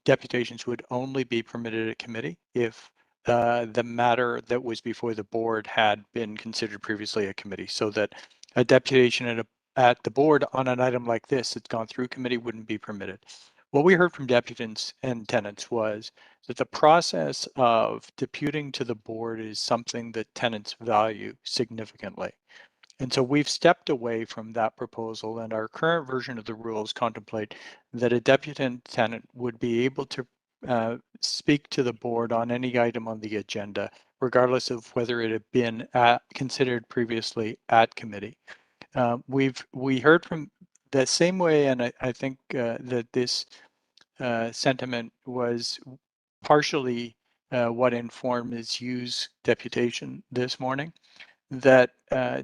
deputations would only be permitted at committee if the matter that was before the board had been considered previously at committee, so that a deputation at the board on an item like this that's gone through committee wouldn't be permitted. What we heard from deputants and tenants was that the process of deputing to the board is something that tenants value significantly. And so we've stepped away from that proposal, and our current version of the rules contemplate that a deputant tenant would be able to speak to the board on any item on the agenda, regardless of whether it had been considered previously at committee. We heard from the same way, and I think that this sentiment was partially what informed Ms. Yu's deputation this morning, that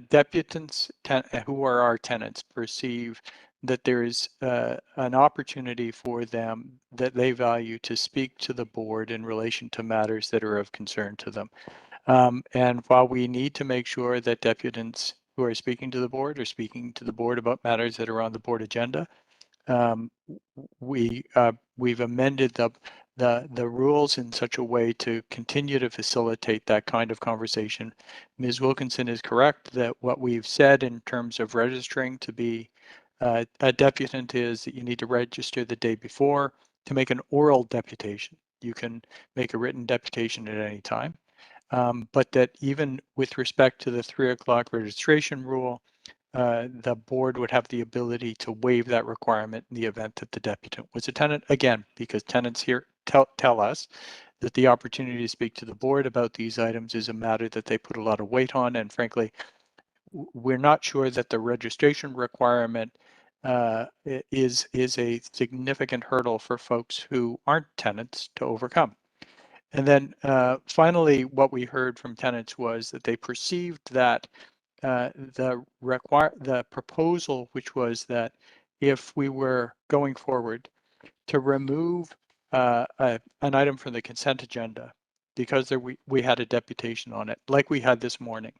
deputants who are our tenants perceive that there is an opportunity for them that they value to speak to the board in relation to matters that are of concern to them. And while we need to make sure that deputants who are speaking to the board are speaking to the board about matters that are on the board agenda, we've amended the rules in such a way to continue to facilitate that kind of conversation. Ms. Wilkinson is correct that what we've said in terms of registering to be a deputant is that you need to register the day before. To make an oral deputation, you can make a written deputation at any time. but that even with respect to the 3 o'clock registration rule, the board would have the ability to waive that requirement in the event that the deputant was a tenant. Again, because tenants here tell us that the opportunity to speak to the board about these items is a matter that they put a lot of weight on, and frankly, we're not sure that the registration requirement is a significant hurdle for folks who aren't tenants to overcome. And then finally, what we heard from tenants was that they perceived that the proposal, which was that if we were going forward to remove an item from the consent agenda because we had a deputation on it, like we had this morning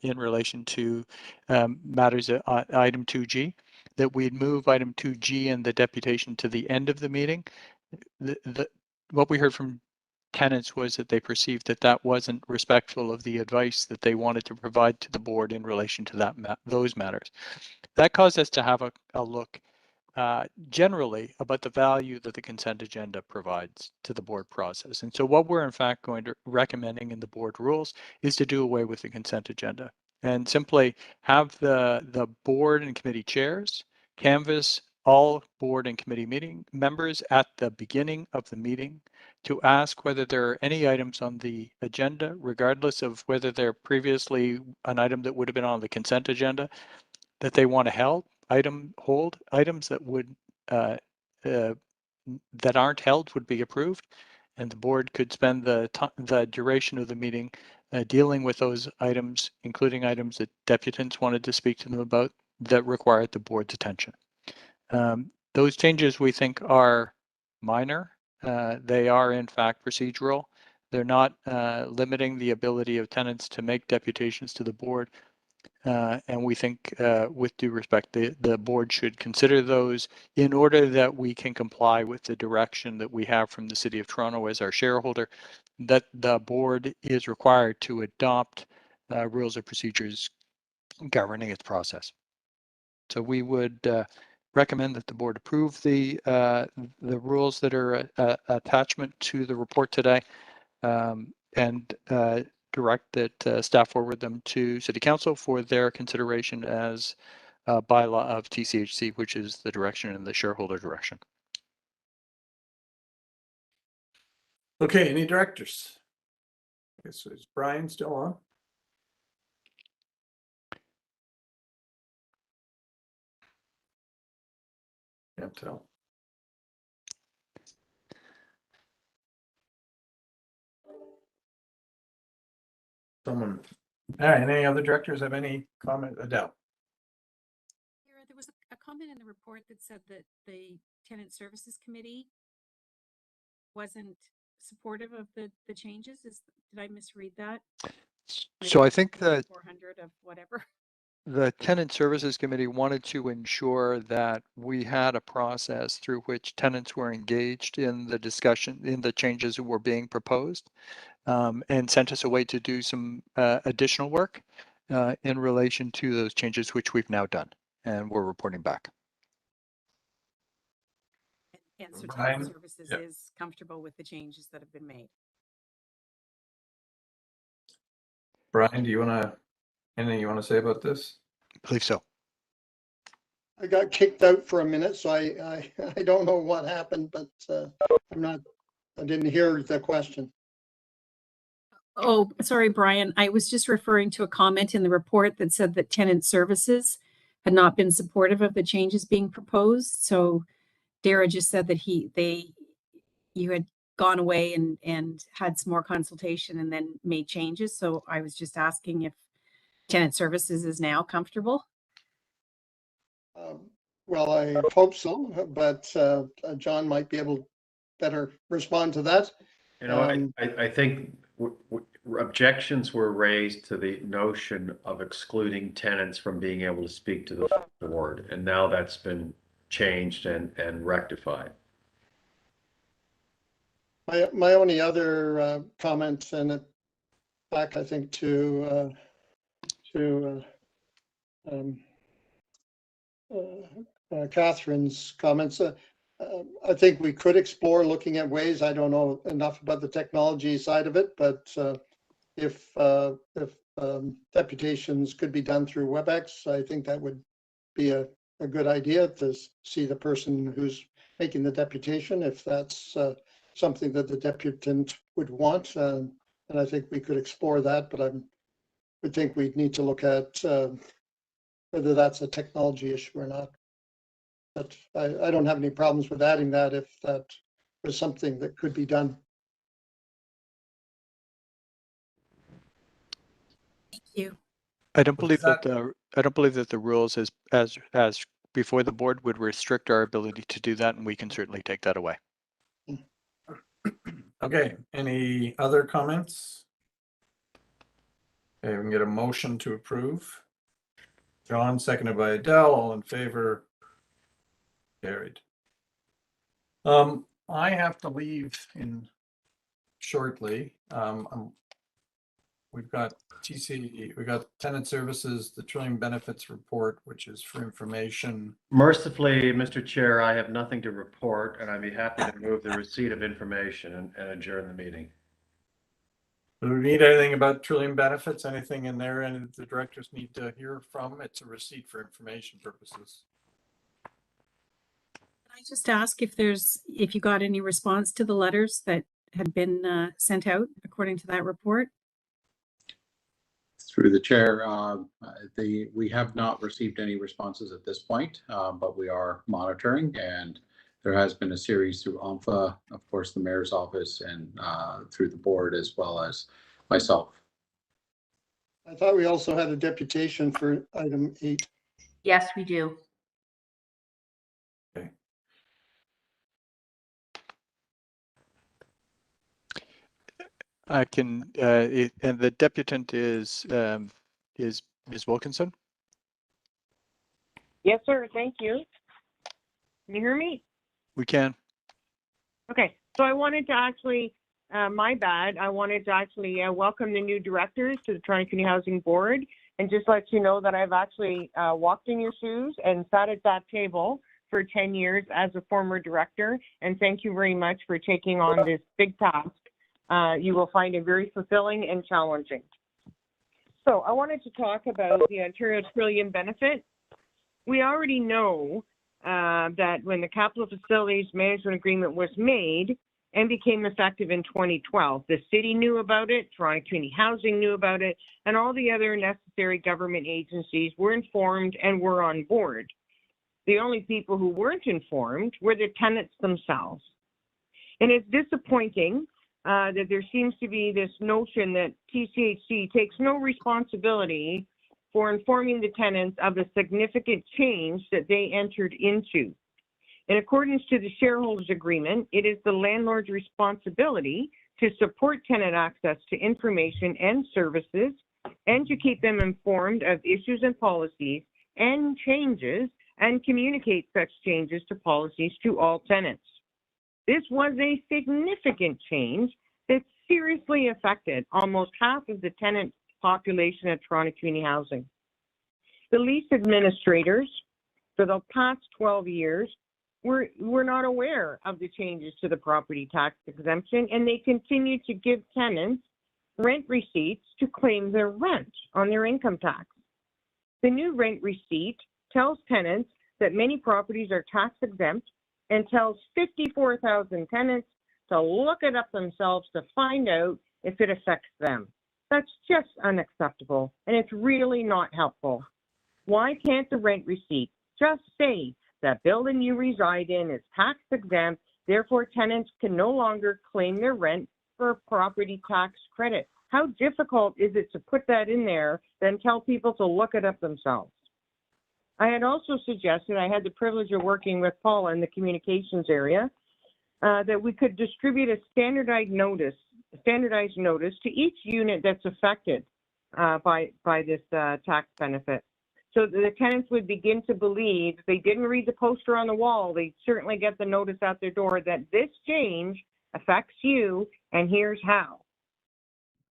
in relation to matters item 2G, that we'd move item 2G and the deputation to the end of the meeting. What we heard from tenants was that they perceived that that wasn't respectful of the advice that they wanted to provide to the board in relation to those matters. That caused us to have a look generally about the value that the consent agenda provides to the board process. And so what we're in fact recommending in the board rules is to do away with the consent agenda and simply have the board and committee chairs canvass all board and committee meeting members at the beginning of the meeting to ask whether there are any items on the agenda, regardless of whether they're previously an item that would have been on the consent agenda, that they want to hold items that would that aren't held would be approved, and the board could spend the duration of the meeting dealing with those items, including items that deputants wanted to speak to them about that required the board's attention. Those changes we think are minor. They are in fact procedural. They're not limiting the ability of tenants to make deputations to the board. And we think, with due respect, the board should consider those in order that we can comply with the direction that we have from the City of Toronto as our shareholder, that the board is required to adopt rules or procedures governing its process. So we would recommend that the board approve the rules that are attachment to the report today, and direct that staff forward them to City Council for their consideration as a bylaw of TCHC, which is the direction and the shareholder direction. Okay, any directors? Okay, so is Brian still on? Can't tell. Someone, all right, any other directors have any comment? Adele? There was a comment in the report that said that the Tenant Services Committee wasn't supportive of the changes. Did I misread that? So I think that 400 of whatever. The Tenant Services Committee wanted to ensure that we had a process through which tenants were engaged in the discussion, in the changes that were being proposed, and sent us away to do some additional work in relation to those changes, which we've now done, and we're reporting back. And so Tenant Services is comfortable with the changes that have been made. Brian, do you want to, anything you want to say about this? I believe so. I got kicked out for a minute, so I don't know what happened, but I didn't hear the question. Oh, sorry, Brian. I was just referring to a comment in the report that said that Tenant Services had not been supportive of the changes being proposed. So Dara just said that you had gone away and had some more consultation and then made changes. So I was just asking if Tenant Services is now comfortable. Well, I hope so, but John might be able to better respond to that. You know, I think objections were raised to the notion of excluding tenants from being able to speak to the board, and now that's been changed and rectified. My only other comment, and it back I think to Catherine's comments. I think we could explore looking at ways. I don't know enough about the technology side of it, but if deputations could be done through WebEx, I think that would be a good idea to see the person who's making the deputation, if that's something that the deputant would want. And I think we could explore that, but I would think we'd need to look at whether that's a technology issue or not. But I don't have any problems with adding that if that was something that could be done. Thank you. I don't believe that the rules as before the board would restrict our ability to do that, and we can certainly take that away. Okay, any other comments? Okay, we can get a motion to approve. John, seconded by Adele, all in favor. Carried. I have to leave in shortly. We've got Tchc, we got tenant services, the Trillium benefits report, which is for information. Mercifully, Mr. Chair, I have nothing to report, and I'd be happy to move the receipt of information and adjourn the meeting. Do we need anything about Trillium benefits? Anything in there and the directors need to hear from? It's a receipt for information purposes. Can I just ask if you got any response to the letters that had been sent out according to that report? Through the chair, we have not received any responses at this point, but we are monitoring, and there has been a series through OMFA, of course, the mayor's office, and through the board as well as myself. I thought we also had a deputation for item 8. Yes, we do. Okay. I can, and the deputant is Ms. Wilkinson. Yes, sir. Thank you. Can you hear me? We can. Okay. So I wanted to actually, my bad, I wanted to actually welcome the new directors to the Toronto Community Housing Board and just let you know that I've actually walked in your shoes and sat at that table for 10 years as a former director. And thank you very much for taking on this big task. You will find it very fulfilling and challenging. So I wanted to talk about the Ontario Trillium benefit. We already know that when the Capital Facilities Management Agreement was made and became effective in 2012, the city knew about it, Toronto Community Housing knew about it, and all the other necessary government agencies were informed and were on board. The only people who weren't informed were the tenants themselves. And it's disappointing that there seems to be this notion that TCHC takes no responsibility for informing the tenants of the significant change that they entered into. In accordance to the shareholders agreement, it is the landlord's responsibility to support tenant access to information and services and to keep them informed of issues and policies and changes and communicate such changes to policies to all tenants. This was a significant change that seriously affected almost half of the tenant population at Toronto Community Housing. The lease administrators for the past 12 years were not aware of the changes to the property tax exemption, and they continued to give tenants rent receipts to claim their rent on their income tax. The new rent receipt tells tenants that many properties are tax exempt and tells 54,000 tenants to look it up themselves to find out if it affects them. That's just unacceptable, and it's really not helpful. Why can't the rent receipt just say that building you reside in is tax exempt, therefore tenants can no longer claim their rent for a property tax credit? How difficult is it to put that in there, then tell people to look it up themselves? I had also suggested, I had the privilege of working with Paula in the communications area, that we could distribute a standardized notice to each unit that's affected by this tax benefit. So the tenants would begin to believe, if they didn't read the poster on the wall, they certainly get the notice out their door that this change affects you and here's how.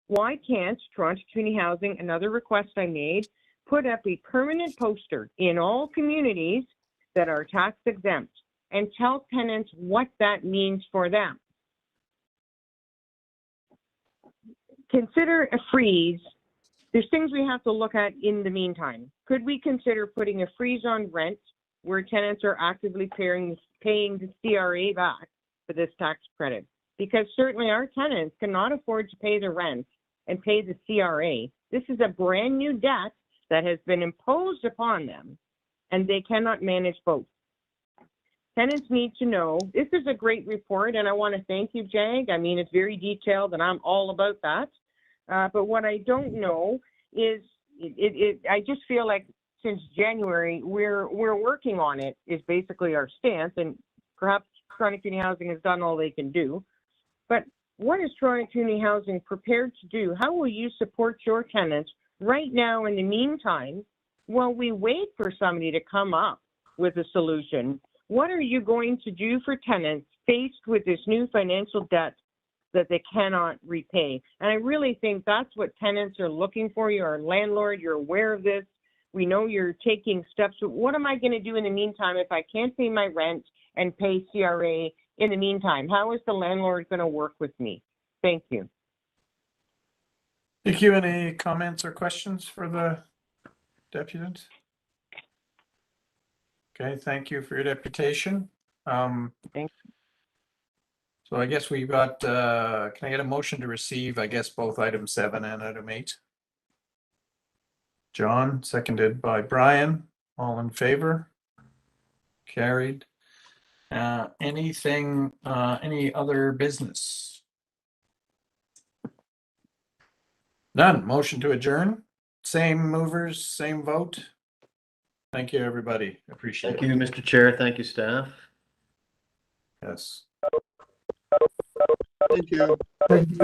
Why can't Toronto Community Housing, another request I made, put up a permanent poster in all communities that are tax exempt and tell tenants what that means for them? consider a freeze. There's things we have to look at in the meantime. Could we consider putting a freeze on rent where tenants are actively paying the CRA back for this tax credit? Because certainly our tenants cannot afford to pay the rent and pay the CRA. This is a brand new debt that has been imposed upon them, and they cannot manage both. Tenants need to know, this is a great report, and I want to thank you, Jag. I mean, it's very detailed, and I'm all about that. But what I don't know is, I just feel like since January, we're working on it, is basically our stance, and perhaps Toronto Community Housing has done all they can do. But what is Toronto Community Housing prepared to do? How will you support your tenants right now in the meantime while we wait for somebody to come up with a solution? What are you going to do for tenants faced with this new financial debt that they cannot repay? And I really think that's what tenants are looking for. You're a landlord, you're aware of this. We know you're taking steps. What am I going to do in the meantime if I can't pay my rent and pay CRA in the meantime? How is the landlord going to work with me? Thank you. Thank you. Any comments or questions for the deputant? Okay, thank you for your deputation. Thanks. So I guess we've got, can I get a motion to receive, I guess, both item 7 and item 8? John, seconded by Brian. All in favor? Carried. Anything, any other business? None. Motion to adjourn. Same movers, same vote. Thank you, everybody. Appreciate it. Thank you, Mr. Chair. Thank you, staff. Yes. Thank you. Thank you.